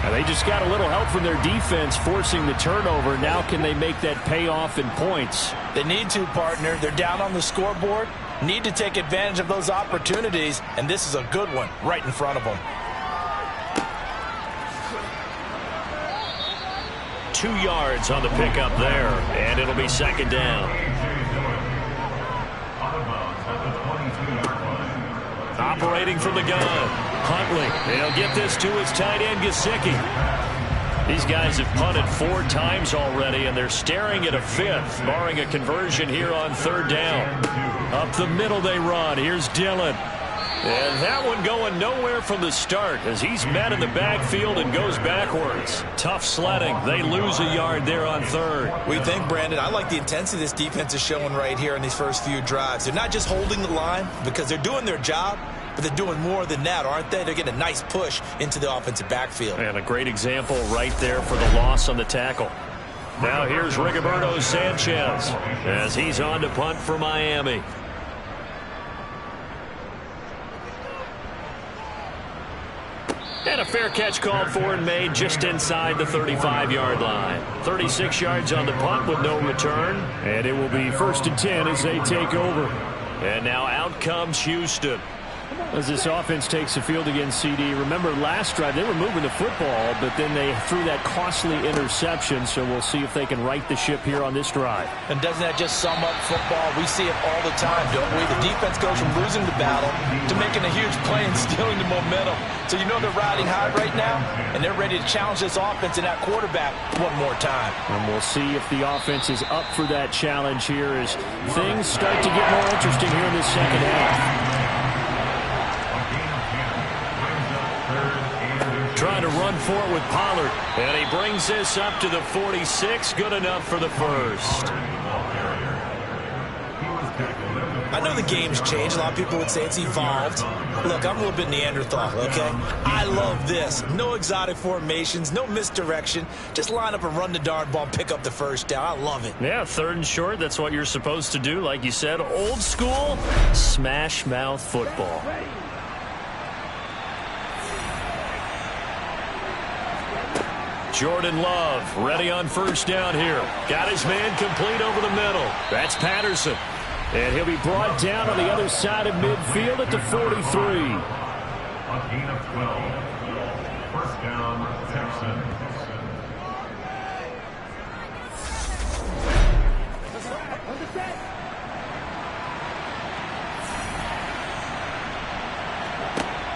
And they just got a little help from their defense forcing the turnover. Now can they make that pay off in points? They need to, partner. They're down on the scoreboard. Need to take advantage of those opportunities. And this is a good one right in front of them. 2 yards on the pickup there. And it'll be second down. Operating from the gun. Huntley. They'll get this to his tight end, Ggggggg. These guys have punted 4 times already, and they're staring at a 5th, barring a conversion here on third down. Up the middle they run. Here's Dillon. And that one going nowhere from the start as he's met in the backfield and goes backwards. Tough sledding. They lose a yard there on third. What do you think, Brandon? I like the intensity this defense is showing right here in these first few drives. They're not just holding the line because they're doing their job, but they're doing more than that, aren't they? They're getting a nice push into the offensive backfield. And a great example right there for the loss on the tackle. Now here's Rigoberto Sanchez as he's on to punt for Miami. And a fair catch called for and made just inside the 35-yard line. 36 yards on the punt with no return. And it will be 1st and 10 as they take over. And now out comes Houston. As this offense takes the field against CD, remember last drive they were moving the football, but then they threw that costly interception, so we'll see if they can right the ship here on this drive. And doesn't that just sum up football? We see it all the time, don't we? The defense goes from losing the battle to making a huge play and stealing the momentum. So you know they're riding high right now, and they're ready to challenge this offense and that quarterback one more time. And we'll see if the offense is up for that challenge here as things start to get more interesting here in this second half. Trying to run for it with Pollard. And he brings this up to the 46. Good enough for the first. I know the game's changed. A lot of people would say it's evolved. Look, I'm a little bit Neanderthal, okay? I love this. No exotic formations, no misdirection. Just line up and run the darn ball and pick up the first down. I love it. Yeah, 3rd and short. That's what you're supposed to do. Like you said, old school, smash mouth football. Jordan Love ready on first down here. Got his man complete over the middle. That's Patterson. And he'll be brought down on the other side of midfield at the 43. A gain of 12. First down, Texans.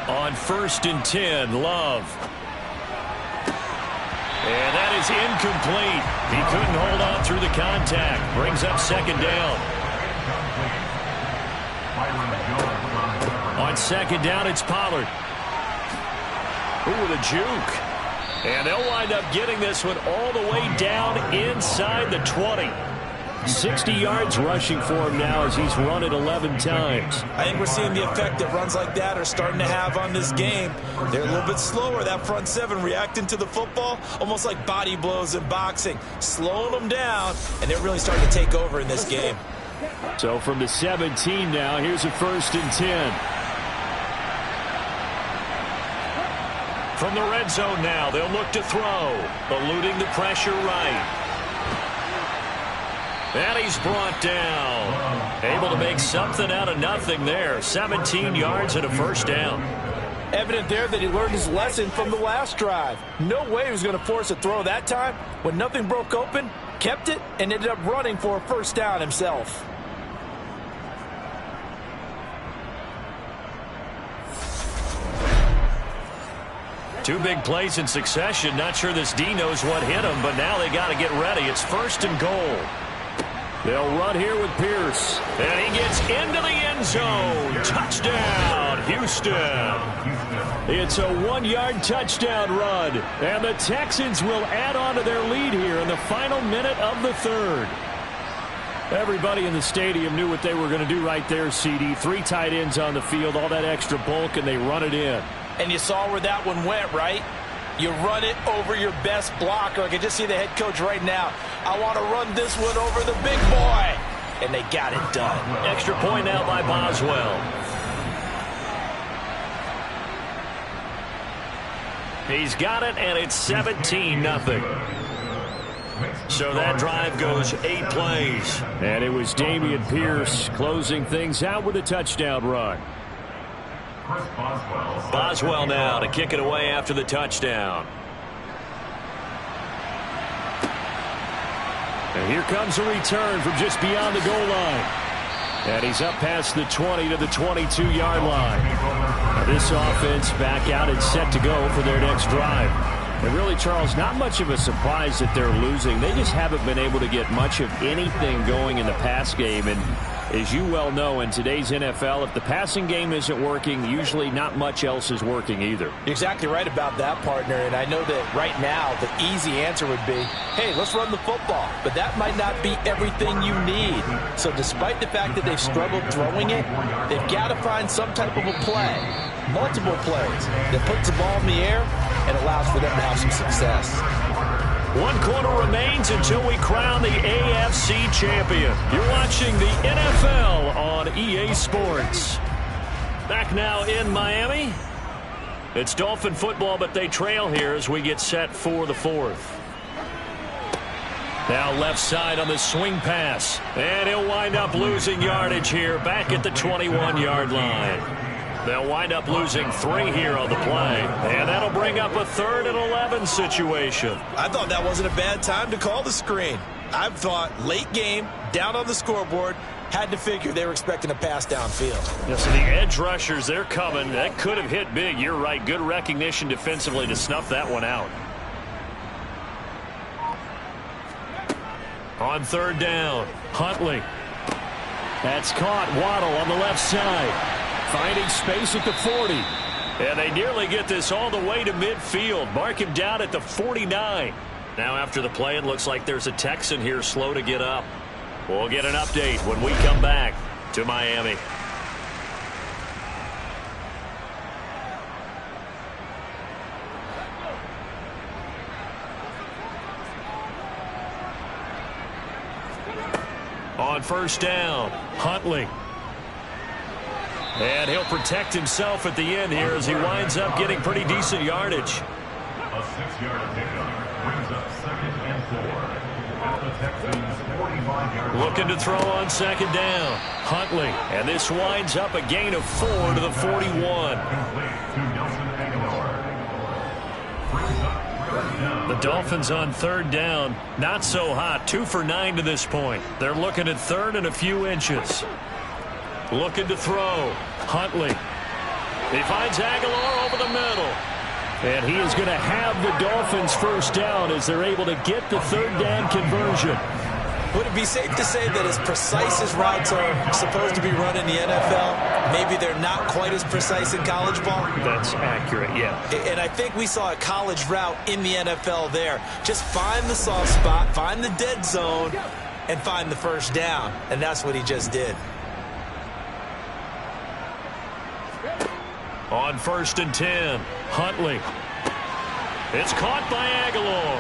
On 1st and 10, Love. And that is incomplete. He couldn't hold on through the contact. Brings up second down. On second down, it's Pollard. Ooh, with a juke. And they'll wind up getting this one all the way down inside the 20. 60 yards rushing for him now as he's run it 11 times. I think we're seeing the effect that runs like that are starting to have on this game. They're a little bit slower, that front 7, reacting to the football, almost like body blows in boxing, slowing them down, and they're really starting to take over in this game. So from the 17 now, here's a 1st and 10. From the red zone now, they'll look to throw, eluding the pressure right. And he's brought down. Able to make something out of nothing there. 17 yards and a first down. Evident there that he learned his lesson from the last drive. No way he was going to force a throw that time. When nothing broke open, kept it, and ended up running for a first down himself. Two big plays in succession. Not sure this D knows what hit him, but now they got to get ready. It's 1st and goal. They'll run here with Pierce. And he gets into the end zone. Touchdown, Houston. It's a 1-yard touchdown run. And the Texans will add on to their lead here in the final minute of the third. Everybody in the stadium knew what they were going to do right there, CD. 3 tight ends on the field, all that extra bulk, and they run it in. And you saw where that one went, right? You run it over your best blocker. I can just see the head coach right now. I want to run this one over the big boy. And they got it done. Extra point now by Boswell. He's got it, and it's 17-0. So that drive goes 8 plays. And it was Dameon Pierce closing things out with a touchdown run. Boswell now to kick it away after the touchdown. And here comes a return from just beyond the goal line. And he's up past the 20 to the 22-yard line. Now this offense back out and set to go for their next drive. And really, Charles, not much of a surprise that they're losing. They just haven't been able to get much of anything going in the pass game. And as you well know, in today's NFL, if the passing game isn't working, usually not much else is working either. You're exactly right about that, partner. And I know that right now the easy answer would be, hey, let's run the football. But that might not be everything you need. So despite the fact that they've struggled throwing it, they've got to find some type of a play, multiple plays, that puts the ball in the air and allows for them to have some success. 1 quarter remains until we crown the AFC champion. You're watching the NFL on EA Sports. Back now in Miami. It's Dolphin football, but they trail here as we get set for the 4th. Now left side on the swing pass. And he'll wind up losing yardage here back at the 21-yard line. They'll wind up losing 3 here on the play. And that'll bring up a 3rd and 11 situation. I thought that wasn't a bad time to call the screen. I thought late game, down on the scoreboard, had to figure they were expecting a pass downfield. Yeah, so the edge rushers, they're coming. That could have hit big. You're right. Good recognition defensively to snuff that one out. On 3rd down, Huntley. That's caught. Waddle on the left side. Finding space at the 40. And they nearly get this all the way to midfield. Mark him down at the 49. Now after the play, it looks like there's a Texan here slow to get up. We'll get an update when we come back to Miami. On 1st down, Huntley. And he'll protect himself at the end here as he winds up getting pretty decent yardage. A 6-yard pickup brings up 2nd and 4 at the Texans' 45-yard line. Looking to throw on 2nd down. Huntley. And this winds up a gain of 4 to the 41. Complete to Nelson Aguilar. Brings up 3rd down. The Dolphins on 3rd down. Not so hot. 2 for 9 to this point. They're looking at 3rd and a few inches. Looking to throw. Huntley. He finds Aguilar over the middle. And he is going to have the Dolphins 1st down as they're able to get the 3rd down conversion. Would it be safe to say that as precise as routes are supposed to be run in the NFL, maybe they're not quite as precise in college ball? That's accurate, yeah. And I think we saw a college route in the NFL there. Just find the soft spot, find the dead zone, and find the 1st down. And that's what he just did. On 1st and 10, Huntley. It's caught by Aguilar.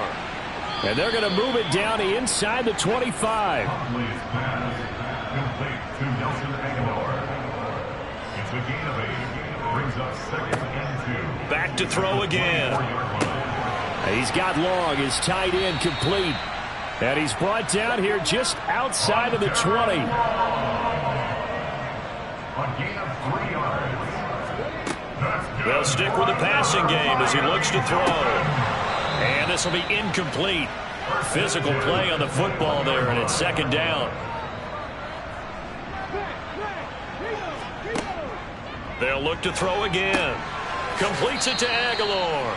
And they're going to move it down inside the 25. Huntley's pass complete to Nelson Aguilar. It's a gain of 8. Brings up 2nd and 2. Back to throw again. He's got Long, his tight end complete. And he's brought down here just outside of the 20. A gain of 3 yards. They'll stick with the passing game as he looks to throw. And this will be incomplete. Physical play on the football there, and it's 2nd down. They'll look to throw again. Completes it to Aguilar.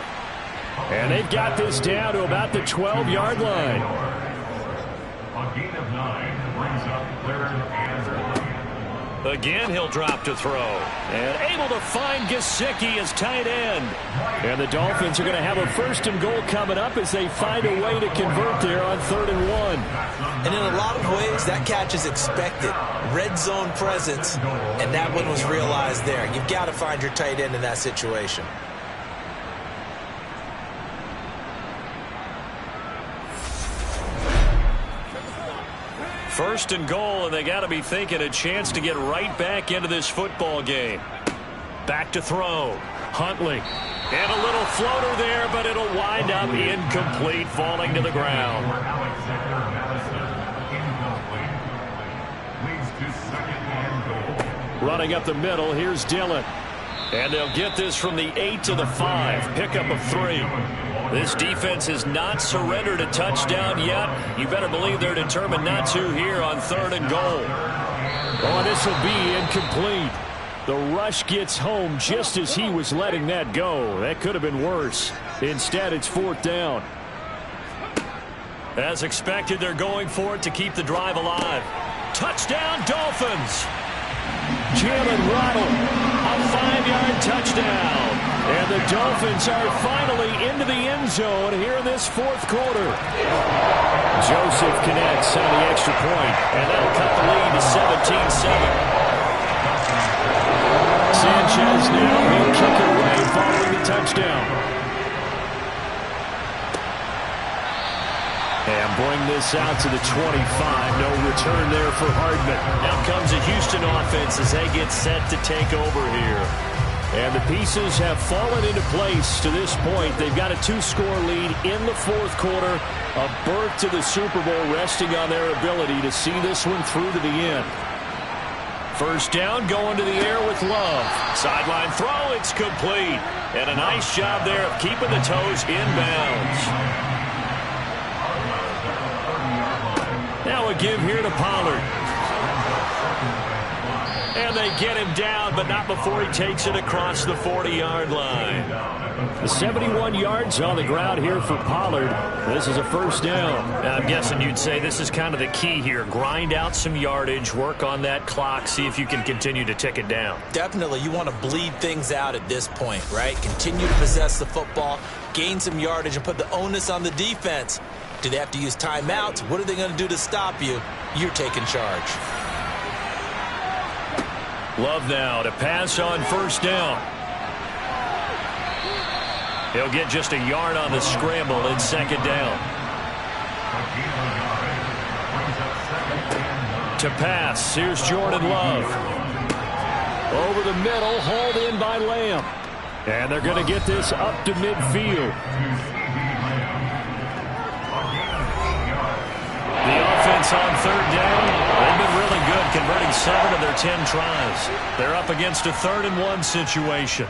And they've got this down to about the 12-yard line. A gain of 9 brings up 3rd and 1. Again, he'll drop to throw. And able to find Gesicki as tight end. And the Dolphins are going to have a 1st and goal coming up as they find a way to convert there on 3rd and 1. And in a lot of ways, that catch is expected. Red zone presence, and that one was realized there. You've got to find your tight end in that situation. First and goal, and they got to be thinking a chance to get right back into this football game. Back to throw. Huntley. And a little floater there, but it'll wind up incomplete, falling to the ground. Running up the middle, here's Dillon. And they'll get this from the 8 to the 5. Pickup of 3. This defense has not surrendered a touchdown yet. You better believe they're determined not to here on 3rd and goal. Oh, this will be incomplete. The rush gets home just as he was letting that go. That could have been worse. Instead, it's 4th down. As expected, they're going for it to keep the drive alive. Touchdown, Dolphins! Jalen Waddle, a 5-yard touchdown. And the Dolphins are finally into the end zone here in this 4th quarter. Joseph connects on the extra point, and that'll cut the lead to 17-7. Sanchez now, he'll kick it away following the touchdown. And bring this out to the 25. No return there for Hardman. Now comes a Houston offense as they get set to take over here. And the pieces have fallen into place to this point. They've got a 2-score lead in the 4th quarter. A berth to the Super Bowl resting on their ability to see this one through to the end. First down, going to the air with Love. Sideline throw, it's complete. And a nice job there of keeping the toes inbounds. Now a give here to Pollard. And they get him down, but not before he takes it across the 40-yard line. The 71 yards on the ground here for Pollard. This is a 1st down. Now, I'm guessing you'd say this is kind of the key here. Grind out some yardage, work on that clock, see if you can continue to tick it down. Definitely, you want to bleed things out at this point, right? Continue to possess the football, gain some yardage, and put the onus on the defense. Do they have to use timeouts? What are they going to do to stop you? You're taking charge. Love now to pass on 1st down. He'll get just a yard on the scramble in 2nd down. To pass, here's Jordan Love. Over the middle, hauled in by Lamb. And they're going to get this up to midfield. The offense on 3rd down, they've been really good, converting 7 of their 10 tries. They're up against a 3rd and 1 situation.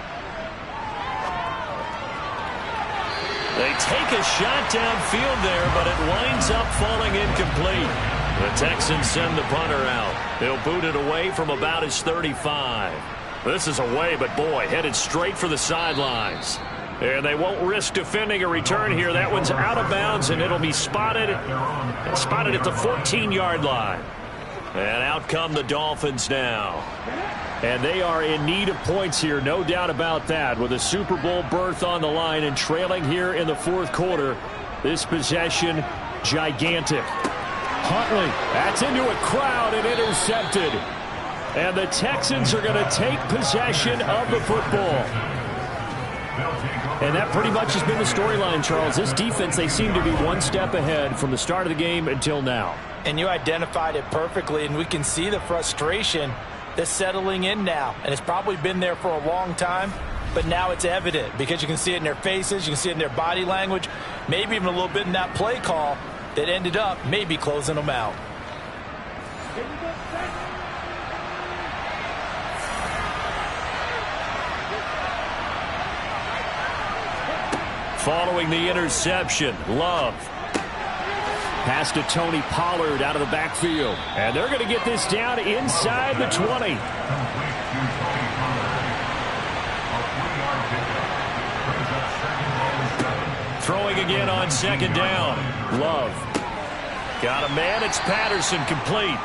They take a shot downfield there, but it winds up falling incomplete. The Texans send the punter out. They'll boot it away from about his 35. This is away, but boy, headed straight for the sidelines. And they won't risk defending a return here. That one's out of bounds, and it'll be spotted at the 14-yard line. And out come the Dolphins now. And they are in need of points here, no doubt about that. With a Super Bowl berth on the line and trailing here in the 4th quarter, this possession, gigantic. Huntley, that's into a crowd and intercepted. And the Texans are going to take possession of the football. And that pretty much has been the storyline, Charles. This defense, they seem to be one step ahead from the start of the game until now. And you identified it perfectly, and we can see the frustration that's settling in now. And it's probably been there for a long time, but now it's evident because you can see it in their faces, you can see it in their body language, maybe even a little bit in that play call that ended up maybe closing them out. Following the interception, Love. Pass to Tony Pollard out of the backfield. And they're going to get this down inside the 20. Throwing again on 2nd down. Love. Got a man. It's Patterson, complete.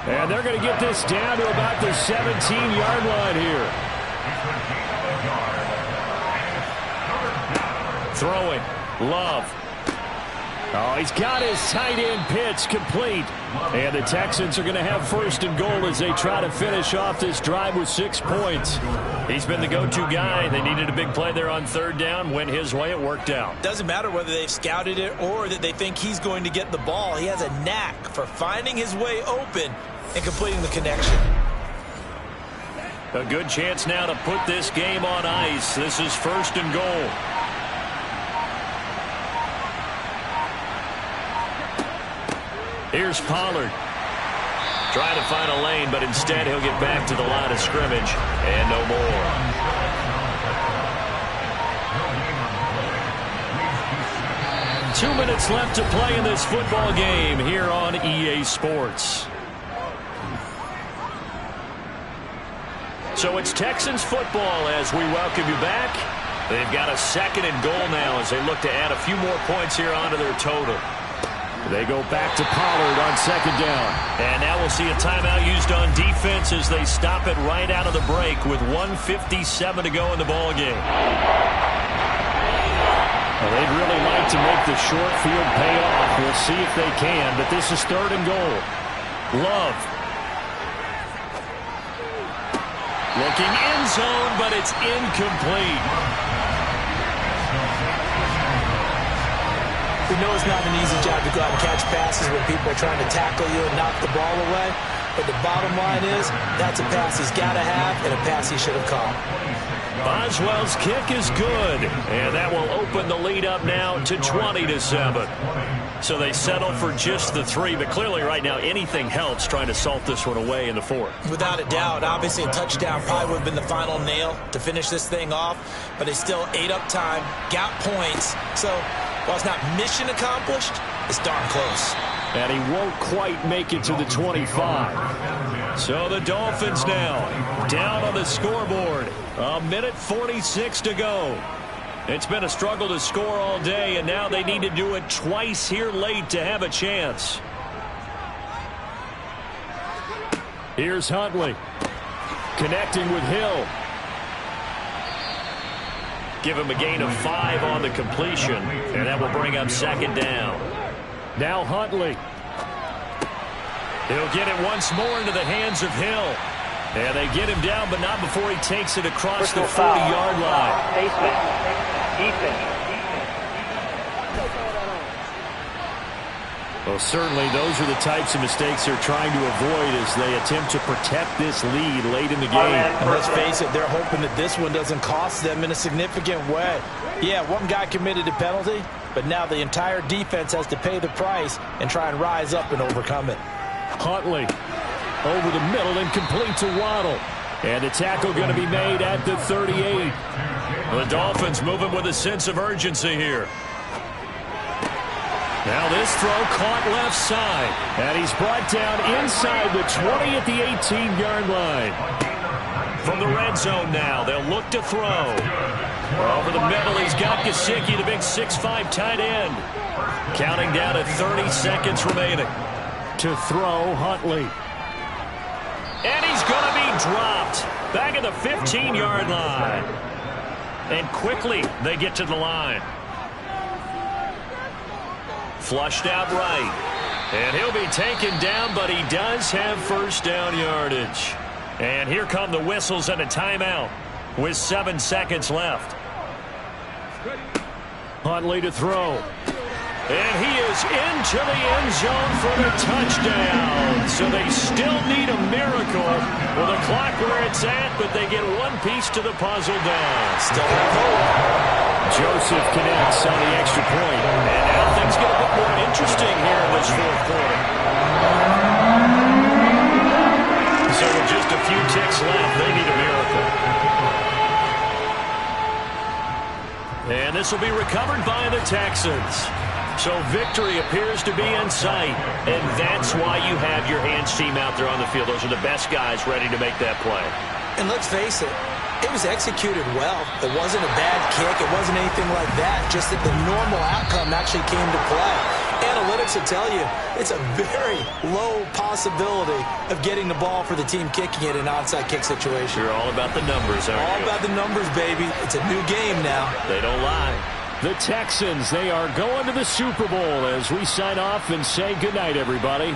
And they're going to get this down to about the 17-yard line here. Throwing. Love. Oh, he's got his tight end pitch complete. And the Texans are going to have first and goal as they try to finish off this drive with 6 points. He's been the go-to guy. They needed a big play there on third down. Went his way. It worked out. Doesn't matter whether they've scouted it or that they think he's going to get the ball. He has a knack for finding his way open and completing the connection. A good chance now to put this game on ice. This is first and goal. Here's Pollard. Trying to find a lane, but instead he'll get back to the line of scrimmage. And no more. Two minutes left to play in this football game here on EA Sports. So it's Texans football as we welcome you back. They've got a second and goal now as they look to add a few more points here onto their total. They go back to Pollard on second down. And now we'll see a timeout used on defense as they stop it right out of the break with 1:57 to go in the ball game. Well, they'd really like to make the short field pay off. We'll see if they can, but this is third and goal. Love. Looking end zone, but it's incomplete. We know it's not an easy job to go out and catch passes when people are trying to tackle you and knock the ball away. But the bottom line is, that's a pass he's got to have and a pass he should have caught. Boswell's kick is good, and that will open the lead up now to 20-7. So they settle for just the 3, but clearly right now anything helps trying to salt this one away in the 4th. Without a doubt, obviously a touchdown probably would have been the final nail to finish this thing off, but they still ate up time, got points. So while it's not mission accomplished, it's darn close. And he won't quite make it to the 25. So the Dolphins now down on the scoreboard. 1:46 to go. It's been a struggle to score all day, and now they need to do it twice here late to have a chance. Here's Huntley. Connecting with Hill. Give him a gain of 5 on the completion, and that will bring up second down. Now Huntley. He'll get it once more into the hands of Hill. And they get him down, but not before he takes it across the 40-yard line. Well, certainly those are the types of mistakes they're trying to avoid as they attempt to protect this lead late in the game. And let's face it, they're hoping that this one doesn't cost them in a significant way. Yeah, one guy committed a penalty, but now the entire defense has to pay the price and try and rise up and overcome it. Huntley over the middle and complete to Waddle. And the tackle going to be made at the 38. The Dolphins moving with a sense of urgency here. Now this throw caught left side. And he's brought down inside the 20 at the 18-yard line. From the red zone now, they'll look to throw. Over the middle, he's got Ggggggg, the big 6'5" tight end. Counting down to 30 seconds remaining. To throw, Huntley. And he's going to be dropped back at the 15-yard line. And quickly they get to the line. Flushed out right. And he'll be taken down, but he does have first down yardage. And here come the whistles and a timeout with 7 seconds left. Huntley to throw. And he is into the end zone for the touchdown. So they still need a miracle with the clock where it's at, but they get one piece to the puzzle down. Still have hope. Joseph connects on the extra point. And now things get a bit more interesting here in this 4th quarter. So with just a few ticks left, they need a miracle. And this will be recovered by the Texans. So victory appears to be in sight, and that's why you have your hands team out there on the field. Those are the best guys ready to make that play. And let's face it, it was executed well. It wasn't a bad kick. It wasn't anything like that, just that the normal outcome actually came to play. analytics will tell you it's a very low possibility of getting the ball for the team kicking it in an onside kick situation. You're all about the numbers, aren't you? All about the numbers, baby. It's a new game now. They don't lie. The Texans, they are going to the Super Bowl as we sign off and say goodnight, everybody.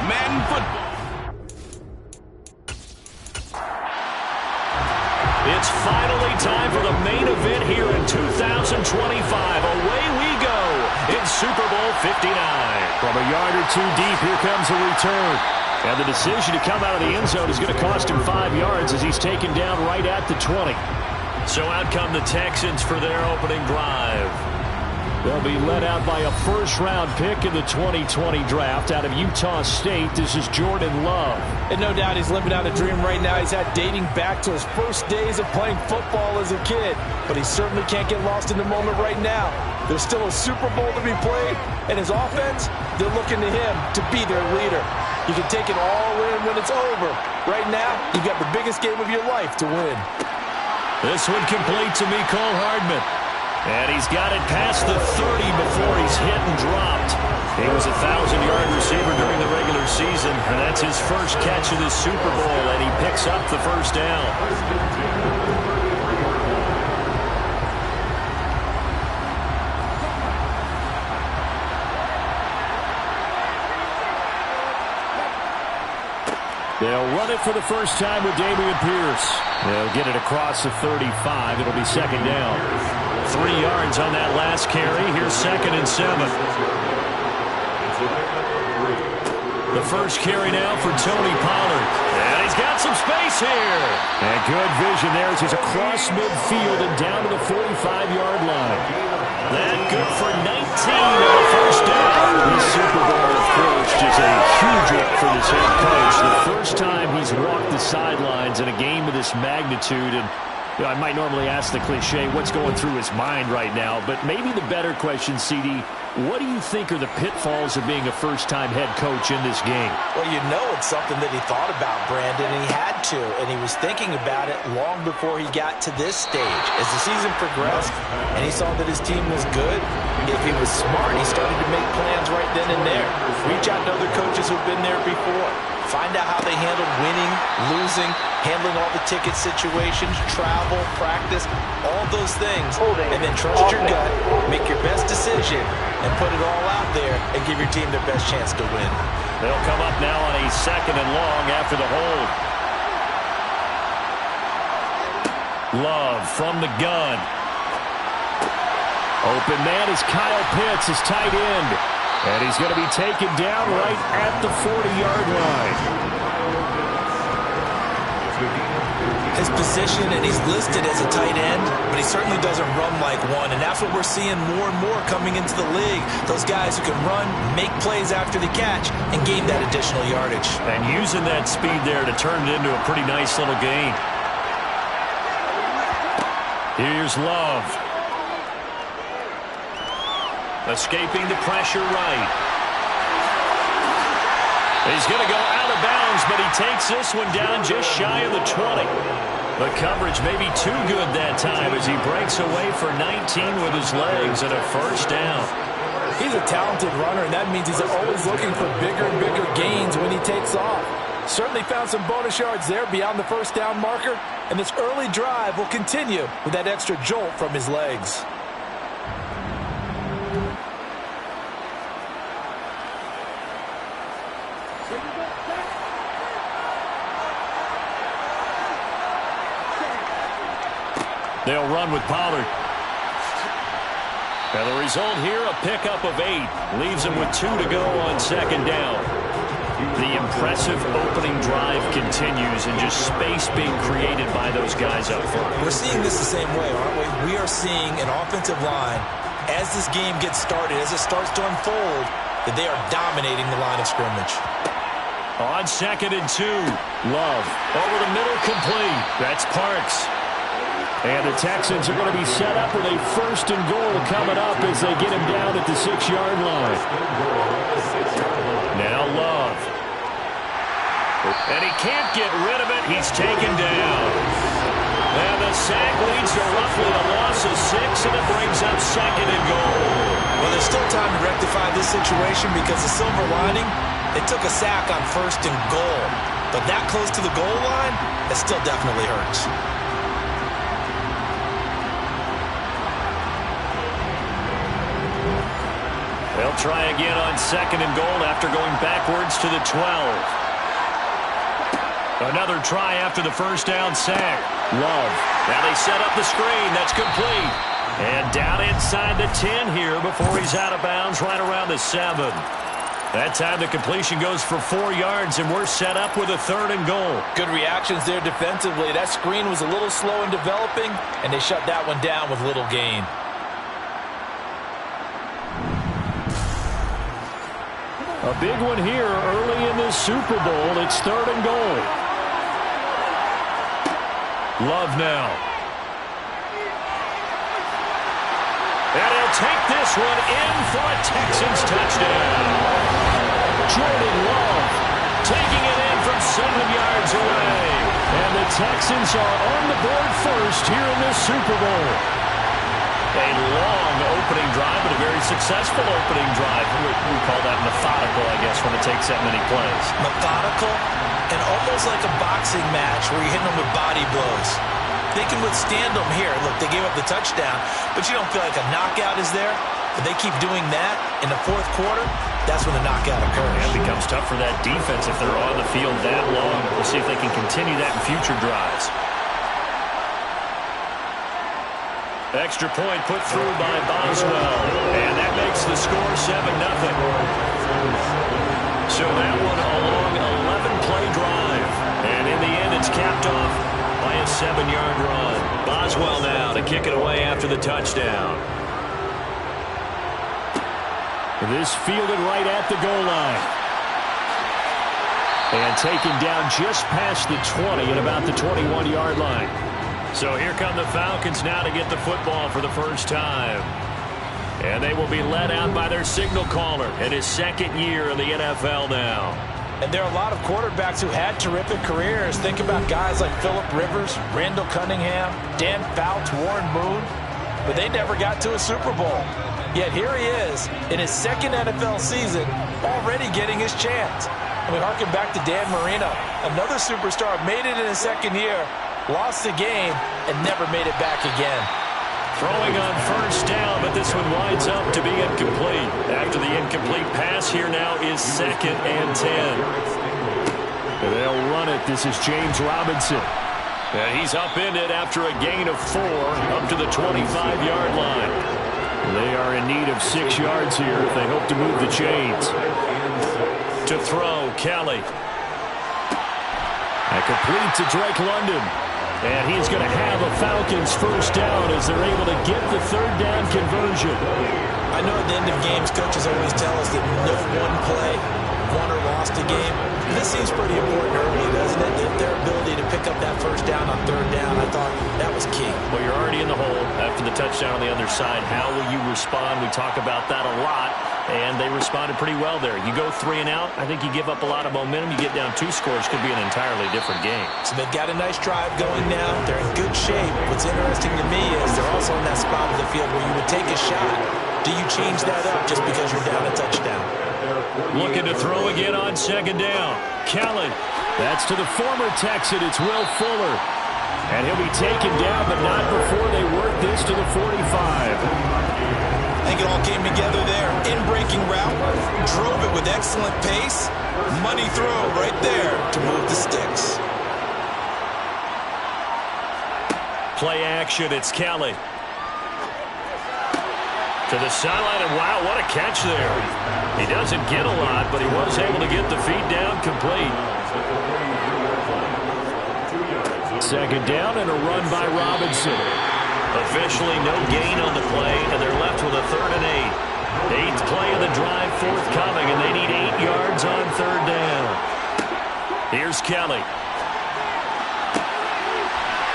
Madden football. It's finally time for the main event here in 2025. Away we go in Super Bowl 59. From a yard or two deep, here comes a return. And the decision to come out of the end zone is going to cost him 5 yards as he's taken down right at the 20. So out come the Texans for their opening drive. They'll be led out by a first-round pick in the 2020 draft out of Utah State. This is Jordan Love. And no doubt he's living out a dream right now. He's had dating back to his first days of playing football as a kid. But he certainly can't get lost in the moment right now. There's still a Super Bowl to be played, and his offense, they're looking to him to be their leader. You can take it all in when it's over. Right now, you've got the biggest game of your life to win. This one complete to Mecole Hardman. And he's got it past the 30 before he's hit and dropped. He was a 1,000-yard receiver during the regular season, and that's his first catch of this Super Bowl, and he picks up the first down. They'll run it for the first time with Dameon Pierce. They'll get it across the 35. It'll be second down. 3 yards on that last carry. Here's 2nd and 7. The first carry now for Tony Pollard. And he's got some space here. And good vision there as he's across midfield and down to the 45-yard line. That good for 19 on the first down. The Super Bowl, of course, just a huge one for this head coach. The first time he's walked the sidelines in a game of this magnitude. And I might normally ask the cliche, what's going through his mind right now? But maybe the better question, CD, what do you think are the pitfalls of being a first-time head coach in this game? Well, you know it's something that he thought about, Brandon, and he had to. And he was thinking about it long before he got to this stage. As the season progressed and he saw that his team was good, if he was smart, he started to make plans right then and there. Reach out to other coaches who've been there before. Find out how they handled winning, losing, handling all the ticket situations, travel, practice, all those things. And then trust your gut, make your best decision, and put it all out there and give your team their best chance to win. They'll come up now on a 2nd and long after the hold. Love from the gun. Open man is Kyle Pitts, his tight end. And he's going to be taken down right at the 40-yard line. His position, and he's listed as a tight end, but he certainly doesn't run like one, and that's what we're seeing more and more coming into the league. Those guys who can run, make plays after the catch, and gain that additional yardage. And using that speed there to turn it into a pretty nice little gain. Here's Love. Escaping the pressure right. He's going to go out of bounds, but he takes this one down just shy of the 20. The coverage may be too good that time as he breaks away for 19 with his legs and a first down. He's a talented runner, and that means he's always looking for bigger and bigger gains when he takes off. Certainly found some bonus yards there beyond the first down marker, and this early drive will continue with that extra jolt from his legs. They'll run with Pollard. And the result here, a pickup of 8. Leaves him with 2 to go on 2nd down. The impressive opening drive continues and just space being created by those guys up front. We're seeing this the same way, aren't we? We are seeing an offensive line, as this game gets started, as it starts to unfold, that they are dominating the line of scrimmage. On 2nd and 2, Love over the middle, complete. That's Parks. And the Texans are going to be set up with a 1st and goal coming up as they get him down at the 6-yard line. Now Love. And he can't get rid of it. He's taken down. And the sack leads to roughly a loss of 6, and it brings up 2nd and goal. Well, there's still time to rectify this situation because the silver lining, they took a sack on 1st and goal. But that close to the goal line, it still definitely hurts. They'll They'll try again on 2nd and goal after going backwards to the 12. Another try after the first down sack. Love. Now they set up the screen. That's complete. And down inside the 10 here before he's out of bounds right around the 7. That time the completion goes for 4 yards, and we're set up with a 3rd and goal. Good reactions there defensively. That screen was a little slow in developing, and they shut that one down with little gain. A big one here early in this Super Bowl. It's 3rd and goal. Love now. And he'll take this one in for a Texans touchdown. Jordan Love taking it in from 7 yards away. And the Texans are on the board first here in this Super Bowl. A long opening drive, but a very successful opening drive. We call that methodical, I guess, when it takes that many plays. Methodical and almost like a boxing match where you're hitting them with body blows. They can withstand them here. Look, they gave up the touchdown, but you don't feel like a knockout is there. But they keep doing that in the 4th quarter, that's when the knockout occurs. It becomes tough for that defense if they're on the field that long. We'll see if they can continue that in future drives. Extra point put through by Boswell. And that makes the score 7-0. So that one a long 11-play drive. And in the end, it's capped off by a 7-yard run. Boswell now to kick it away after the touchdown. This fielded right at the goal line. And taken down just past the 20 at about the 21-yard line. So here come the Falcons now to get the football for the first time. And they will be led out by their signal caller in his 2nd year in the NFL now. And there are a lot of quarterbacks who had terrific careers. Think about guys like Phillip Rivers, Randall Cunningham, Dan Fouts, Warren Moon. But they never got to a Super Bowl. Yet here he is in his 2nd NFL season, already getting his chance. And we harken back to Dan Marino, another superstar, made it in his 2nd year, lost the game, and never made it back again. Throwing on first down, but this one winds up to be incomplete. After the incomplete pass, here now is 2nd and 10. They'll run it. This is James Robinson. And he's upended after a gain of 4 up to the 25-yard line. They are in need of 6 yards here if they hope to move the chains. To throw, Kelly. And complete to Drake London. And he's going to have a Falcons first down as they're able to get the 3rd down conversion. I know at the end of games, coaches always tell us that no one play won or lost a game. This seems pretty important early, doesn't it? Their ability to pick up that first down on 3rd down, I thought that was key. Well, you're already in the hole after the touchdown on the other side. How will you respond? We talk about that a lot, and they responded pretty well there. You go 3 and out, I think you give up a lot of momentum. You get down 2 scores, could be an entirely different game. So they've got a nice drive going now. They're in good shape. What's interesting to me is they're also in that spot of the field where you would take a shot. Do you change that up just because you're down a touchdown? Looking to throw again on 2nd down. Kelly. That's to the former Texan. It's Will Fuller. And he'll be taken down, but not before they work this to the 45. I think it all came together there. In-breaking route. Drove it with excellent pace. Money throw right there to move the sticks. Play action. It's Kelly. To the sideline, and wow, what a catch there. He doesn't get a lot, but he was able to get the feet down complete. 2nd down and a run by Robinson. Officially no gain on the play, and they're left with a 3rd and 8. 8th play of the drive forthcoming, and they need 8 yards on 3rd down. Here's Kelly.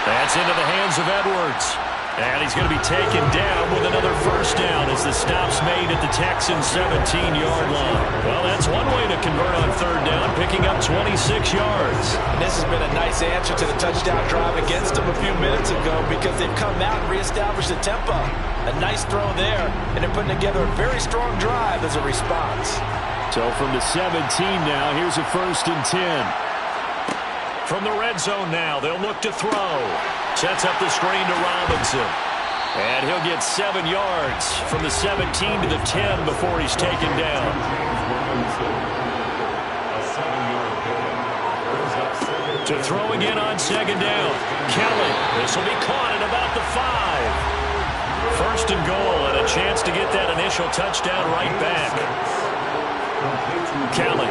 That's into the hands of Edwards. And he's going to be taken down with another first down as the stop's made at the Texans' 17-yard line. Well, that's one way to convert on 3rd down, picking up 26 yards. And this has been a nice answer to the touchdown drive against them a few minutes ago because they've come out and reestablished the tempo. A nice throw there, and they're putting together a very strong drive as a response. So from the 17 now, here's a 1st and 10. From the red zone now, they'll look to throw. Sets up the screen to Robinson. And he'll get 7 yards from the 17 to the 10 before he's taken down. To throw again on second down. Kelly. This will be caught at about the 5. First and goal, and a chance to get that initial touchdown right back. Kelly.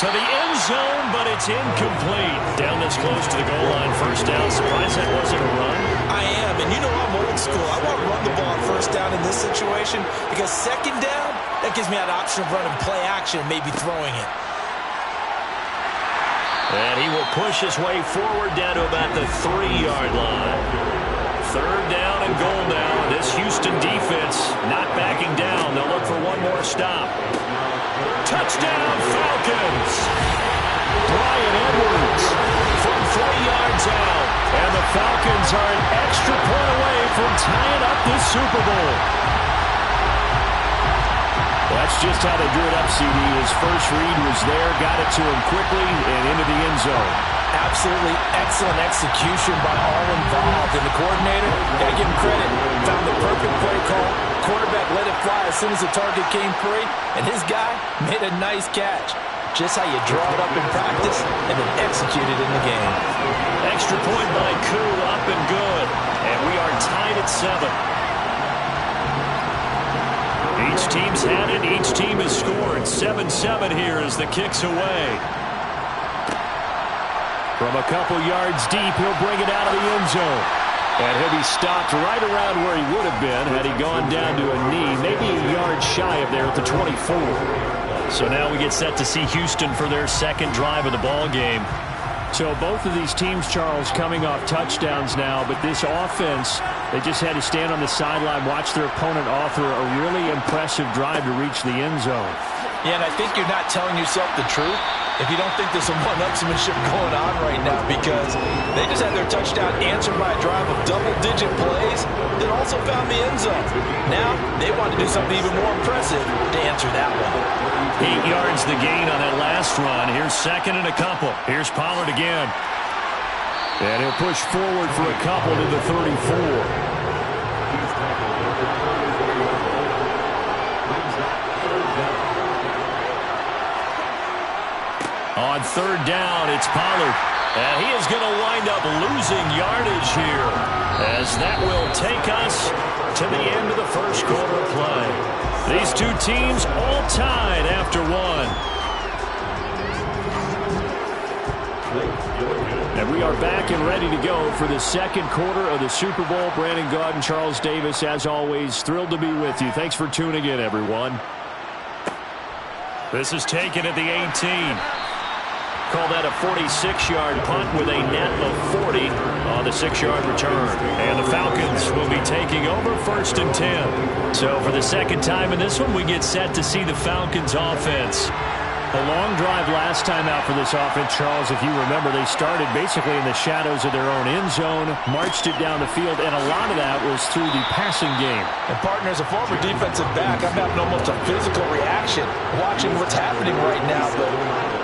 To the end zone, but it's incomplete. Down this close to the goal line. First down. Surprised that wasn't a run. I am, and you know I'm old school. I want to run the ball on first down in this situation because second down, that gives me that option of running play action and maybe throwing it. And he will push his way forward down to about the 3-yard line. Third down and goal now. This Houston defense not backing down. They'll look for one more stop. Touchdown, Falcons! Brian Edwards from 3 yards out. And the Falcons are an extra point away from tying up this Super Bowl. That's just how they drew it up, CD. His first read was there, got it to him quickly, and into the end zone. Absolutely excellent execution by all involved. And the coordinator, got to give him credit, found the perfect play call. Quarterback let it fly as soon as the target came free, and his guy made a nice catch. Just how you draw it up in practice and then execute it in the game. Extra point by Koo, up and good. And we are tied at 7. Each team's had it. Each team has scored. 7-7 here as the kick's away. From a couple yards deep, he'll bring it out of the end zone. And he'll be stopped right around where he would have been had he gone down to a knee, maybe a yard shy of there at the 24. So now we get set to see Houston for their second drive of the ball game. So both of these teams, Charles, coming off touchdowns now, but this offense, they just had to stand on the sideline, watch their opponent offer a really impressive drive to reach the end zone. Yeah, and I think you're not telling yourself the truth if you don't think there's some one-upsmanship going on right now, because they just had their touchdown answered by a drive of double-digit plays that also found the end zone. Now they want to do something even more impressive to answer that one. 8 yards the gain on that last run. Here's second and a couple. Here's Pollard again. And he'll push forward for a couple to the 34. On third down, it's Pollard. And he is going to wind up losing yardage here, as that will take us to the end of the first quarter of play. These two teams all tied after one. And we are back and ready to go for the second quarter of the Super Bowl. Brandon Gaudin, Charles Davis, as always, thrilled to be with you. Thanks for tuning in, everyone. This is taken at the 18. Call that a 46-yard punt with a net of 40 on the 6-yard return. And the Falcons will be taking over first and 10. So for the second time in this one, we get set to see the Falcons offense. A long drive last time out for this offense, Charles. If you remember, they started basically in the shadows of their own end zone, marched it down the field, and a lot of that was through the passing game. And partner, as a former defensive back, I'm having almost a physical reaction watching what's happening right now. But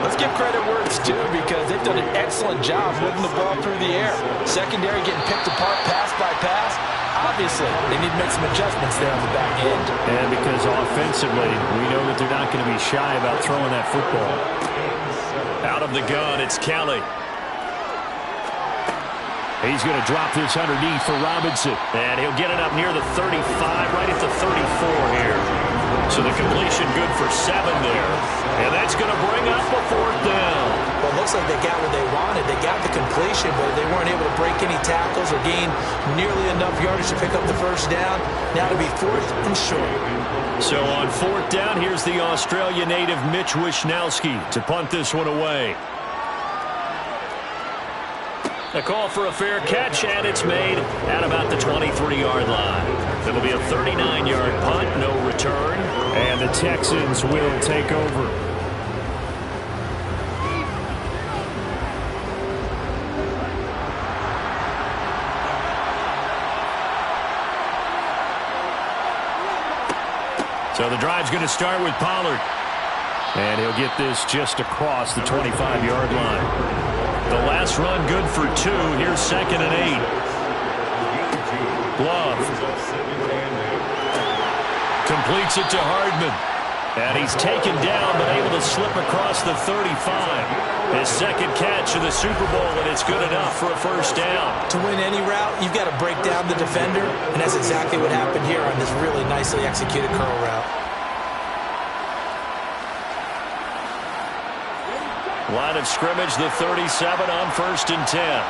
let's give credit where it's due, because they've done an excellent job moving the ball through the air. Secondary getting picked apart pass by pass. Obviously, they need to make some adjustments there on the back end. And because offensively, we know that they're not going to be shy about throwing that football. Out of the gun, it's Kelly. He's going to drop this underneath for Robinson. And he'll get it up near the 35, right at the 34 here. So the completion good for 7 there. And that's going to bring up a 4th down. Well, it looks like they got what they wanted. They got the completion, but they weren't able to break any tackles or gain nearly enough yardage to pick up the first down. Now to be 4th and short. So on 4th down, here's the Australia native Mitch Wishnowsky to punt this one away. A call for a fair catch, and it's made at about the 23-yard line. It'll be a 39-yard punt, no return, and the Texans will take over. So the drive's going to start with Pollard. And he'll get this just across the 25-yard line. The last run good for 2. Here's 2nd and 8. Love completes it to Hardman. And he's taken down, but able to slip across the 35. His 2nd catch of the Super Bowl, and it's good enough for a first down. To win any route, you've got to break down the defender, and that's exactly what happened here on this really nicely executed curl route. Line of scrimmage, the 37 on 1st and 10.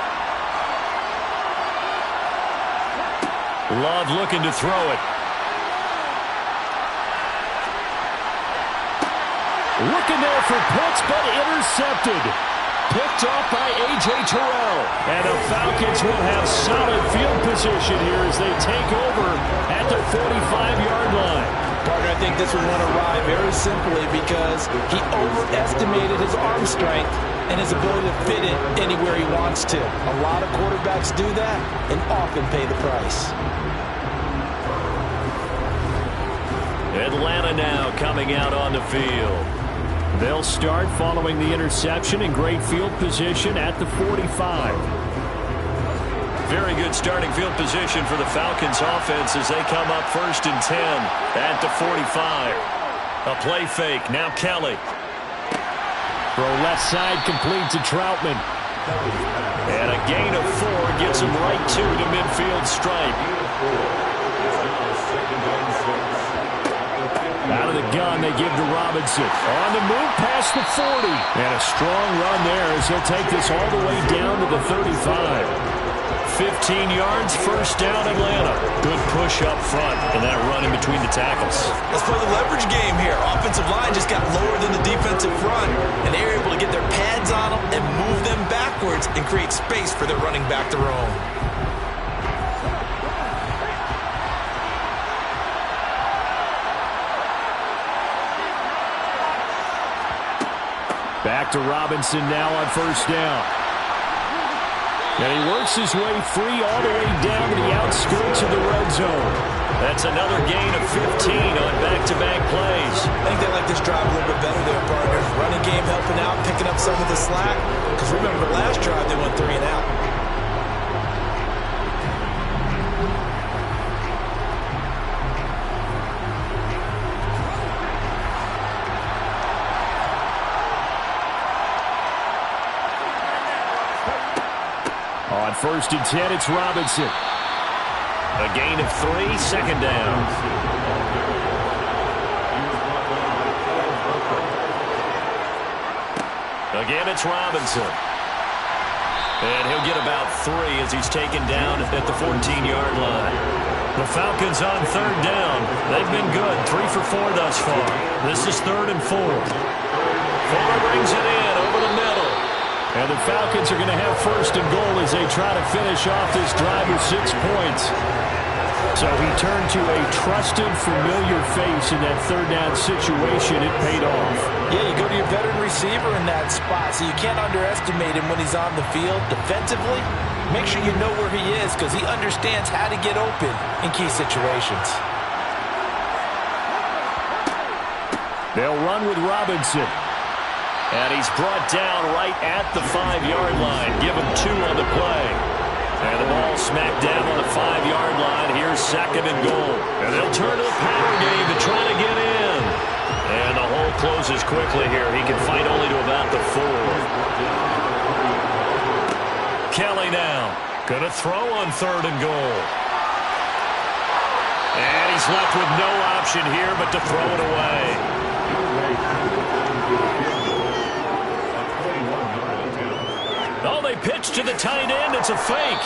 Love looking to throw it. Looking there for Pitts, but intercepted. Picked off by A.J. Terrell. And the Falcons will have solid field position here as they take over at the 45-yard line. Partner, I think this was one arrive very simply because he overestimated his arm strength and his ability to fit it anywhere he wants to. A lot of quarterbacks do that and often pay the price. Atlanta now coming out on the field. They'll start following the interception in great field position at the 45. Very good starting field position for the Falcons offense as they come up 1st and 10 at the 45. A play fake. Now Kelly. Throw left side complete to Troutman. And a gain of 4 gets him right to the midfield stripe. Out of the gun, they give to Robinson. On the move past the 40. And a strong run there as he'll take this all the way down to the 35. 15 yards, first down Atlanta. Good push up front and that run in between the tackles. Let's play the leverage game here. Offensive line just got lower than the defensive front, and they were able to get their pads on them and move them backwards and create space for their running back to roam. Back to Robinson now on first down. And he works his way free all the way down to the outskirts of the red zone. That's another gain of 15 on back-to-back plays. I think they like this drive a little bit better there, partners. Running game helping out, picking up some of the slack. Because remember, last drive they went 3 and out. On 1st and 10, it's Robinson. A gain of 3, second down. Again, it's Robinson. And he'll get about 3 as he's taken down at the 14-yard line. The Falcons on 3rd down. They've been good, 3 for 4 thus far. This is 3rd and 4. Fuller brings it in over the middle. And the Falcons are going to have 1st and goal as they try to finish off this drive with 6 points. So he turned to a trusted, familiar face in that 3rd down situation. It paid off. Yeah, you go to your veteran receiver in that spot, so you can't underestimate him when he's on the field defensively. Make sure you know where he is because he understands how to get open in key situations. They'll run with Robinson. And he's brought down right at the 5-yard line. Give him 2 on the play. And the ball smacked down on the 5-yard line. Here's 2nd and goal. And they'll turn to the power game to try to get in. And the hole closes quickly here. He can fight only to about the 4. Kelly now. Going to throw on 3rd and goal. And he's left with no option here but to throw it away. Oh, they pitch to the tight end. It's a fake.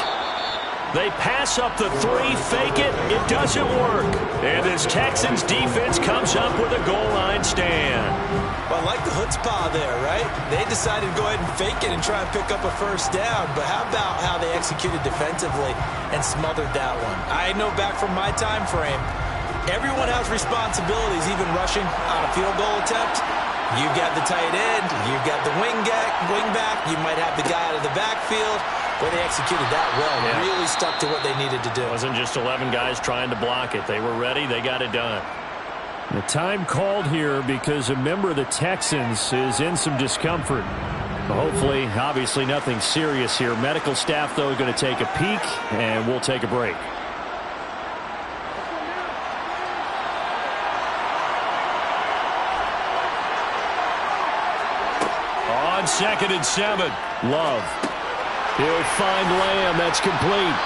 They pass up the 3, fake it. It doesn't work. And this Texans defense comes up with a goal line stand. Well, I like the chutzpah there, right? They decided to go ahead and fake it and try and pick up a first down. But how about how they executed defensively and smothered that one? I know back from my time frame, everyone has responsibilities, even rushing on a field goal attempt. You've got the tight end, you've got the wing back, you might have the guy out of the backfield. Where they executed that well, really stuck to what they needed to do. It wasn't just 11 guys trying to block it. They were ready, they got it done. The time called here because a member of the Texans is in some discomfort. Hopefully, obviously nothing serious here. Medical staff, though, going to take a peek, and we'll take a break. On 2nd and 7, Love. He'll find Lamb. That's complete.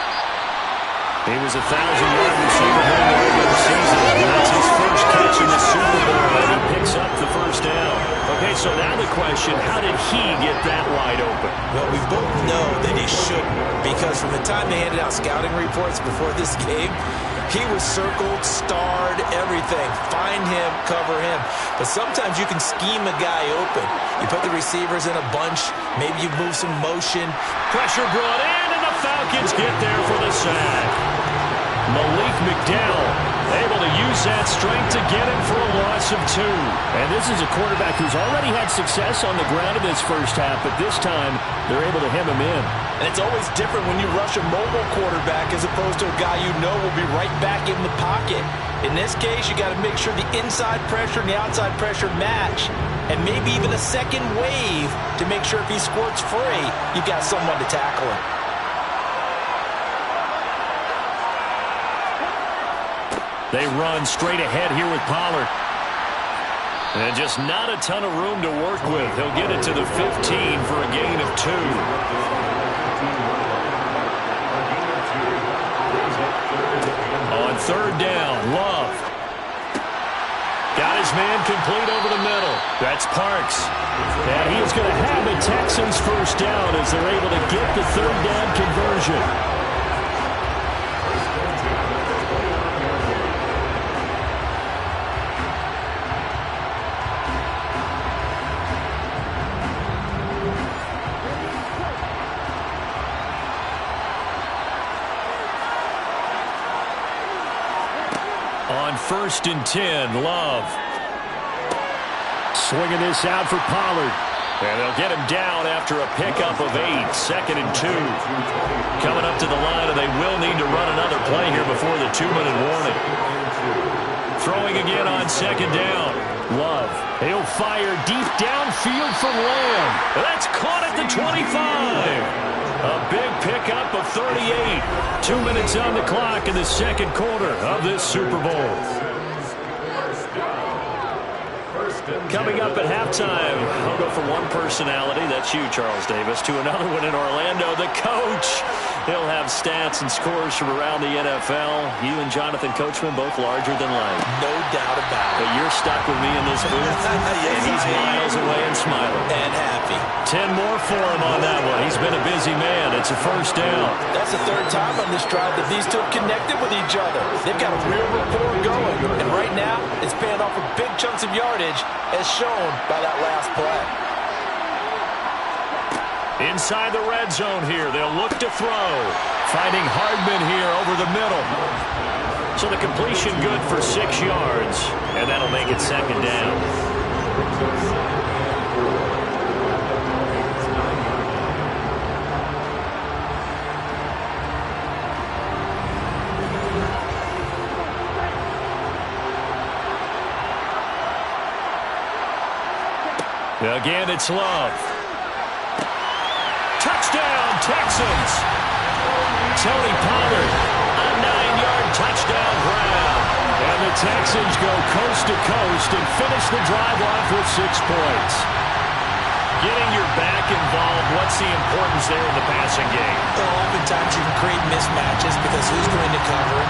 He was a 1,000-yard receiver during the regular season. That's his first catch in the Super Bowl, and he picks up the first down. Okay, so now the question, how did he get that wide open? Well, we both know that he shouldn't, because from the time they handed out scouting reports before this game, he was circled, starred, everything. Find him, cover him. But sometimes you can scheme a guy open. You put the receivers in a bunch. Maybe you move some motion. Pressure brought in, and the Falcons get there for the sack. Malik McDowell able to use that strength to get him for a loss of 2. And this is a quarterback who's already had success on the ground in this first half, but this time they're able to hem him in. And it's always different when you rush a mobile quarterback as opposed to a guy you know will be right back in the pocket. In this case, you got to make sure the inside pressure and the outside pressure match, and maybe even a second wave to make sure if he squirts free, you've got someone to tackle him. They run straight ahead here with Pollard. And just not a ton of room to work with. He'll get it to the 15 for a gain of 2. On 3rd down, Love. Got his man complete over the middle. That's Parks. And he is going to have the Texans first down as they're able to get the 3rd down conversion. On 1st and 10, Love. Swinging this out for Pollard. And they'll get him down after a pickup of 8. 2nd and 2. Coming up to the line, and they will need to run another play here before the 2-minute warning. Throwing again on 2nd down. Love. He'll fire deep downfield from Lamb. That's caught at the 25. A big pickup of 38. 2 minutes on the clock in the 2nd quarter of this Super Bowl. Coming up at halftime, I'll go from one personality, that's you, Charles Davis, to another one in Orlando, the coach. He'll have stats and scores from around the NFL. You and Jonathan Coachman, both larger than life. No doubt about it. But you're stuck with me in this booth, Yes, and he's miles away and smiling. And happy. 10 more for him on that one. He's been a busy man. It's a first down. That's the 3rd time on this drive that these two have connected with each other. They've got a real rapport going. And right now, it's paying off with big chunks of yardage, as shown by that last play. Inside the red zone here, they'll look to throw. Finding Hardman here over the middle. So the completion good for 6 yards, and that'll make it 2nd down. Again, it's Love. Touchdown, Texans. Tony Pollard, a 9-yard touchdown grab. And the Texans go coast to coast and finish the drive off with 6 points. Getting your back involved, what's the importance there in the passing game? Well, oftentimes you can create mismatches because who's going to cover,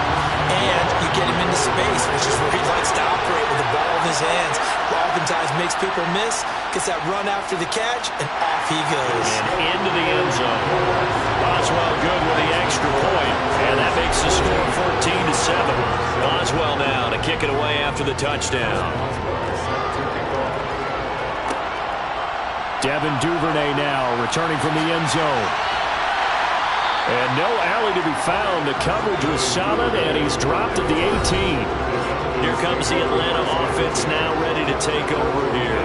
and you get him into space, which is where he likes to operate with the ball in his hands. Oftentimes makes people miss, gets that run after the catch, and off he goes. And into the end zone. Boswell good with the extra point, and that makes the score 14-7. Boswell now to kick it away after the touchdown. Devin Duvernay now returning from the end zone. And no alley to be found. The coverage was solid, and he's dropped at the 18. Here comes the Atlanta offense now ready to take over here.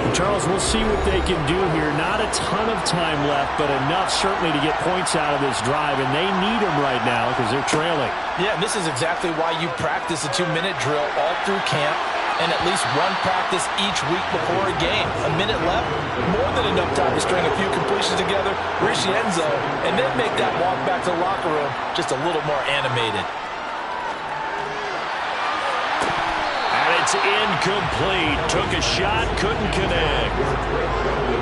And Charles, we'll see what they can do here. Not a ton of time left, but enough certainly to get points out of this drive, and they need them right now because they're trailing. Yeah, and this is exactly why you practice a 2-minute drill all through camp. and at least one practice each week before a game. A minute left, more than enough time to string a few completions together, reach the end zone, and then make that walk back to the locker room just a little more animated. And it's incomplete. Took a shot, couldn't connect.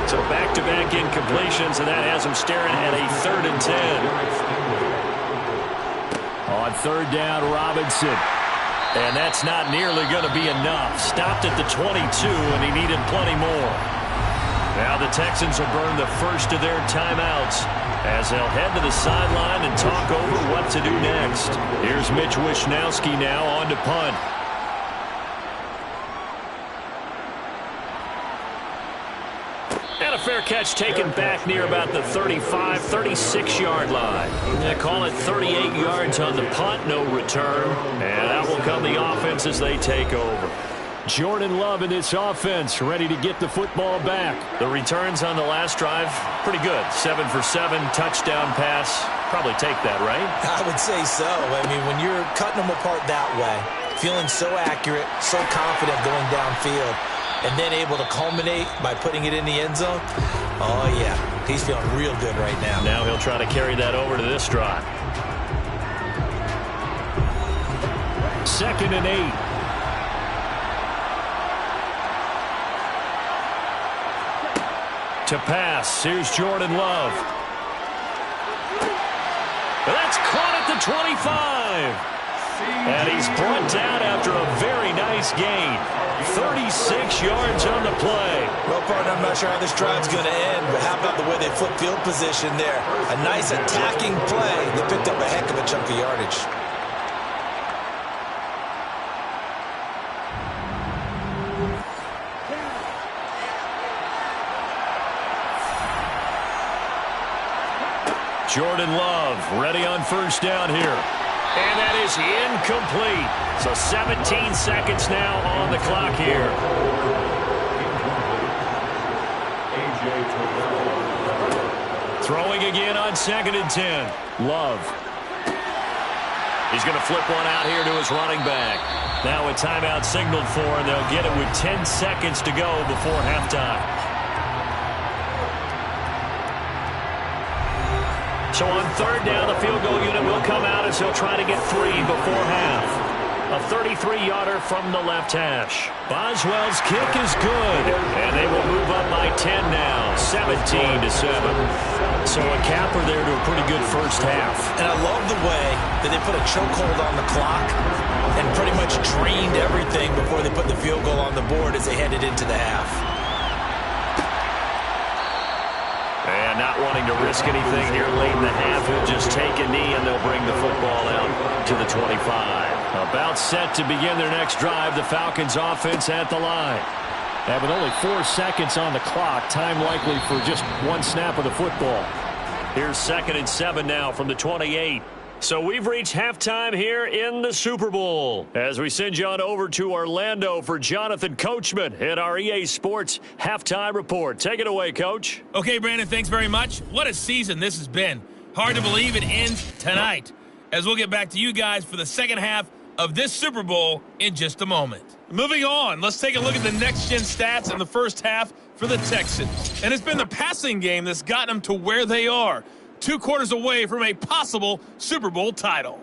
So back-to-back incompletions, and that has him staring at a 3rd and 10. On 3rd down, Robinson. And that's not nearly going to be enough. Stopped at the 22, and he needed plenty more. Now the Texans will burn the first of their timeouts as they'll head to the sideline and talk over what to do next. Here's Mitch Wishnowsky now on to punt. And a fair catch taken back near about the 35, 36-yard line. They call it 38 yards on the punt, no return. And out will come the offense as they take over. Jordan Love in this offense, ready to get the football back. The returns on the last drive, pretty good. 7 for 7, touchdown pass. Probably take that, right? I would say so. I mean, when you're cutting them apart that way, feeling so accurate, so confident going downfield, and then able to culminate by putting it in the end zone, oh, yeah, he's feeling real good right now. Now he'll try to carry that over to this drive. 2nd and 8. To pass, here's Jordan Love. That's caught at the 25. And he's brought down after a very nice gain. 36 yards on the play. Well, partner, I'm not sure how this drive's going to end, but how about the way they flip field position there? A nice attacking play. They picked up a heck of a chunk of yardage. Jordan Love ready on 1st down here. And that is incomplete. So 17 seconds now on the clock here. Throwing again on 2nd and 10. Love. He's going to flip one out here to his running back. Now a timeout signaled for, and they'll get it with 10 seconds to go before halftime. So on 3rd down, the field goal unit will come out as he'll try to get 3 before half. A 33-yarder from the left hash. Boswell's kick is good, and they will move up by 10 now, 17-7. So a capper there to a pretty good first half. And I love the way that they put a chokehold on the clock and pretty much drained everything before they put the field goal on the board as they headed into the half. And not wanting to risk anything here late in the half, he'll just take a knee and they'll bring the football out to the 25. About set to begin their next drive, the Falcons offense at the line. And with only 4 seconds on the clock, time likely for just one snap of the football. Here's 2nd and 7 now from the 28. So we've reached halftime here in the Super Bowl as we send you on over to Orlando for Jonathan Coachman at our EA Sports Halftime Report. Take it away, Coach. Okay, Brandon, thanks very much. What a season this has been. Hard to believe it ends tonight, as we'll get back to you guys for the second half of this Super Bowl in just a moment. Moving on, let's take a look at the next-gen stats in the first half for the Texans. And it's been the passing game that's gotten them to where they are, 2 quarters away from a possible Super Bowl title.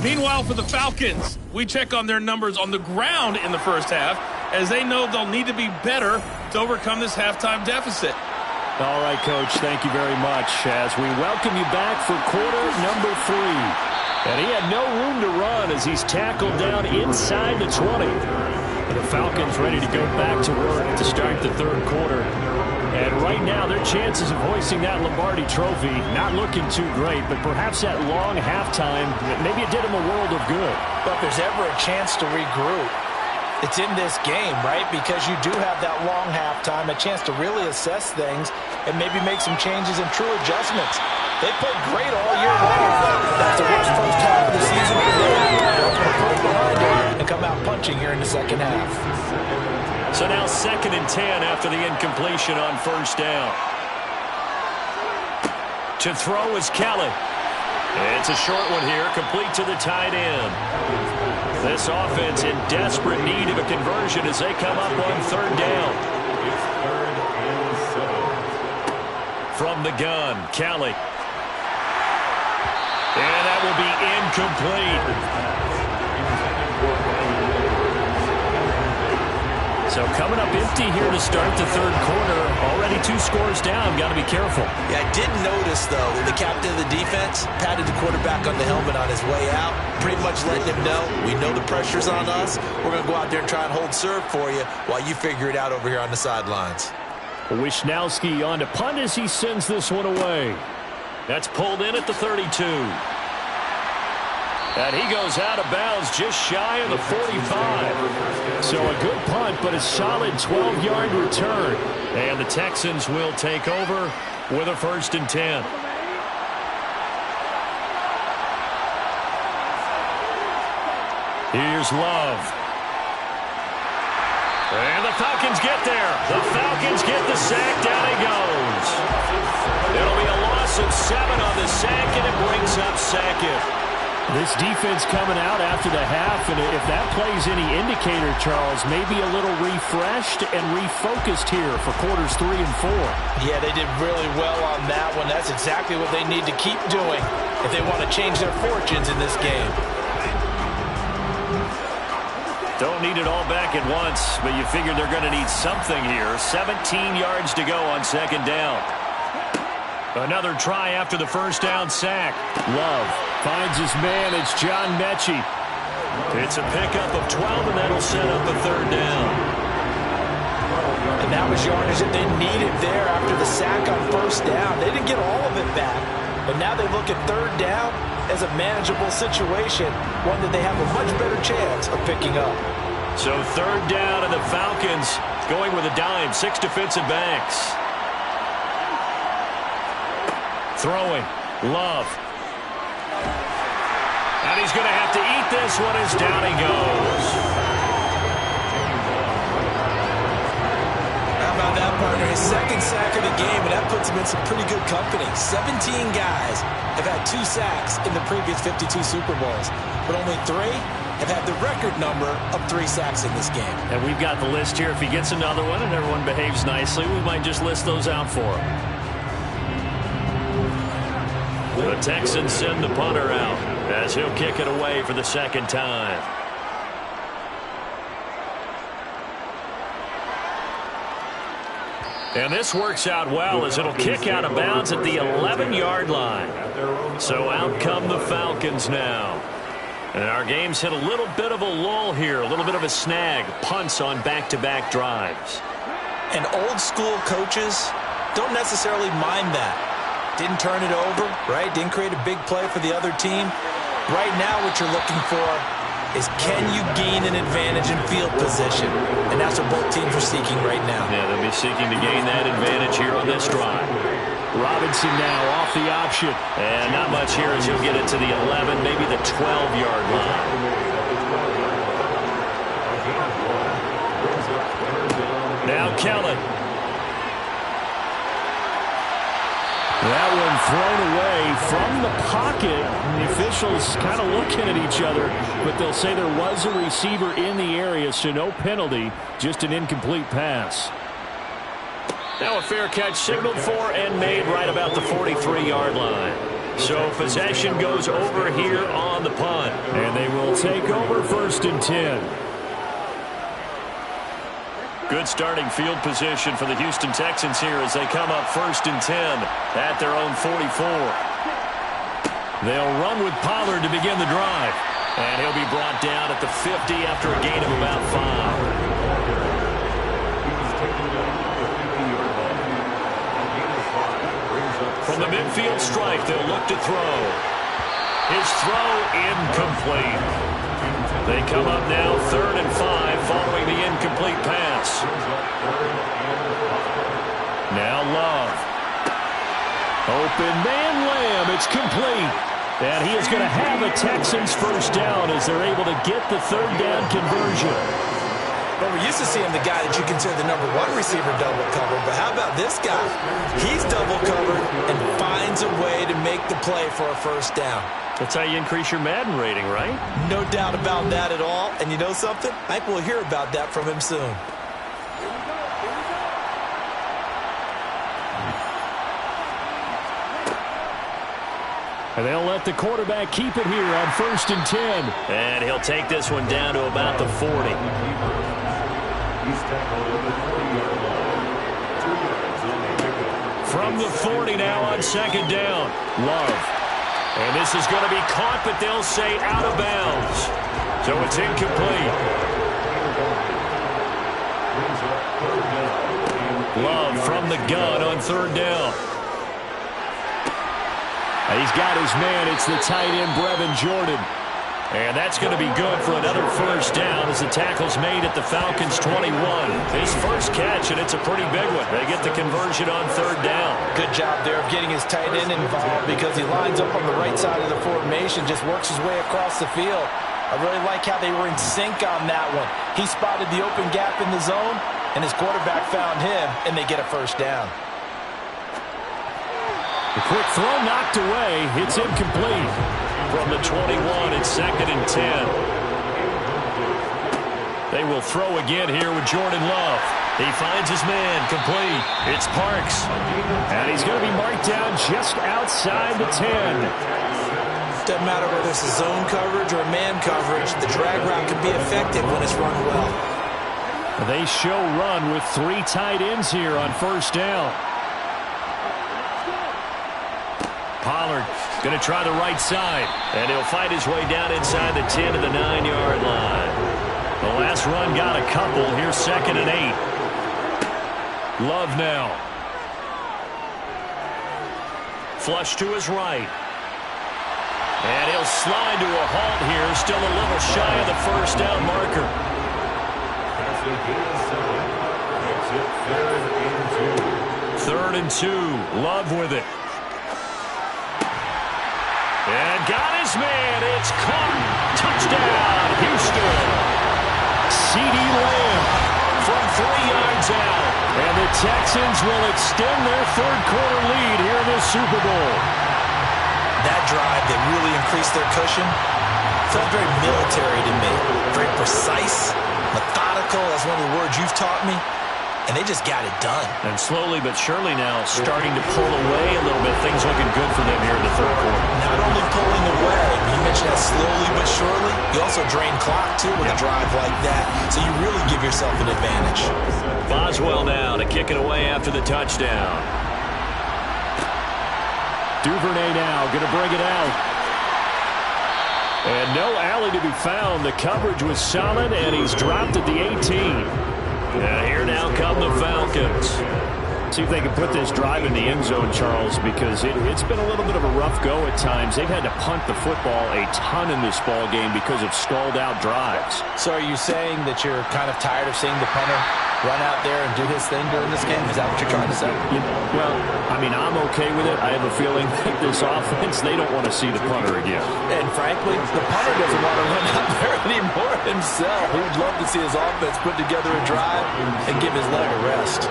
Meanwhile, for the Falcons, we check on their numbers on the ground in the first half, as they know they'll need to be better to overcome this halftime deficit. All right, Coach, thank you very much as we welcome you back for quarter number 3. And he had no room to run as he's tackled down inside the 20. The Falcons ready to go back to work to start the 3rd quarter. And right now, their chances of hoisting that Lombardi trophy not looking too great, but perhaps that long halftime, maybe it did them a world of good. But if there's ever a chance to regroup, it's in this game, right? Because you do have that long halftime, a chance to really assess things and maybe make some changes and true adjustments. They played great all year long. That's the worst first half of the season for them. They'll put it behind them and come out punching here in the second half. So now 2nd and 10 after the incompletion on 1st down. To throw is Kelly. It's a short one here, complete to the tight end. This offense in desperate need of a conversion as they come up on third down. It's 3rd and 7. From the gun, Kelly. And that will be incomplete. So coming up empty here to start the third quarter. Already 2 scores down. Got to be careful. Yeah, I did notice, though, that the captain of the defense patted the quarterback on the helmet on his way out, pretty much letting him know, we know the pressure's on us. We're going to go out there and try and hold serve for you while you figure it out over here on the sidelines. Wishnowski on to punt as he sends this one away. That's pulled in at the 32. And he goes out of bounds just shy of the 45. So a good punt, but a solid 12-yard return. And the Texans will take over with a 1st and 10. Here's Love. And the Falcons get there. The Falcons get the sack. Down he goes. It'll be a loss of 7 on the sack, and it brings up Sackett. This defense coming out after the half, and if that plays any indicator, Charles, maybe a little refreshed and refocused here for quarters 3 and 4. Yeah, they did really well on that one. That's exactly what they need to keep doing if they want to change their fortunes in this game. Don't need it all back at once, but you figure they're going to need something here. 17 yards to go on 2nd down. Another try after the 1st down sack. Love finds his man. It's John Mechie. It's a pickup of 12, and that'll set up a 3rd down. And that was yardage that they needed there after the sack on 1st down. They didn't get all of it back, but now they look at 3rd down as a manageable situation, one that they have a much better chance of picking up. So 3rd down, and the Falcons going with a dime. 6 defensive backs. Throwing, Love. And he's going to have to eat this one as down he goes. How about that, partner? His 2nd sack of the game, and that puts him in some pretty good company. 17 guys have had 2 sacks in the previous 52 Super Bowls, but only 3 have had the record number of 3 sacks in this game. And we've got the list here. If he gets another one and everyone behaves nicely, we might just list those out for him. The Texans send the punter out as he'll kick it away for the 2nd time. And this works out well as it'll kick out of bounds at the 11-yard line. So out come the Falcons now. And our game's hit a little bit of a lull here, a little bit of a snag. Punts on back-to-back drives. And old-school coaches don't necessarily mind that. Didn't turn it over, right? Didn't create a big play for the other team. Right now what you're looking for is can you gain an advantage in field position? And that's what both teams are seeking right now. Yeah, they'll be seeking to gain that advantage here on this drive. Robinson now off the option. And not much here as he'll get it to the 11, maybe the 12-yard line. Now Kelly. That one thrown away from the pocket. The officials kind of looking at each other, but they'll say there was a receiver in the area, so no penalty, just an incomplete pass. Now a fair catch signaled for and made right about the 43-yard line. So possession goes over here on the punt. And they will take over 1st and 10. Good starting field position for the Houston Texans here as they come up 1st and 10 at their own 44. They'll run with Pollard to begin the drive. And he'll be brought down at the 50 after a gain of about 5. From the midfield strike, they'll look to throw. His throw incomplete. They come up now 3rd and 5 following the incomplete pass. Now Love. Open man Lamb. It's complete. And he is going to have a Texans 1st down as they're able to get the 3rd down conversion. Well, we're used to seeing the guy that you consider the #1 receiver double covered, but how about this guy? He's double covered and finds a way to make the play for a first down. That's how you increase your Madden rating, right? No doubt about that at all. And you know something? I think we'll hear about that from him soon. And they'll let the quarterback keep it here on 1st and 10. And he'll take this one down to about the 40. From the 40 now on 2nd down. Love. And this is going to be caught, but they'll say out of bounds. So it's incomplete. Love from the gun on 3rd down. He's got his man. It's the tight end, Brevin Jordan. And that's going to be good for another first down as the tackle's made at the Falcons' 21. His first catch, and it's a pretty big one. They get the conversion on 3rd down. Good job there of getting his tight end involved because he lines up on the right side of the formation, just works his way across the field. I really like how they were in sync on that one. He spotted the open gap in the zone, and his quarterback found him, and they get a first down. The quick throw knocked away. It's incomplete. From the 21, it's 2nd and 10. They will throw again here with Jordan Love. He finds his man, complete. It's Parks. And he's going to be marked down just outside the 10. Doesn't matter whether it's a zone coverage or man coverage, the drag route can be effective when it's run well. They show run with 3 tight ends here on 1st down. Pollard going to try the right side. And he'll fight his way down inside the 10 to the 9-yard line. The last run got a couple. Here's 2nd and 8. Love now. Flush to his right. And he'll slide to a halt here. Still a little shy of the first down marker. 3rd and 2. Love with it. And got his man. It's caught. Touchdown, Houston. CeeDee Lamb from 3 yards out. And the Texans will extend their 3rd quarter lead here in this Super Bowl. That drive that really increased their cushion felt very military to me. Very precise, methodical, that's one of the words you've taught me. And they just got it done. And slowly but surely now starting to pull away a little bit. Things looking good for them here in the 3rd quarter. Not only pulling away, you mentioned that slowly but surely. You also drain clock, too, with a drive like that. So you really give yourself an advantage. Boswell now to kick it away after the touchdown. Duvernay now going to bring it out. And no alley to be found. The coverage was solid, and he's dropped at the 18. Yeah, here now come the Falcons. See if they can put this drive in the end zone, Charles, because it's been a little bit of a rough go at times. They've had to punt the football a ton in this ball game because of stalled-out drives. So are you saying that you're kind of tired of seeing the punter run out there and do his thing during this game? Is that what you're trying to say? Well, I mean, I'm okay with it. I have a feeling that this offense, they don't want to see the punter again. And frankly, the punter doesn't want to run out there anymore himself. He would love to see his offense put together a drive and give his leg a rest.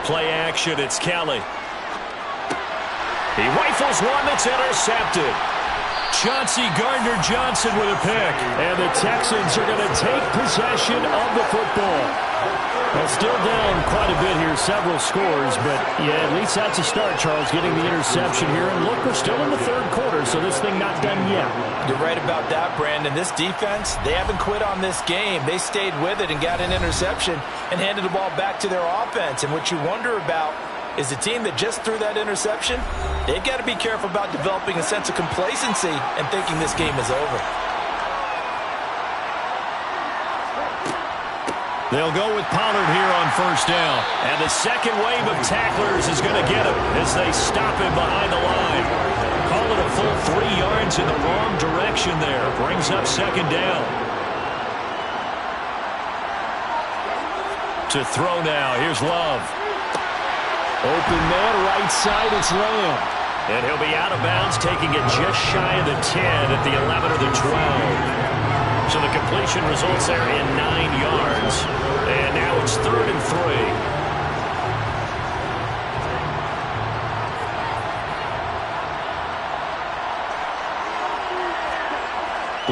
Play action, it's Kelly. He rifles one that's intercepted. Chauncey Gardner-Johnson with a pick. And the Texans are going to take possession of the football. Well, still down quite a bit here, several scores, but yeah, at least that's a start, Charles, getting the interception here. And look, we're still in the 3rd quarter, so this thing not done yet. You're right about that, Brandon. This defense, they haven't quit on this game. They stayed with it and got an interception and handed the ball back to their offense. And what you wonder about is the team that just threw that interception, they've got to be careful about developing a sense of complacency and thinking this game is over. They'll go with Pollard here on 1st down. And the second wave of tacklers is going to get him as they stop him behind the line. Call it a full 3 yards in the wrong direction there. Brings up 2nd down. To throw now, here's Love. Open man, right side, it's Lamb. And he'll be out of bounds, taking it just shy of the 10 at the 11 or the 12. So the completion results there in 9 yards. And now it's 3rd and 3.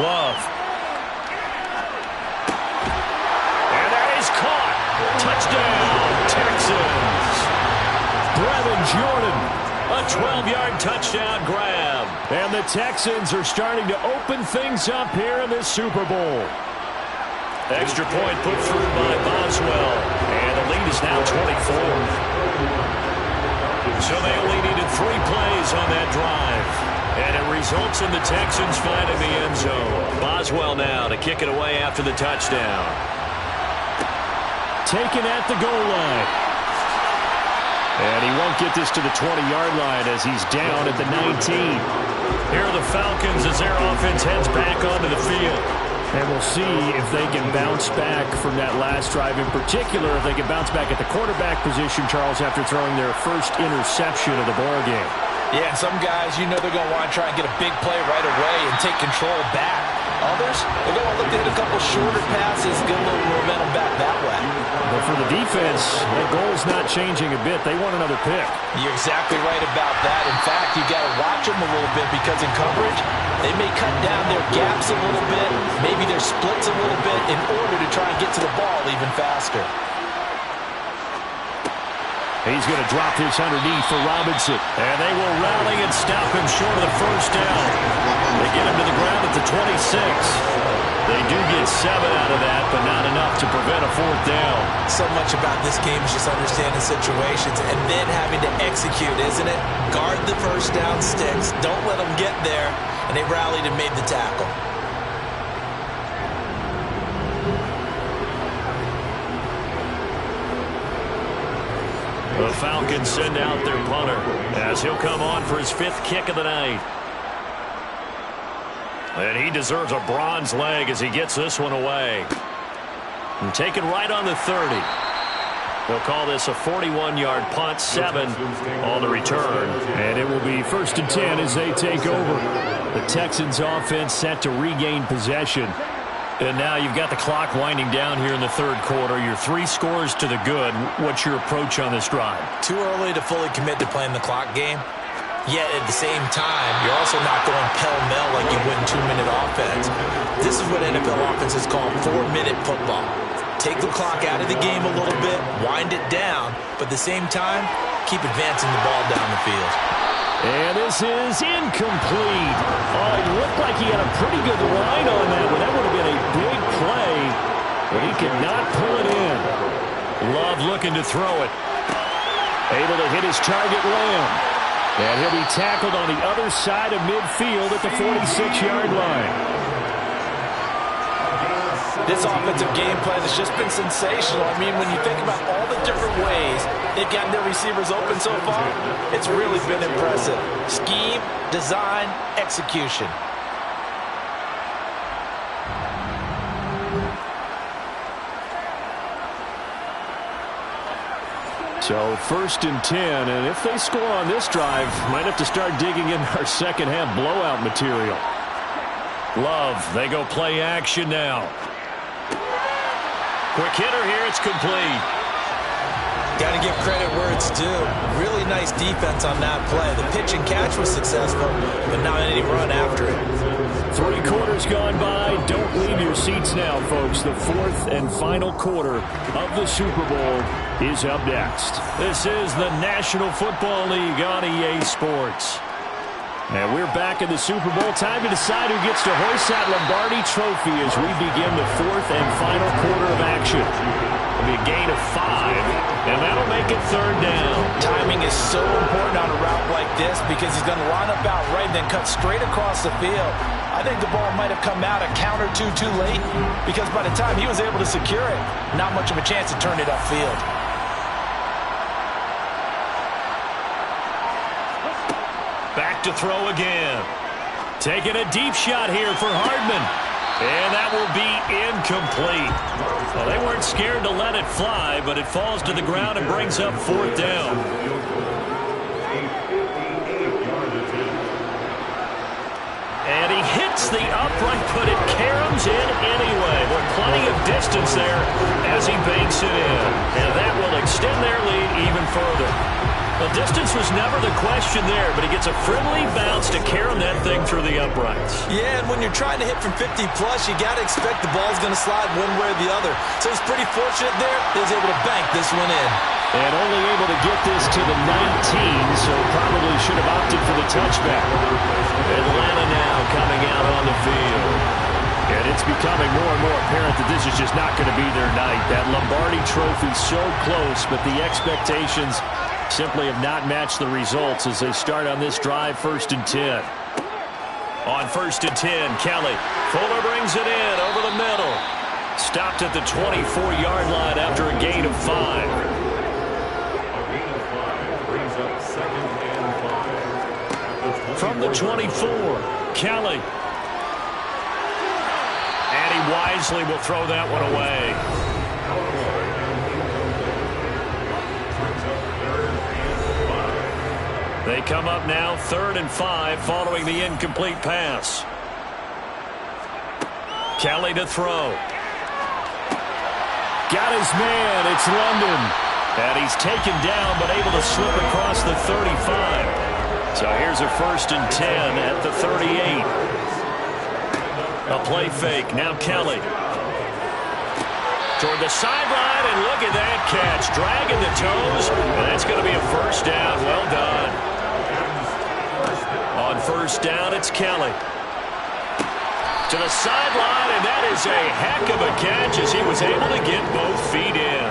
Love. And that is caught. Touchdown, Texans. Brevin Jordan, a 12-yard touchdown grab. And the Texans are starting to open things up here in this Super Bowl. Extra point put through by Boswell. And the lead is now 24. So they only needed 3 plays on that drive. And it results in the Texans finding the end zone. Boswell now to kick it away after the touchdown. Taken at the goal line. And he won't get this to the 20-yard line as he's down at the 19. Here are the Falcons as their offense heads back onto the field. And we'll see if they can bounce back from that last drive. In particular, if they can bounce back at the quarterback position, Charles, after throwing their first interception of the ballgame. Yeah, and some guys, you know they're going to want to try and get a big play right away and take control back. Others, they're going to look to hit a couple shorter passes, get a little momentum back that way. But for the defense, the goal's not changing a bit. They want another pick. You're exactly right about that. In fact, you got to watch them a little bit because in coverage, they may cut down their gaps a little bit, maybe their splits a little bit in order to try and get to the ball even faster. He's going to drop this underneath for Robinson. And they will rally and stop him short of the first down. They get him to the ground at the 26. They do get 7 out of that, but not enough to prevent a 4th down. So much about this game is just understanding situations and then having to execute, isn't it? Guard the first down sticks. Don't let them get there. And they rallied and made the tackle. The Falcons send out their punter as he'll come on for his 5th kick of the night. And he deserves a bronze leg as he gets this one away. And taken right on the 30. They'll call this a 41-yard punt, 7 on the return. And it will be 1st and 10 as they take over. The Texans offense set to regain possession. And now you've got the clock winding down here in the 3rd quarter. You're 3 scores to the good. What's your approach on this drive? Too early to fully commit to playing the clock game. Yet at the same time, you're also not going pell-mell like you would in 2-minute offense. This is what NFL offenses call 4-minute football. Take the clock out of the game a little bit, wind it down, but at the same time, keep advancing the ball down the field. And this is incomplete. Oh, it looked like he had a pretty good line on that one. That would have been a big play, but he could not pull it in. Love looking to throw it. Able to hit his target, Lamb. And he'll be tackled on the other side of midfield at the 46-yard line. This offensive game plan has just been sensational. I mean, when you think about all the different ways they've gotten their receivers open so far, it's really been impressive. Scheme, design, execution. So 1st and 10, and if they score on this drive, might have to start digging in our second-half blowout material. Love, they go play action now. Quick hitter here, it's complete. Got to give credit where it's due. Really nice defense on that play. The pitch and catch was successful, but not any run after it. 3 quarters gone by. Don't leave your seats now, folks. The 4th and final quarter of the Super Bowl is up next. This is the National Football League on EA Sports. And we're back in the Super Bowl. Time to decide who gets to hoist that Lombardi trophy as we begin the 4th and final quarter of action. It'll be a gain of 5, and that'll make it 3rd down. Timing is so important on a route like this because he's going to line up out right and then cut straight across the field. I think the ball might have come out a count or two too late because by the time he was able to secure it, not much of a chance to turn it upfield. Back to throw again. Taking a deep shot here for Hardman. And that will be incomplete. Well, they weren't scared to let it fly, but it falls to the ground and brings up 4th down. And he hit hits the upright, but it caroms in anyway. With plenty of distance there as he banks it in. And that will extend their lead even further. The distance was never the question there, but he gets a friendly bounce to carom that thing through the uprights. Yeah, and when you're trying to hit from 50-plus, you got to expect the ball's going to slide one way or the other. So he's pretty fortunate there. He was able to bank this one in. And only able to get this to the 19, so probably should have opted for the touchback. Atlanta now coming out on the field. And it's becoming more and more apparent that this is just not going to be their night. That Lombardi Trophy so close, but the expectations simply have not matched the results as they start on this drive, 1st and 10. On 1st and 10, Kelly. Fuller brings it in over the middle. Stopped at the 24-yard line after a gain of 5. A gain of 5 brings up 2nd and 5. From the 24, Kelly. And he wisely will throw that one away. They come up now 3rd and 5 following the incomplete pass. Kelly to throw. Got his man. It's London. And he's taken down but able to slip across the 35. So here's a 1st and 10 at the 38. A play fake. Now Kelly. Toward the sideline, and look at that catch. Dragging the toes, and that's going to be a 1st down. Well done. On 1st down, it's Kelly. To the sideline, and that is a heck of a catch as he was able to get both feet in.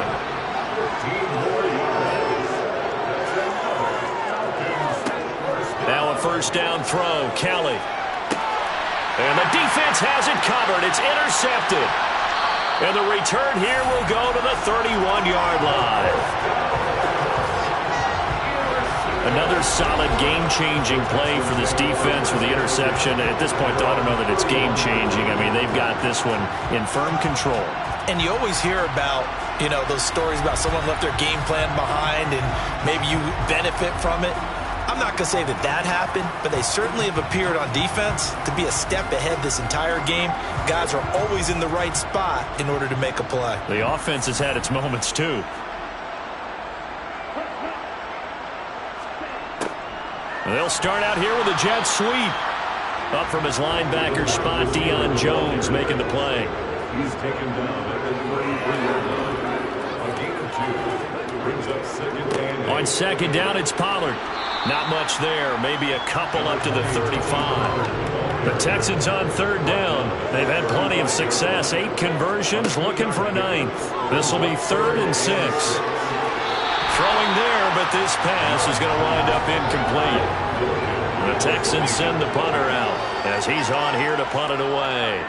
Now a 1st down throw, Kelly. And the defense has it covered. It's intercepted. And the return here will go to the 31-yard line. Another solid game-changing play for this defense with the interception. At this point, I don't know that it's game-changing. I mean, they've got this one in firm control. And you always hear about, those stories about someone left their game plan behind and maybe you benefit from it. I'm not going to say that happened, but they certainly have appeared on defense to be a step ahead this entire game. Guys are always in the right spot in order to make a play. The offense has had its moments, too. They'll start out here with a jet sweep. Up from his linebacker spot, Deion Jones making the play. He's taken down at the 33-yard line. A gain of 2 brings up 2nd and 8. On 2nd down, it's Pollard. Not much there. Maybe a couple up to the 35. The Texans on 3rd down. They've had plenty of success. 8 conversions, looking for a 9th. This will be 3rd and 6. Throwing there, but this pass is going to wind up incomplete. The Texans send the punter out as he's on here to punt it away.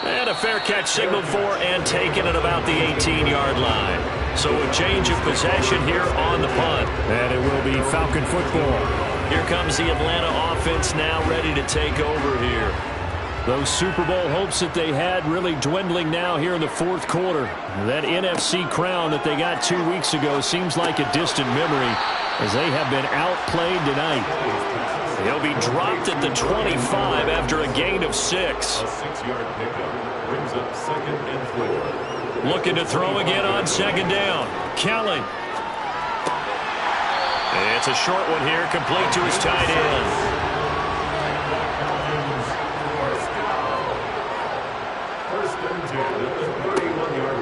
And a fair catch signaled for and taken at about the 18-yard line. So a change of possession here on the punt. And it will be Falcon football. Here comes the Atlanta offense now ready to take over here. Those Super Bowl hopes that they had really dwindling now here in the 4th quarter. That NFC crown that they got 2 weeks ago seems like a distant memory as they have been outplayed tonight. He'll be dropped at the 25 after a gain of 6. A 6-yard pickup brings up 2nd and 4. Looking to throw again on 2nd down. Kelly. It's a short one here, complete to his tight end.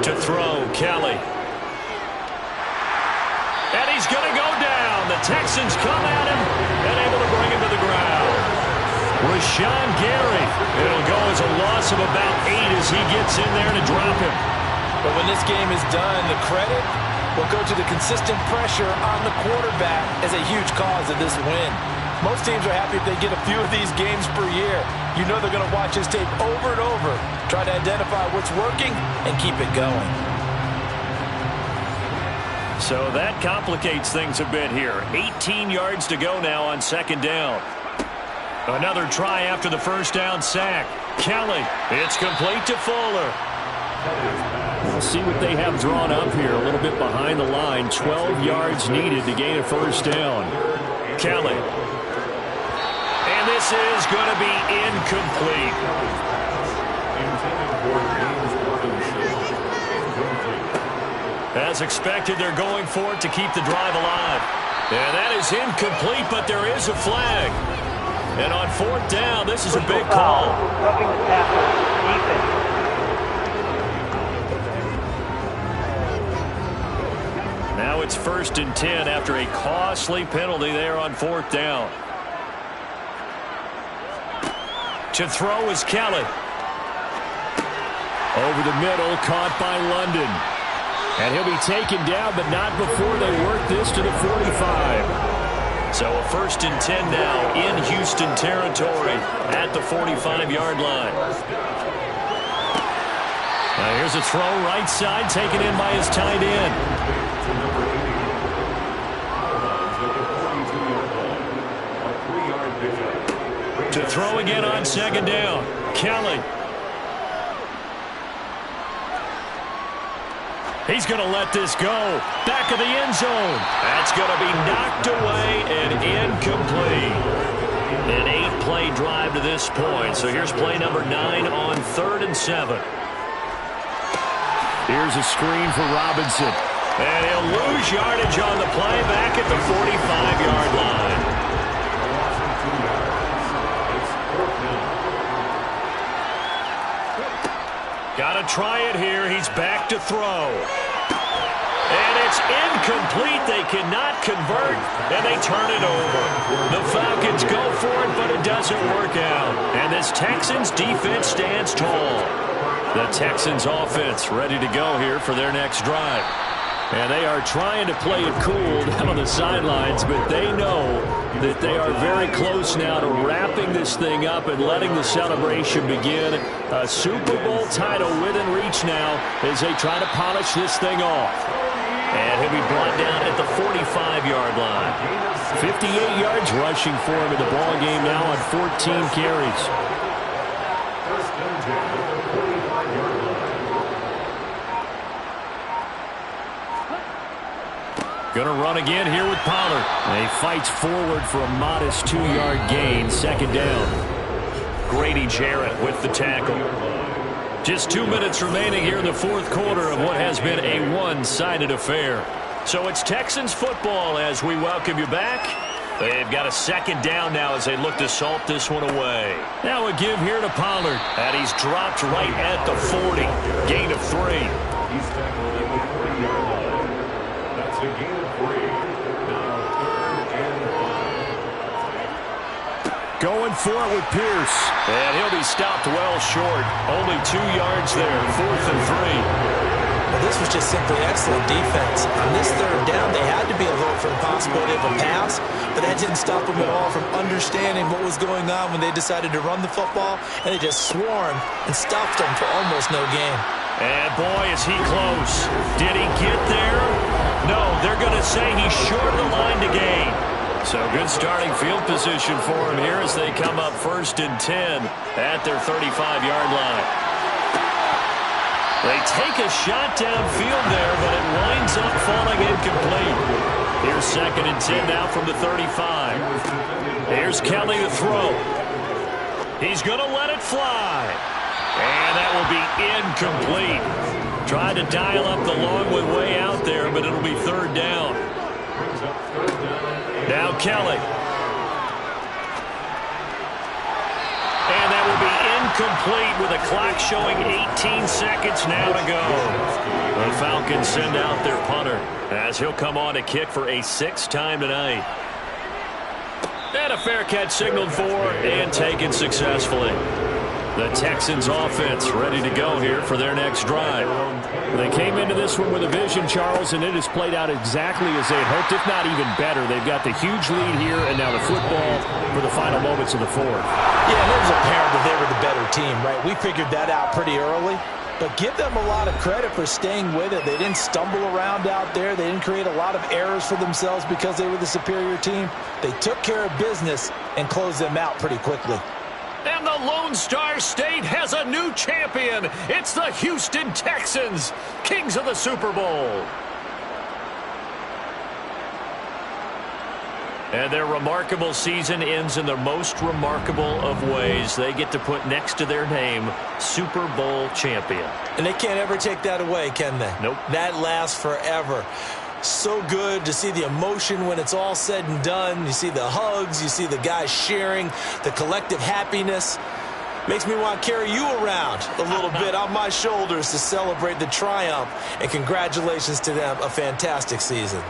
To throw, Kelly. And he's going to go down. The Texans come at him and able to bring him to the ground. Rashawn Gary. It'll go as a loss of about 8 as he gets in there to drop him. But when this game is done, the credit will go to the consistent pressure on the quarterback as a huge cause of this win. Most teams are happy if they get a few of these games per year. You know they're going to watch this tape over and over, try to identify what's working and keep it going. So that complicates things a bit here. 18 yards to go now on 2nd down. Another try after the 1st down sack. Kelly, it's complete to Fuller. We'll see what they have drawn up here. A little bit behind the line. 12 yards needed to gain a 1st down. Kelly. this is going to be incomplete. As expected, they're going for it to keep the drive alive. And that is incomplete, but there is a flag. And on 4th down, this is a big call. Roughing the passer, defense. Now it's 1st and 10 after a costly penalty there on 4th down. To throw is Kelly. Over the middle, caught by London. And he'll be taken down, but not before they work this to the 45. So a 1st and 10 now in Houston territory at the 45-yard line. Now here's a throw right side, taken in by his tight end. To throw again on 2nd down, Kelly. He's going to let this go. Back of the end zone. That's going to be knocked away and incomplete. An 8-play drive to this point. So here's play number 9 on 3rd and 7. Here's a screen for Robinson. And he'll lose yardage on the play back at the 45-yard line. Got to try it here. He's back to throw. And it's incomplete. They cannot convert, and they turn it over. The Falcons go for it, but it doesn't work out. And this Texans defense stands tall. The Texans offense ready to go here for their next drive. And they are trying to play it cool down on the sidelines, but they know that they are very close now to wrapping this thing up and letting the celebration begin. A Super Bowl title within reach now as they try to polish this thing off. And he'll be brought down at the 45-yard line. 58 yards rushing for him in the ball game now on 14 carries. Going to run again here with Pollard. And he fights forward for a modest 2-yard gain, 2nd down. Grady Jarrett with the tackle. Just 2 minutes remaining here in the 4th quarter of what has been a one-sided affair. So it's Texans football as we welcome you back. They've got a 2nd down now as they look to salt this one away. Now a give here to Pollard. And he's dropped right at the 40. Gain of 3. He's tackled at the 40-yard line. That's a gain of 3. Now 3rd and 5. Going for it with Pierce. And he'll be stopped well short. Only 2 yards there. 4th and 3. Well, this was just simply excellent defense. On this 3rd down, they had to be alert for the possibility of a pass, but that didn't stop them at all from understanding what was going on when they decided to run the football, and they just swarmed and stopped them for almost no gain. And boy, is he close. Did he get there? No, they're going to say he's short of the line to gain. So good starting field position for him here as they come up 1st and 10 at their 35-yard line. They take a shot downfield there, but it winds up falling incomplete. Here's 2nd and 10 now from the 35. Here's Kelly to throw. He's going to let it fly. And that will be incomplete. Tried to dial up the long one way out there, but it'll be 3rd down. Now Kelly. And that will be incomplete with a clock showing 18 seconds now to go. The Falcons send out their punter as he'll come on to kick for a 6th time tonight. And a fair catch signaled for and taken successfully. The Texans offense ready to go here for their next drive. They came into this one with a vision, Charles, and it has played out exactly as they had hoped, if not even better. They've got the huge lead here, and now the football for the final moments of the 4th. Yeah, and it was apparent that they were the better team, right? We figured that out pretty early. But give them a lot of credit for staying with it. They didn't stumble around out there. They didn't create a lot of errors for themselves because they were the superior team. They took care of business and closed them out pretty quickly. And the Lone Star State has a new champion. It's the Houston Texans, kings of the Super Bowl. And their remarkable season ends in the most remarkable of ways. They get to put next to their name, Super Bowl champion. And they can't ever take that away, can they? Nope. That lasts forever. So good to see the emotion when it's all said and done. You see the hugs. You see the guys sharing, the collective happiness. Makes me want to carry you around a little bit on my shoulders to celebrate the triumph. And congratulations to them. A fantastic season.